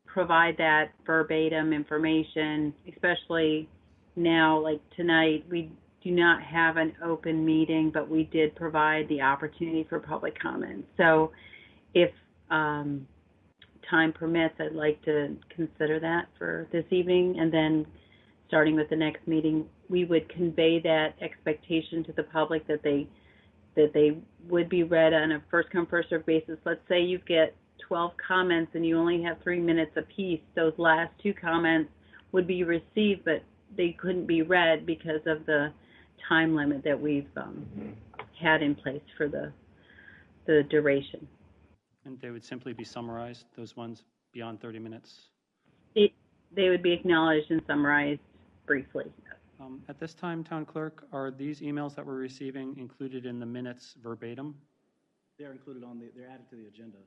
provide that verbatim information, especially now, like tonight, we do not have an open meeting, but we did provide the opportunity for public comment. So if time permits, I'd like to consider that for this evening, and then starting with the next meeting, we would convey that expectation to the public that they would be read on a first-come, first-served basis. Let's say you get 12 comments and you only have 3 minutes apiece. Those last 2 comments would be received, but they couldn't be read because of the time limit that we've had in place for the duration. And they would simply be summarized, those ones beyond 30 minutes? They would be acknowledged and summarized briefly. At this time, Town Clerk, are these emails that we're receiving included in the minutes verbatim? They're included they're added to the agenda.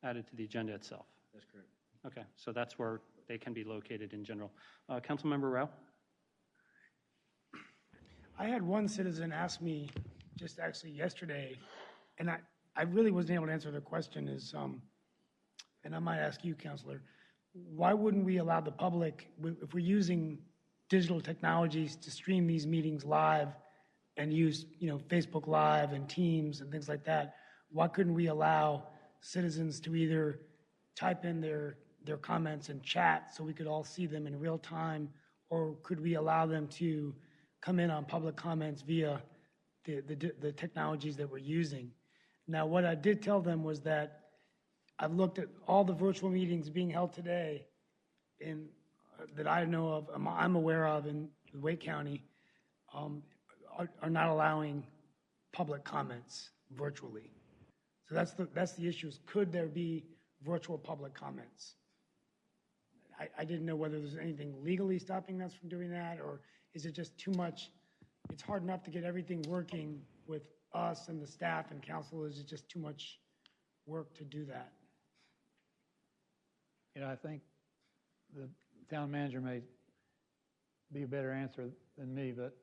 Added to the agenda itself? That's correct. Okay, so that's where they can be located in general. Councilmember Rao? I had one citizen ask me just actually yesterday, and I really wasn't able to answer the question is, and I might ask you, Counselor, why wouldn't we allow the public, if we're using digital technologies to stream these meetings live and use, Facebook Live and Teams and things like that, why couldn't we allow citizens to either type in their comments and chat so we could all see them in real time, or could we allow them to come in on public comments via the technologies that we're using? Now, what I did tell them was that I've looked at all the virtual meetings being held today that I know of, I'm aware of in Wake County, are not allowing public comments virtually. So that's the issue is, could there be virtual public comments? I didn't know whether there's anything legally stopping us from doing that, or is it just too much? It's hard enough to get everything working with us and the staff and council. Is it just too much work to do that? I think the town manager may be a better answer than me, but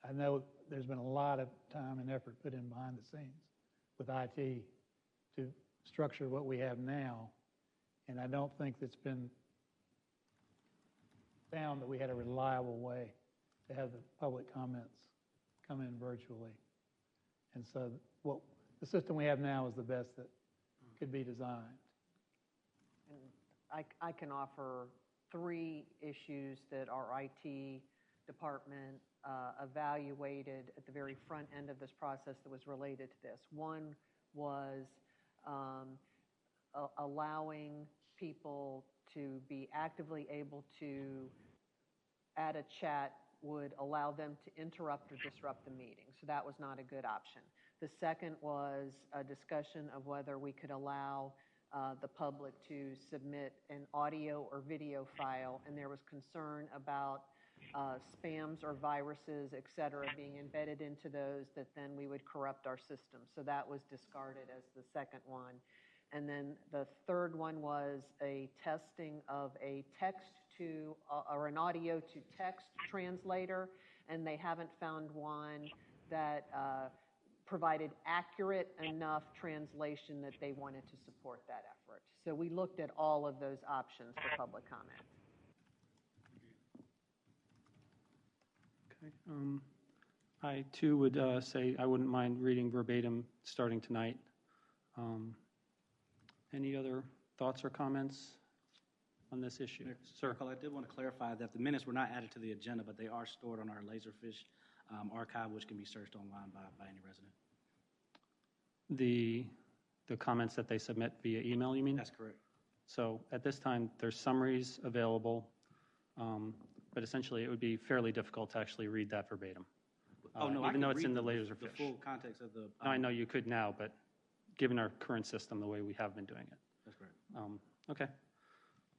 I know there's been a lot of time and effort put in behind the scenes with IT to structure what we have now, and I don't think it's been found that we had a reliable way to have the public comments come in virtually. And so the system we have now is the best that could be designed. And I can offer 3 issues that our IT department evaluated at the very front end of this process that was related to this. One was allowing people to be actively able to add a chat would allow them to interrupt or disrupt the meeting. So that was not a good option. The second was a discussion of whether we could allow the public to submit an audio or video file, and there was concern about spams or viruses, et cetera, being embedded into those that then we would corrupt our system. So that was discarded as the second one. And then the third one was a testing of a text to, or an audio to text translator, and they haven't found one that provided accurate enough translation that they wanted to support that effort. So we looked at all of those options for public comment. Okay. I too would say I wouldn't mind reading verbatim starting tonight. Any other thoughts or comments on this issue? Sir. I did want to clarify that the minutes were not added to the agenda, but they are stored on our Laserfish archive, which can be searched online by any resident. The comments that they submit via email, you mean? That's correct. So at this time, there's summaries available, but essentially it would be fairly difficult to actually read that verbatim. Even though it's in the Laserfish. The full context of the. I know you could now, but given our current system, the way we have been doing it. That's correct. Okay.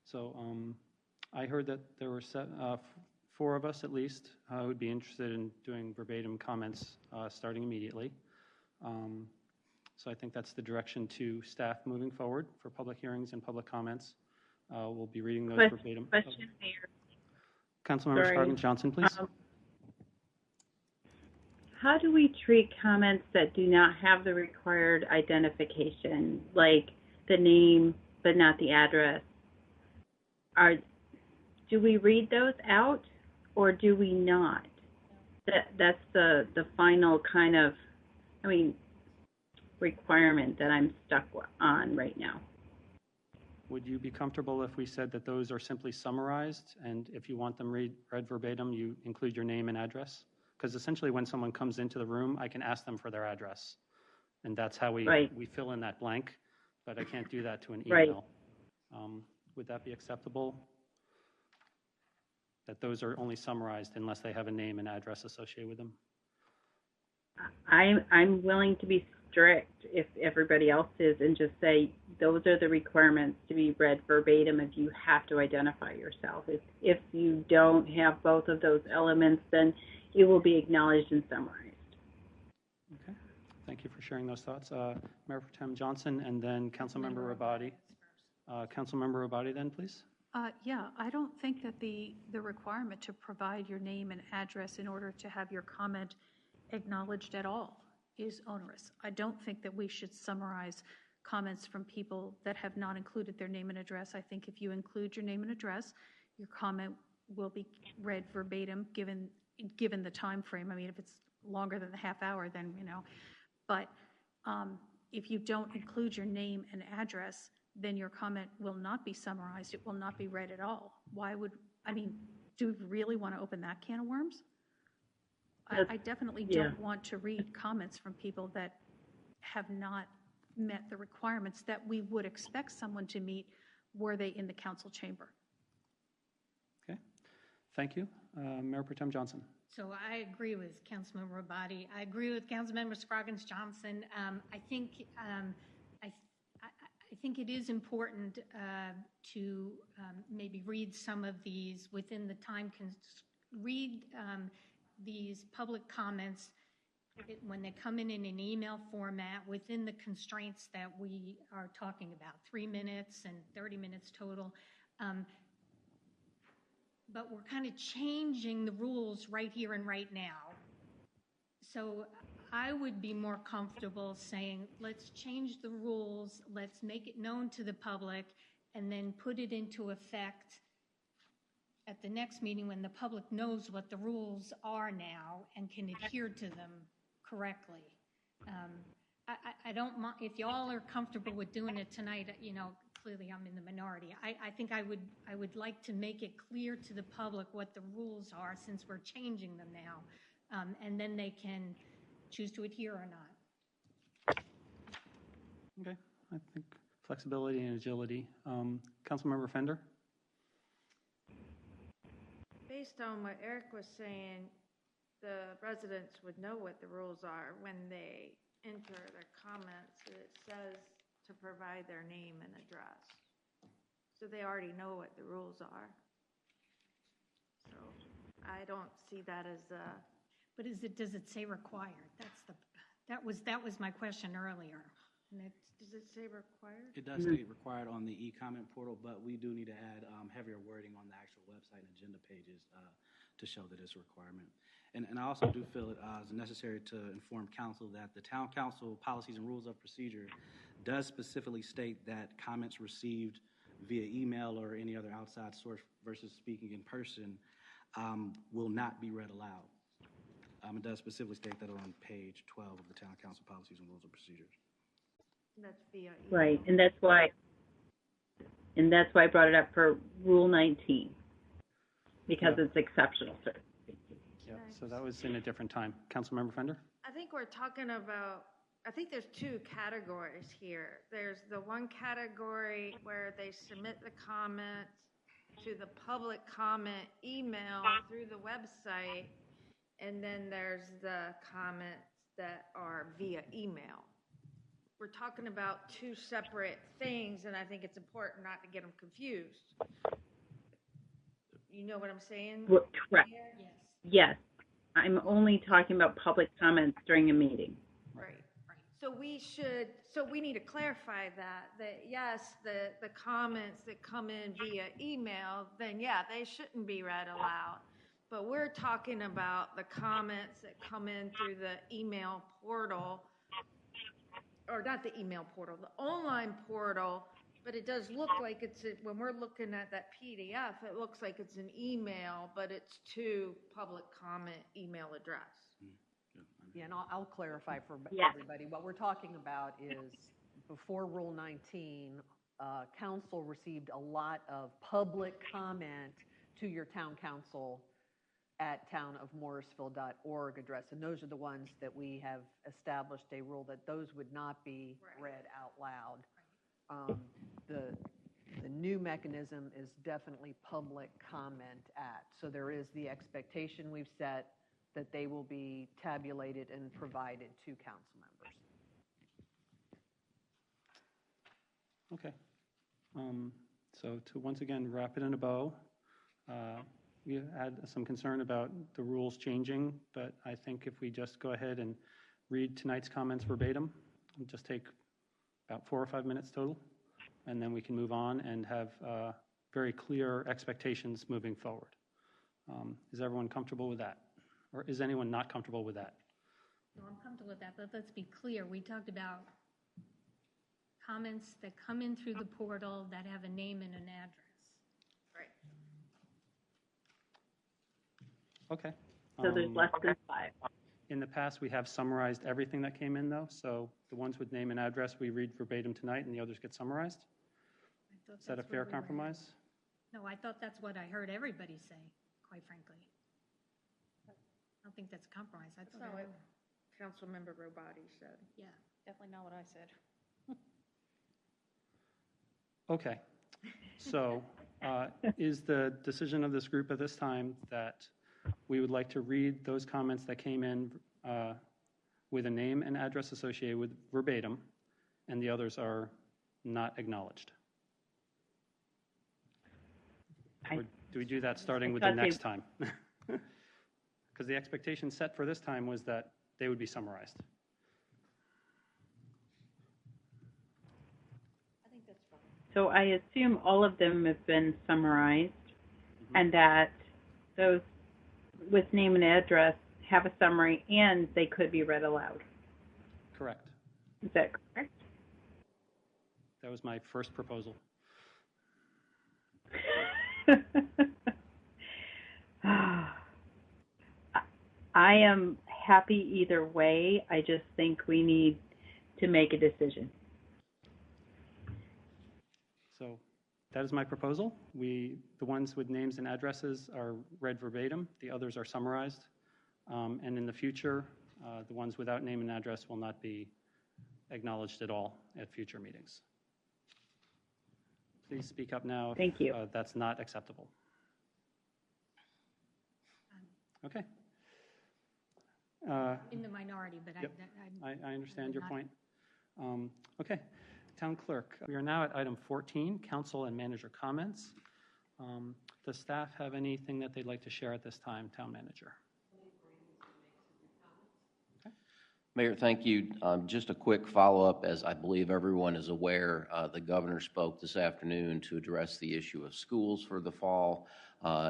So I heard that there were 4 of us at least who would be interested in doing verbatim comments starting immediately. So I think that's the direction to staff moving forward for public hearings and public comments. We'll be reading those verbatim. Question, Mayor. Councilmember Scroggins-Johnson, please. How do we treat comments that do not have the required identification, like the name but not the address? Do we read those out or do we not? That's the final kind of, requirement that I'm stuck on right now. Would you be comfortable if we said that those are simply summarized, and if you want them read verbatim, you include your name and address? Because essentially when someone comes into the room, I can ask them for their address, and that's how we fill in that blank, but I can't do that to an email. Right. Would that be acceptable? That those are only summarized unless they have a name and address associated with them? I'm willing to be strict if everybody else is and just say those are the requirements to be read verbatim if you have to identify yourself. If you don't have both of those elements, then it will be acknowledged and summarized. Okay. Thank you for sharing those thoughts. Mayor Pro Tem Johnson and then Councilmember Rabadi. Councilmember Rabadi then, please. Yeah, I don't think that the requirement to provide your name and address in order to have your comment acknowledged at all is onerous. I don't think that we should summarize comments from people that have not included their name and address. I think if you include your name and address, your comment will be read verbatim given the time frame. If it's longer than the half hour, then, but if you don't include your name and address, then your comment will not be summarized. It will not be read at all. Do we really want to open that can of worms? I definitely don't want to read comments from people that have not met the requirements that we would expect someone to meet were they in the council chamber. Okay, thank you. Mayor Pro Tem Johnson. So I agree with Councilmember Rabadi. I agree with Councilmember Scroggins-Johnson. I think it is important to maybe read some of these within the time, read these public comments when they come in an email format within the constraints that we are talking about, 3 minutes and 30 minutes total. But we're kind of changing the rules right here and right now. So I would be more comfortable saying, let's change the rules, let's make it known to the public, and then put it into effect at the next meeting when the public knows what the rules are now and can adhere to them correctly. I don't mind, if y'all are comfortable with doing it tonight, clearly I'm in the minority. I think I would like to make it clear to the public what the rules are since we're changing them now, and then they can choose to adhere or not. Okay, I think flexibility and agility. Councilmember Fender? Based on what Eric was saying, the residents would know what the rules are when they enter their comments. It says to provide their name and address. So they already know what the rules are. So I don't see that as a... But does it say required? That was my question earlier. Does it say required? It does state required on the e-comment portal, but we do need to add heavier wording on the actual website and agenda pages to show that it's a requirement. And I also do feel it is necessary to inform council that the town council policies and rules of procedure does specifically state that comments received via email or any other outside source versus speaking in person will not be read aloud. It does specifically state that on page 12 of the town council policies and rules of procedures. That's via email. Right, and that's why I brought it up for Rule 19, because it's exceptional, sir. Yeah, so that was in a different time. Councilmember Fender? I think we're talking about, I think there's two categories here. There's the one category where they submit the comments to the public comment email through the website, and then there's the comments that are via email. We're talking about two separate things, and I think it's important not to get them confused. You know what I'm saying? Correct. Yes. I'm only talking about public comments during a meeting. Right. So we need to clarify that yes, the comments that come in via email, then yeah, they shouldn't be read aloud. But we're talking about the comments that come in through the email portal, or not the email portal, the online portal, but it does look like when we're looking at that PDF, it looks like it's an email, but it's to public comment email address. Yeah, and I'll clarify for Yes. everybody. What we're talking about is before Rule 19, council received a lot of public comment to your town council at townofmorrisville.org address. And those are the ones that we have established a rule that those would not be read out loud. The new mechanism is definitely public comment at. So there is the expectation we've set that they will be tabulated and provided to council members. Okay. So to once again wrap it in a bow, we had some concern about the rules changing, but I think if we just go ahead and read tonight's comments verbatim, it'll just take about 4 or 5 minutes total, and then we can move on and have very clear expectations moving forward. Is everyone comfortable with that? Or is anyone not comfortable with that? No, I'm comfortable with that, but let's be clear. We talked about comments that come in through the portal that have a name and an address. Right. Okay. So there's less than 5. In the past, we have summarized everything that came in, though. So the ones with name and address, we read verbatim tonight, and the others get summarized. Is that a fair compromise? No, I thought that's what I heard everybody say, quite frankly. I don't think that's a compromise. That's not what Councilmember Robati said. Yeah. Definitely not what I said. Okay. So is the decision of this group at this time that we would like to read those comments that came in with a name and address associated with verbatim, and the others are not acknowledged? Or do we do that starting with the next time? Because the expectation set for this time was that they would be summarized. So I assume all of them have been summarized, and that those with name and address have a summary and they could be read aloud. Correct. Is that correct? That was my first proposal. I am happy either way. I just think we need to make a decision. So that is my proposal. The ones with names and addresses are read verbatim. The others are summarized. And in the future, the ones without name and address will not be acknowledged at all at future meetings. Please speak up now. Thank you. That's not acceptable. Okay. In the minority, but yep. I understand your point. Okay. Town Clerk, we are now at item 14, Council and Manager comments. Does staff have anything that they'd like to share at this time, Town Manager? Okay. Mayor, thank you. Just a quick follow-up, as I believe everyone is aware, the governor spoke this afternoon to address the issue of schools for the fall.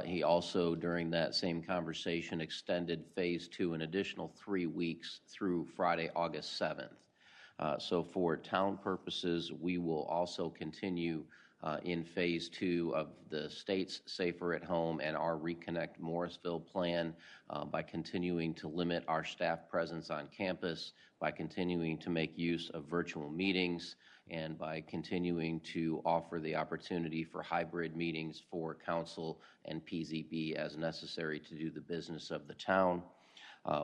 He also, during that same conversation, extended Phase 2 an additional 3 weeks through Friday, August 7th. So for town purposes, we will also continue in Phase 2 of the state's Safer at Home and our Reconnect Morrisville plan by continuing to limit our staff presence on campus, by continuing to make use of virtual meetings, and by continuing to offer the opportunity for hybrid meetings for council and PZB as necessary to do the business of the town.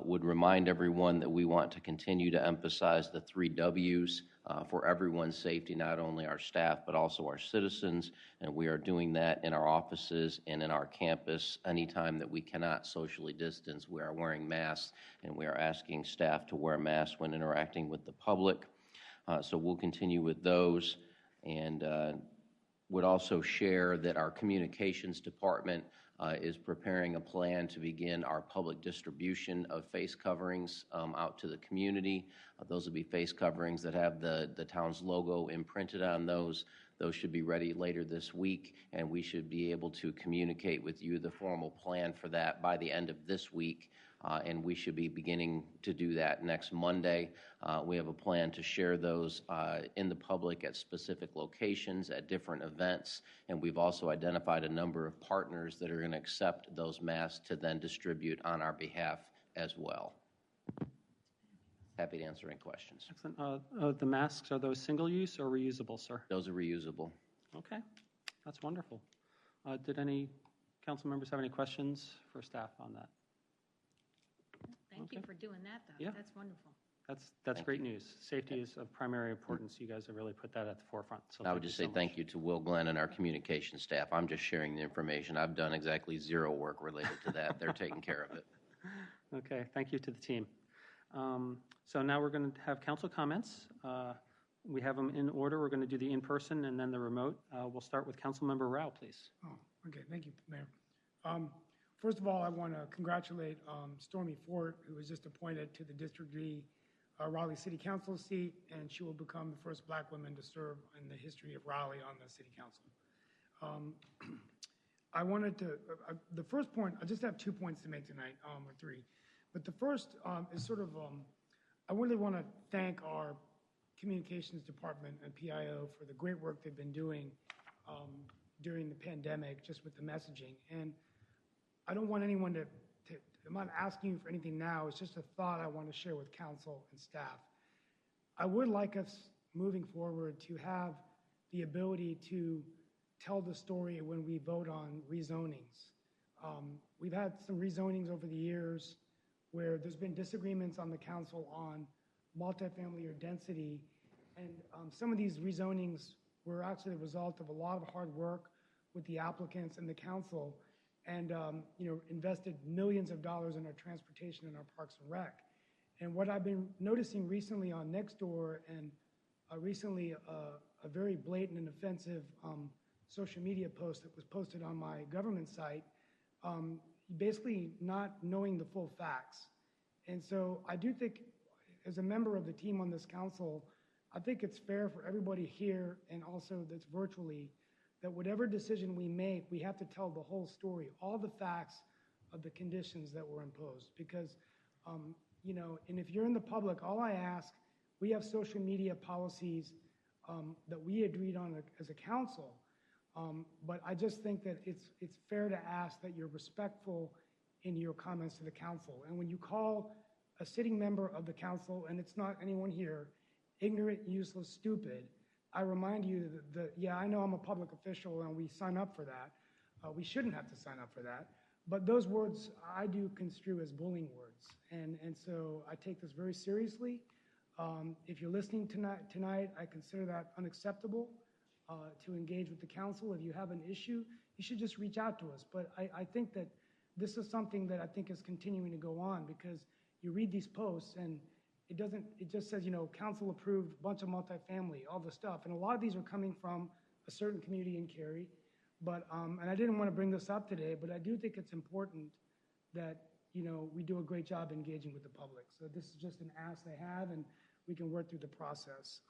Would remind everyone that we want to continue to emphasize the 3 W's for everyone's safety, not only our staff, but also our citizens. And we are doing that in our offices and in our campus. Anytime that we cannot socially distance, we are wearing masks, and we are asking staff to wear masks when interacting with the public. So we'll continue with those, and would also share that our communications department is preparing a plan to begin our public distribution of face coverings out to the community. Those will be face coverings that have the town's logo imprinted on those. Those should be ready later this week, and we should be able to communicate with you the formal plan for that by the end of this week. And we should be beginning to do that next Monday. We have a plan to share those in the public at specific locations, at different events, and we've also identified a number of partners that are going to accept those masks to then distribute on our behalf as well. Happy to answer any questions. Excellent. The masks, are those single use or reusable, sir? Those are reusable. Okay, that's wonderful. Did any council members have any questions for staff on that? Thank you for doing that, though. Yeah. That's wonderful. That's great news. Safety is of primary importance. You guys have really put that at the forefront. So I would just say thank you to Will Glenn and our communication staff. I'm just sharing the information. I've done exactly zero work related to that. They're taking care of it. Okay, thank you to the team. So now we're going to have council comments. We have them in order. We're going to do the in-person and then the remote. We'll start with Councilmember Rao, please. Oh, okay. Thank you, Mayor. First of all, I want to congratulate Stormy Fort, who was just appointed to the District 3 Raleigh City Council seat, and she will become the first Black woman to serve in the history of Raleigh on the City Council. I wanted to, the first point, I just have 2 points to make tonight, or 3. But the first is sort of, I really want to thank our communications department and PIO for the great work they've been doing during the pandemic, just with the messaging. And I don't want anyone to, I'm not asking you for anything now, it's just a thought I want to share with council and staff. I would like us moving forward to have the ability to tell the story when we vote on rezonings. We've had some rezonings over the years where there's been disagreements on the council on multifamily or density, and some of these rezonings were actually the result of a lot of hard work with the applicants and the council, and invested millions of dollars in our transportation and our parks and rec. And what I've been noticing recently on Nextdoor, and recently a very blatant and offensive social media post that was posted on my government site, basically not knowing the full facts. And so I do think, as a member of the team on this council, I think it's fair for everybody here and also that's virtually, that whatever decision we make, we have to tell the whole story, all the facts of the conditions that were imposed. Because, and if you're in the public, all I ask, we have social media policies that we agreed on as a council. But I just think that it's fair to ask that you're respectful in your comments to the council. And when you call a sitting member of the council, and it's not anyone here, ignorant, useless, stupid, I remind you that yeah, I know I'm a public official and we sign up for that. We shouldn't have to sign up for that. But those words I do construe as bullying words. And so I take this very seriously. If you're listening tonight, I consider that unacceptable to engage with the council. If you have an issue, you should just reach out to us. But I think that this is something that I think is continuing to go on, because you read these posts and it just says, council approved, bunch of multifamily, all the stuff. And a lot of these are coming from a certain community in Cary. But, and I didn't want to bring this up today, but I do think it's important that, we do a great job engaging with the public. So this is just an ask they have, and we can work through the process.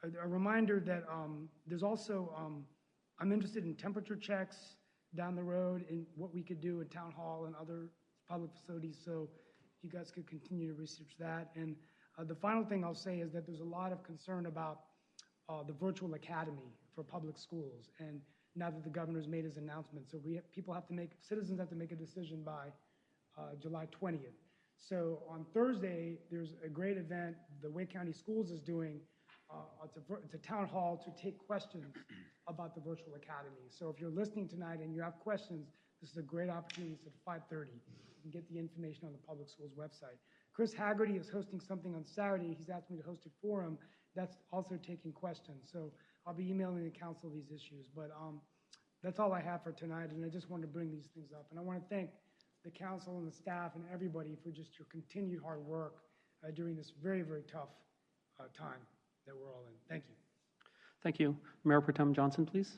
A reminder that there's also, I'm interested in temperature checks down the road and what we could do in town hall and other public facilities. So you guys could continue to research that. And the final thing I'll say is that there's a lot of concern about the virtual academy for public schools. And now that the governor's made his announcement, so citizens have to make a decision by July 20th. So on Thursday, there's a great event the Wake County Schools is doing. It's a town hall to take questions about the virtual academy. So if you're listening tonight and you have questions, this is a great opportunity. It's at 5:30. You can get the information on the public schools website. Chris Haggerty is hosting something on Saturday. He's asked me to host it for him. That's also taking questions. So I'll be emailing the council these issues. But that's all I have for tonight, and I just wanted to bring these things up. And I want to thank the council and the staff and everybody for just your continued hard work during this very, very tough time that we're all in. Thank you. Thank you. Mayor Pro Tem Johnson, please.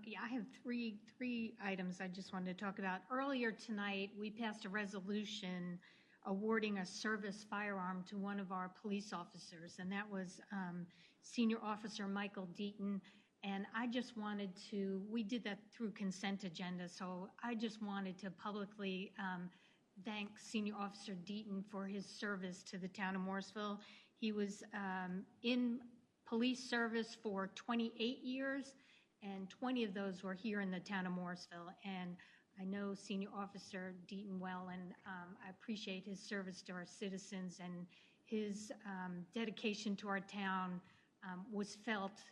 Yeah, I have three items I just wanted to talk about. Earlier tonight, we passed a resolution awarding a service firearm to one of our police officers, and that was Senior Officer Michael Deaton. And I just wanted we did that through consent agenda, so I just wanted to publicly thank Senior Officer Deaton for his service to the town of Morrisville. He was in police service for 28 years, and 20 of those were here in the town of Morrisville. And I know Senior Officer Deaton well, and I appreciate his service to our citizens, and his dedication to our town was felt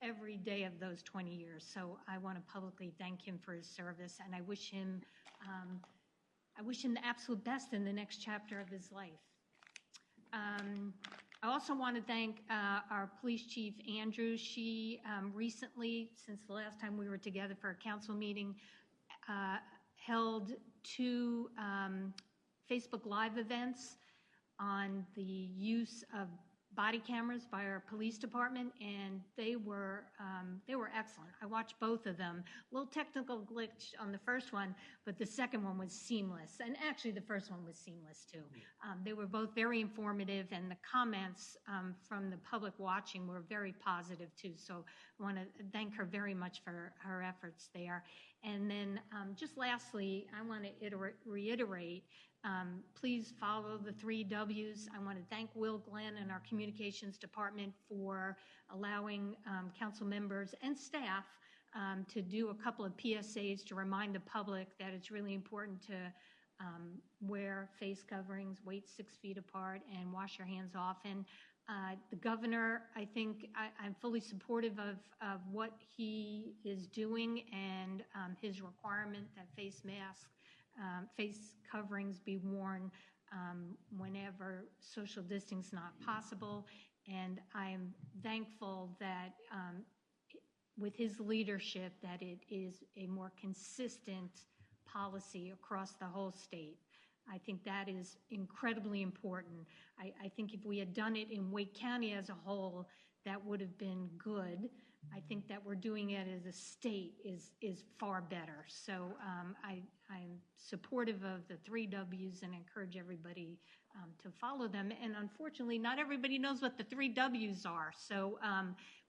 every day of those 20 years. So I want to publicly thank him for his service, and I wish him the absolute best in the next chapter of his life. I also want to thank our police chief, Andrew. She recently, since the last time we were together for a council meeting, held 2 Facebook Live events on the use of body cameras by our police department, and they were excellent. I watched both of them. A little technical glitch on the first one, but the second one was seamless. And actually, the first one was seamless too. They were both very informative, and the comments from the public watching were very positive too. So I want to thank her very much for her efforts there. And then just lastly, I want to reiterate, please follow the 3 W's. I want to thank Will Glenn and our communications department for allowing council members and staff to do a couple of PSAs to remind the public that it's really important to wear face coverings, wait 6 feet apart, and wash your hands often. The governor, I think I'm fully supportive of what he is doing, and his requirement that face coverings be worn whenever social distancing is not possible. And I'm thankful that with his leadership that it is a more consistent policy across the whole state. I think that is incredibly important. I think if we had done it in Wake County as a whole, that would have been good. I think that we're doing it as a state is far better. So I'm supportive of the 3 Ws and encourage everybody to follow them. And unfortunately, not everybody knows what the 3 Ws are. So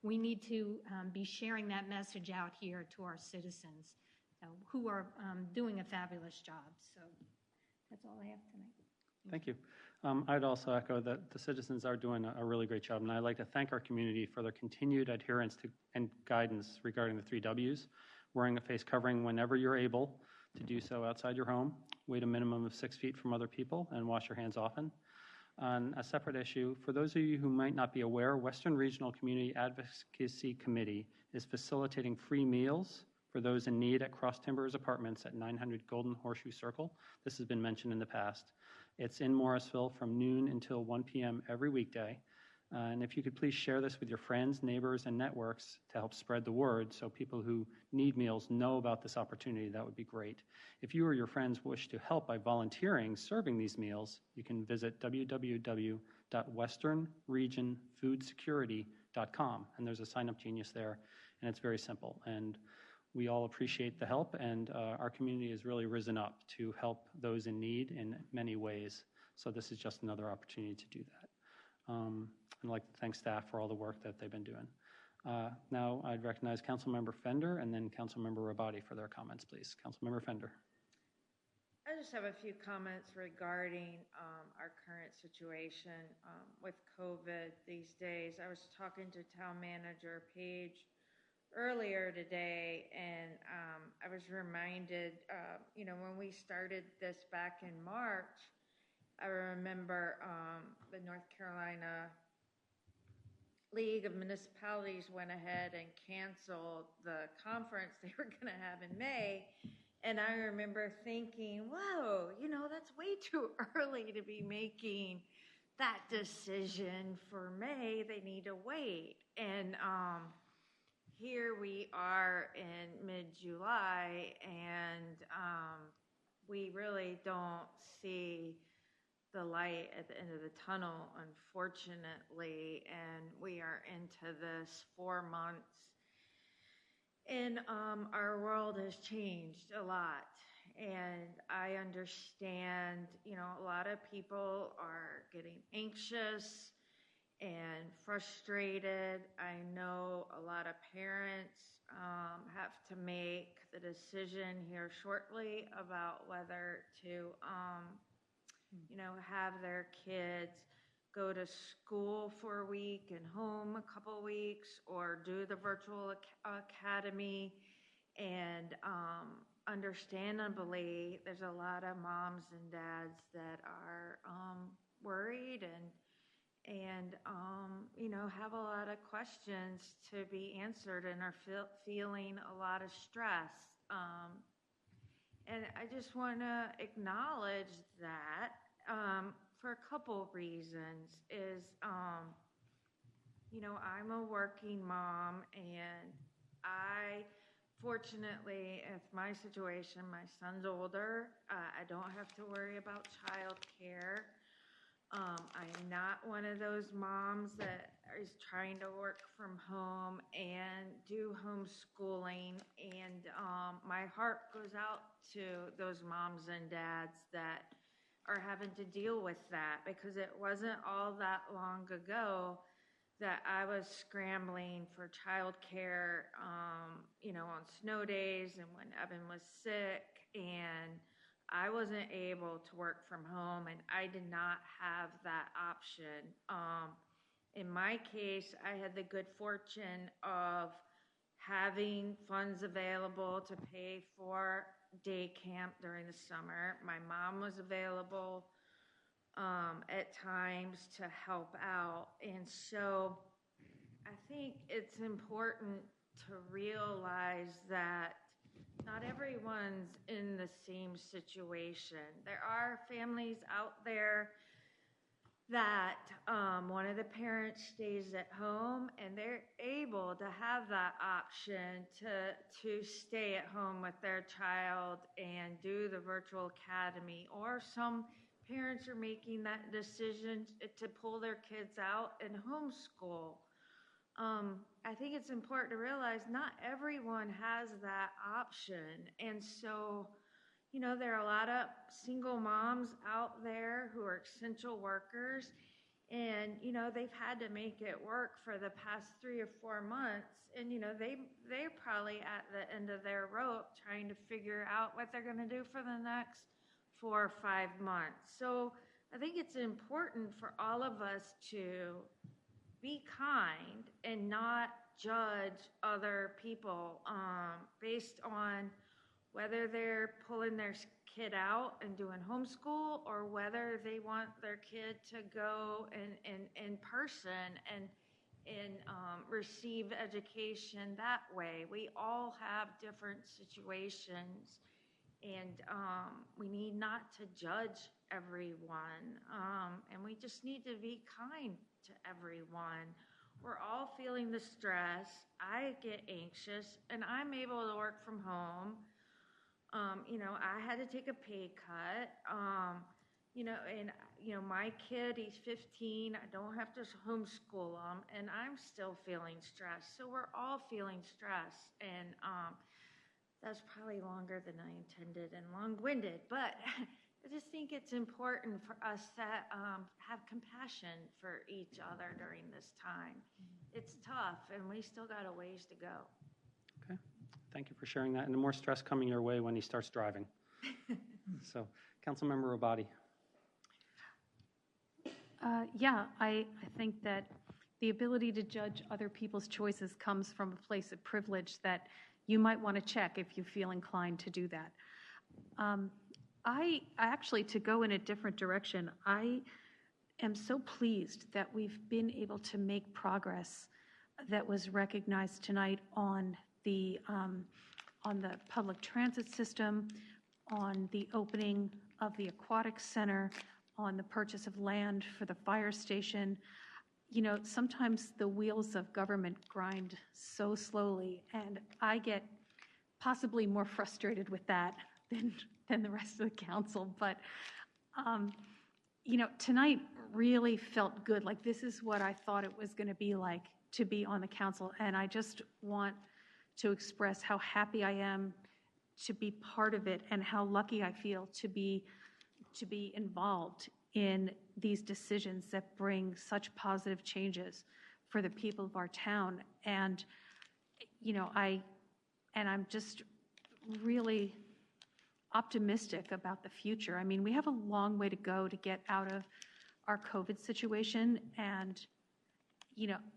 we need to be sharing that message out here to our citizens who are doing a fabulous job. So that's all I have tonight. Thank you. I'd also echo that the citizens are doing a really great job, and I'd like to thank our community for their continued adherence to and guidance regarding the 3 Ws, wearing a face covering whenever you're able to do so outside your home, wait a minimum of 6 feet from other people, and wash your hands often. On a separate issue, for those of you who might not be aware, Western Regional Community Advocacy Committee is facilitating free meals for those in need at Cross Timbers Apartments at 900 Golden Horseshoe Circle. This has been mentioned in the past. It's in Morrisville from noon until 1 p.m. every weekday. And if you could please share this with your friends, neighbors, and networks to help spread the word so people who need meals know about this opportunity, that would be great. If you or your friends wish to help by volunteering serving these meals, you can visit www.westernregionfoodsecurity.com. And there's a sign-up genius there, and it's very simple. And we all appreciate the help, and our community has really risen up to help those in need in many ways. So this is just another opportunity to do that. I'd like to thank staff for all the work that they've been doing. Now I'd recognize Councilmember Fender and then Councilmember Rabati for their comments, please. Councilmember Fender. I just have a few comments regarding our current situation with COVID these days. I was talking to Town Manager Page earlier today, and I was reminded, when we started this back in March, I remember the North Carolina League of Municipalities went ahead and canceled the conference they were going to have in May. And I remember thinking, whoa, that's way too early to be making that decision for May. They need to wait. And here we are in mid-July, and we really don't see the light at the end of the tunnel, unfortunately, and we are into this 4 months. And our world has changed a lot, and I understand, a lot of people are getting anxious and frustrated. I know a lot of parents have to make the decision here shortly about whether to, have their kids go to school for a week and home a couple weeks, or do the virtual academy. And understandably, there's a lot of moms and dads that are worried and have a lot of questions to be answered and are feeling a lot of stress. And I just want to acknowledge that for a couple reasons is, I'm a working mom, and fortunately, with my situation, my son's older. I don't have to worry about child care. I am not one of those moms that is trying to work from home and do homeschooling. And my heart goes out to those moms and dads that are having to deal with that, because it wasn't all that long ago that I was scrambling for child care, on snow days and when Evan was sick, and I wasn't able to work from home, and I did not have that option. In my case, I had the good fortune of having funds available to pay for day camp during the summer. My mom was available at times to help out. And so I think it's important to realize that not everyone's in the same situation. There are families out there that one of the parents stays at home, and they're able to have that option to stay at home with their child and do the virtual academy. Or some parents are making that decision to pull their kids out and homeschool. I think it's important to realize not everyone has that option. And so, there are a lot of single moms out there who are essential workers, and, they've had to make it work for the past 3 or 4 months. And, they're probably at the end of their rope trying to figure out what they're going to do for the next 4 or 5 months. So I think it's important for all of us to be kind and not judge other people based on whether they're pulling their kid out and doing homeschool or whether they want their kid to go in person and receive education that way. We all have different situations, and we need not to judge everyone, and we just need to be kind to everyone. We're all feeling the stress. I get anxious, and I'm able to work from home. I had to take a pay cut, my kid, he's 15. I don't have to homeschool him, and I'm still feeling stressed. So we're all feeling stress, and that's probably longer than I intended and long-winded, but I just think it's important for us to have compassion for each other during this time. It's tough, and we still got a ways to go. Okay. Thank you for sharing that. And more stress coming your way when he starts driving. So, Councilmember Robati. I think that the ability to judge other people's choices comes from a place of privilege that you might want to check if you feel inclined to do that. I actually, to go in a different direction, I am so pleased that we've been able to make progress that was recognized tonight on the public transit system, on the opening of the aquatic center, on the purchase of land for the fire station. Sometimes the wheels of government grind so slowly, and I get possibly more frustrated with that than the rest of the council. But, tonight really felt good. Like, this is what I thought it was going to be like to be on the council, and I just want to express how happy I am to be part of it and how lucky I feel to be involved in these decisions that bring such positive changes for the people of our town. And, I'm just really optimistic about the future. I mean, we have a long way to go to get out of our COVID situation. And,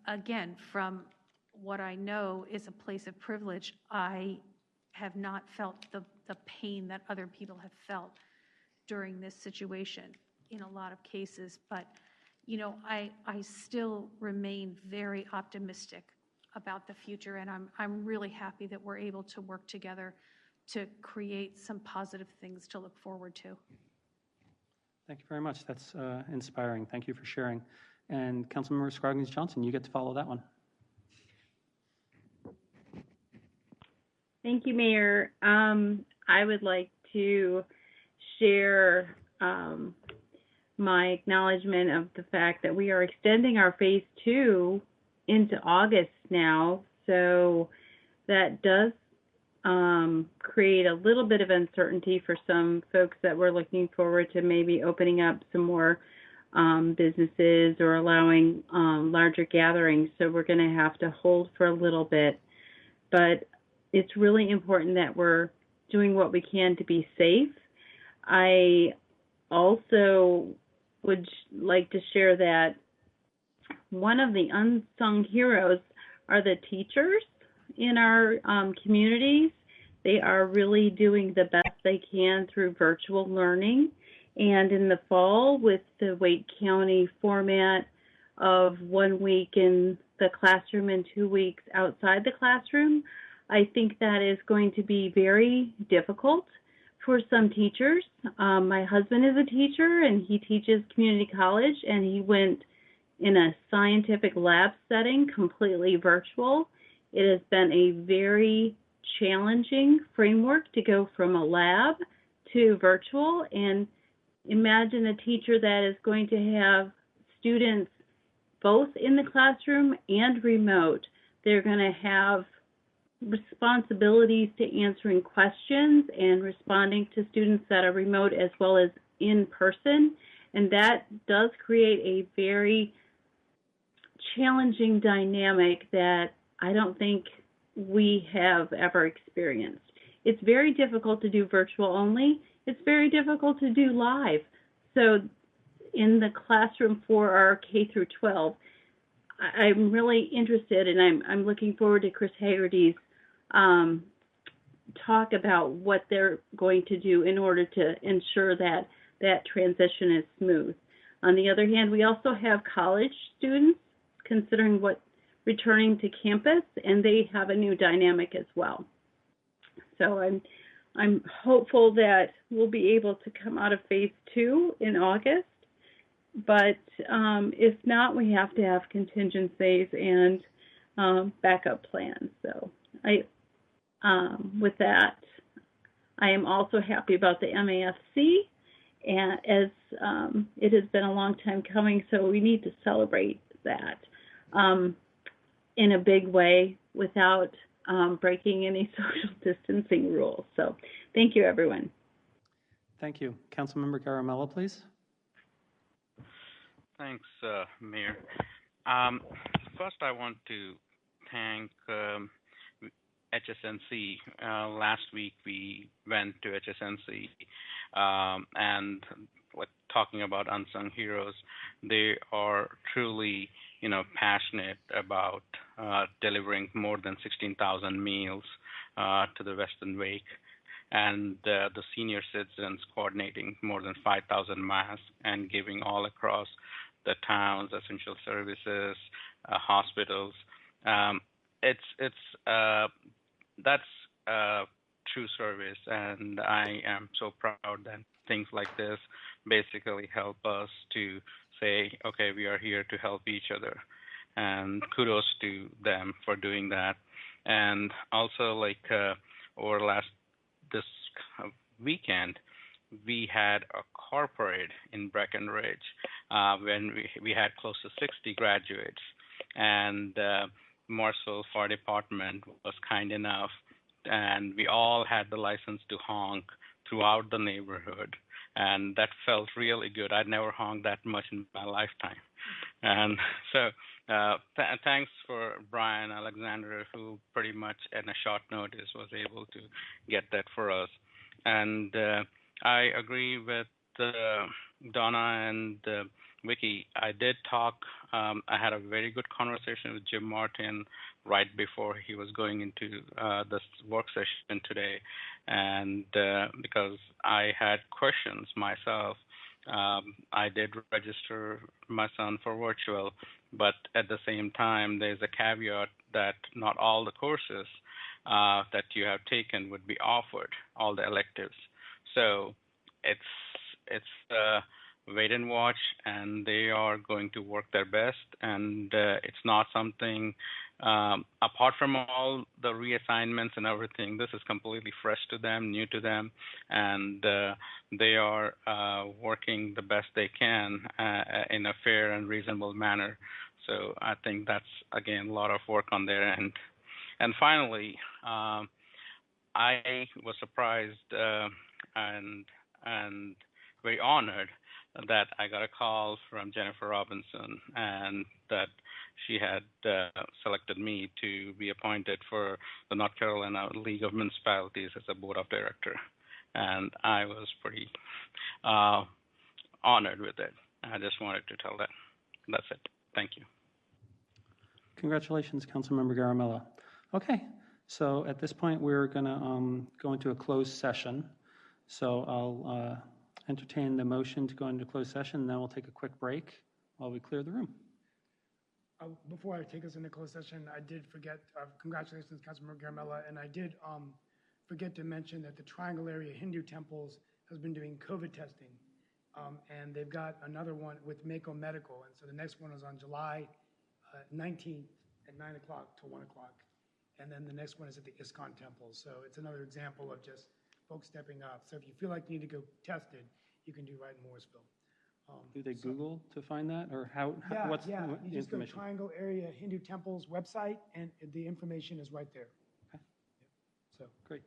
again, from what I know is a place of privilege, I have not felt the pain that other people have felt during this situation in a lot of cases. But, I still remain very optimistic about the future, and I'm really happy that we're able to work together to create some positive things to look forward to. Thank you very much. That's inspiring. Thank you for sharing. And Councilmember Scroggins-Johnson, you get to follow that one. Thank you, Mayor. I would like to share my acknowledgement of the fact that we are extending our phase 2 into August now. So that does create a little bit of uncertainty for some folks that were looking forward to maybe opening up some more businesses or allowing larger gatherings. So we're going to have to hold for a little bit. But it's really important that we're doing what we can to be safe. I also would like to share that one of the unsung heroes are the teachers in our communities. They are really doing the best they can through virtual learning. And in the fall, with the Wake County format of 1 week in the classroom and 2 weeks outside the classroom, I think that is going to be very difficult for some teachers. My husband is a teacher, and he teaches community college, and he went in a scientific lab setting, completely virtual. It has been a very challenging framework to go from a lab to virtual. And imagine a teacher that is going to have students both in the classroom and remote. They're going to have responsibilities to answering questions and responding to students that are remote as well as in person. And that does create a very challenging dynamic that I don't think we have ever experienced. It's very difficult to do virtual only. It's very difficult to do live. So in the classroom for our K through 12, I'm really interested, and I'm looking forward to Chris Haggerty's talk about what they're going to do in order to ensure that that transition is smooth. On the other hand, we also have college students considering what returning to campus, and they have a new dynamic as well. So I'm hopeful that we'll be able to come out of phase 2 in August, but if not, we have to have contingencies and backup plans. So with that, I am also happy about the MAFC, and as it has been a long time coming, so we need to celebrate that in a big way without breaking any social distancing rules. So thank you, everyone. Thank you. Councilmember Garamella, please. Thanks, Mayor. First, I want to thank HSNC. Last week, we went to HSNC and talking about unsung heroes. They are truly, passionate about delivering more than 16,000 meals to the Western Wake, and the senior citizens coordinating more than 5,000 masks and giving all across the towns, essential services, hospitals. That's true service, and I am so proud that things like this basically help us to say, okay, we are here to help each other, and kudos to them for doing that. And also, over this weekend, we had a corporate in Breckenridge when we had close to 60 graduates, and Morrisville Fire Department was kind enough, and we all had the license to honk throughout the neighborhood, and that felt really good. I'd never honked that much in my lifetime. And so thanks for Brian Alexander, who pretty much in a short notice was able to get that for us. And I agree with Donna and Vicky. I did talk, I had a very good conversation with Jim Martin right before he was going into this work session today. And because I had questions myself, I did register my son for virtual, but at the same time, there's a caveat that not all the courses that you have taken would be offered, all the electives. So it's wait and watch, and they are going to work their best. And it's not something, apart from all the reassignments and everything, this is completely fresh to them, new to them, and they are working the best they can in a fair and reasonable manner. So I think that's, again, a lot of work on their end. And finally, I was surprised and very honored that I got a call from Jennifer Robinson, and that she had selected me to be appointed for the North Carolina League of Municipalities as a board of director. And I was pretty honored with it. I just wanted to tell that. That's it. Thank you. Congratulations, Councilmember Garamella. Okay, so at this point, we're going to go into a closed session. So I'll entertain the motion to go into closed session, and then we'll take a quick break while we clear the room. Before I take us into closed session, I did forget, congratulations, Councilmember Garamella, and I did forget to mention that the Triangle Area Hindu Temples has been doing COVID testing, and they've got another one with Mako Medical, and so the next one is on July 19th at 9 o'clock to 1 o'clock, and then the next one is at the ISKCON Temple. So it's another example of just folks stepping up. So if you feel like you need to go tested, you can do right in Morrisville. Do they Google to find that, or what's Yeah, the you just go information? Triangle Area Hindu Temple's website, and the information is right there. Okay. So, Great.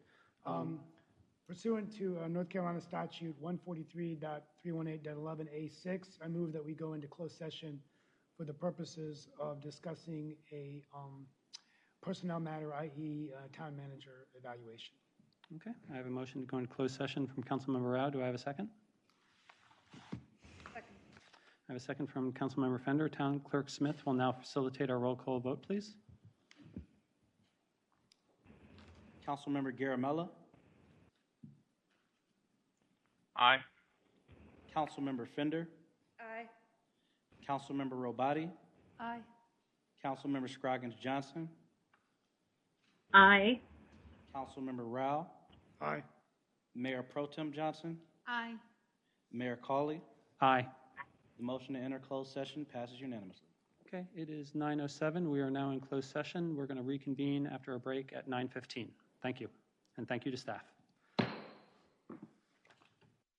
pursuant to North Carolina Statute 143.318.11A6, I move that we go into closed session for the purposes of discussing a personnel matter, i.e. town manager evaluation. Okay, I have a motion to go into closed session from Councilmember Rao. Do I have a second? Second. I have a second from Councilmember Fender. Town Clerk Smith will now facilitate our roll call vote, please. Councilmember Garamella, Aye. Councilmember Fender, Aye. Councilmember Robati, Aye. Councilmember Scroggins Johnson, Aye. Councilmember Rao, Aye. Mayor Pro Tem Johnson, Aye. Mayor Cawley. Aye. The motion to enter closed session passes unanimously. Okay, it is 9:07. We are now in closed session. We're going to reconvene after a break at 9:15. Thank you, and thank you to staff.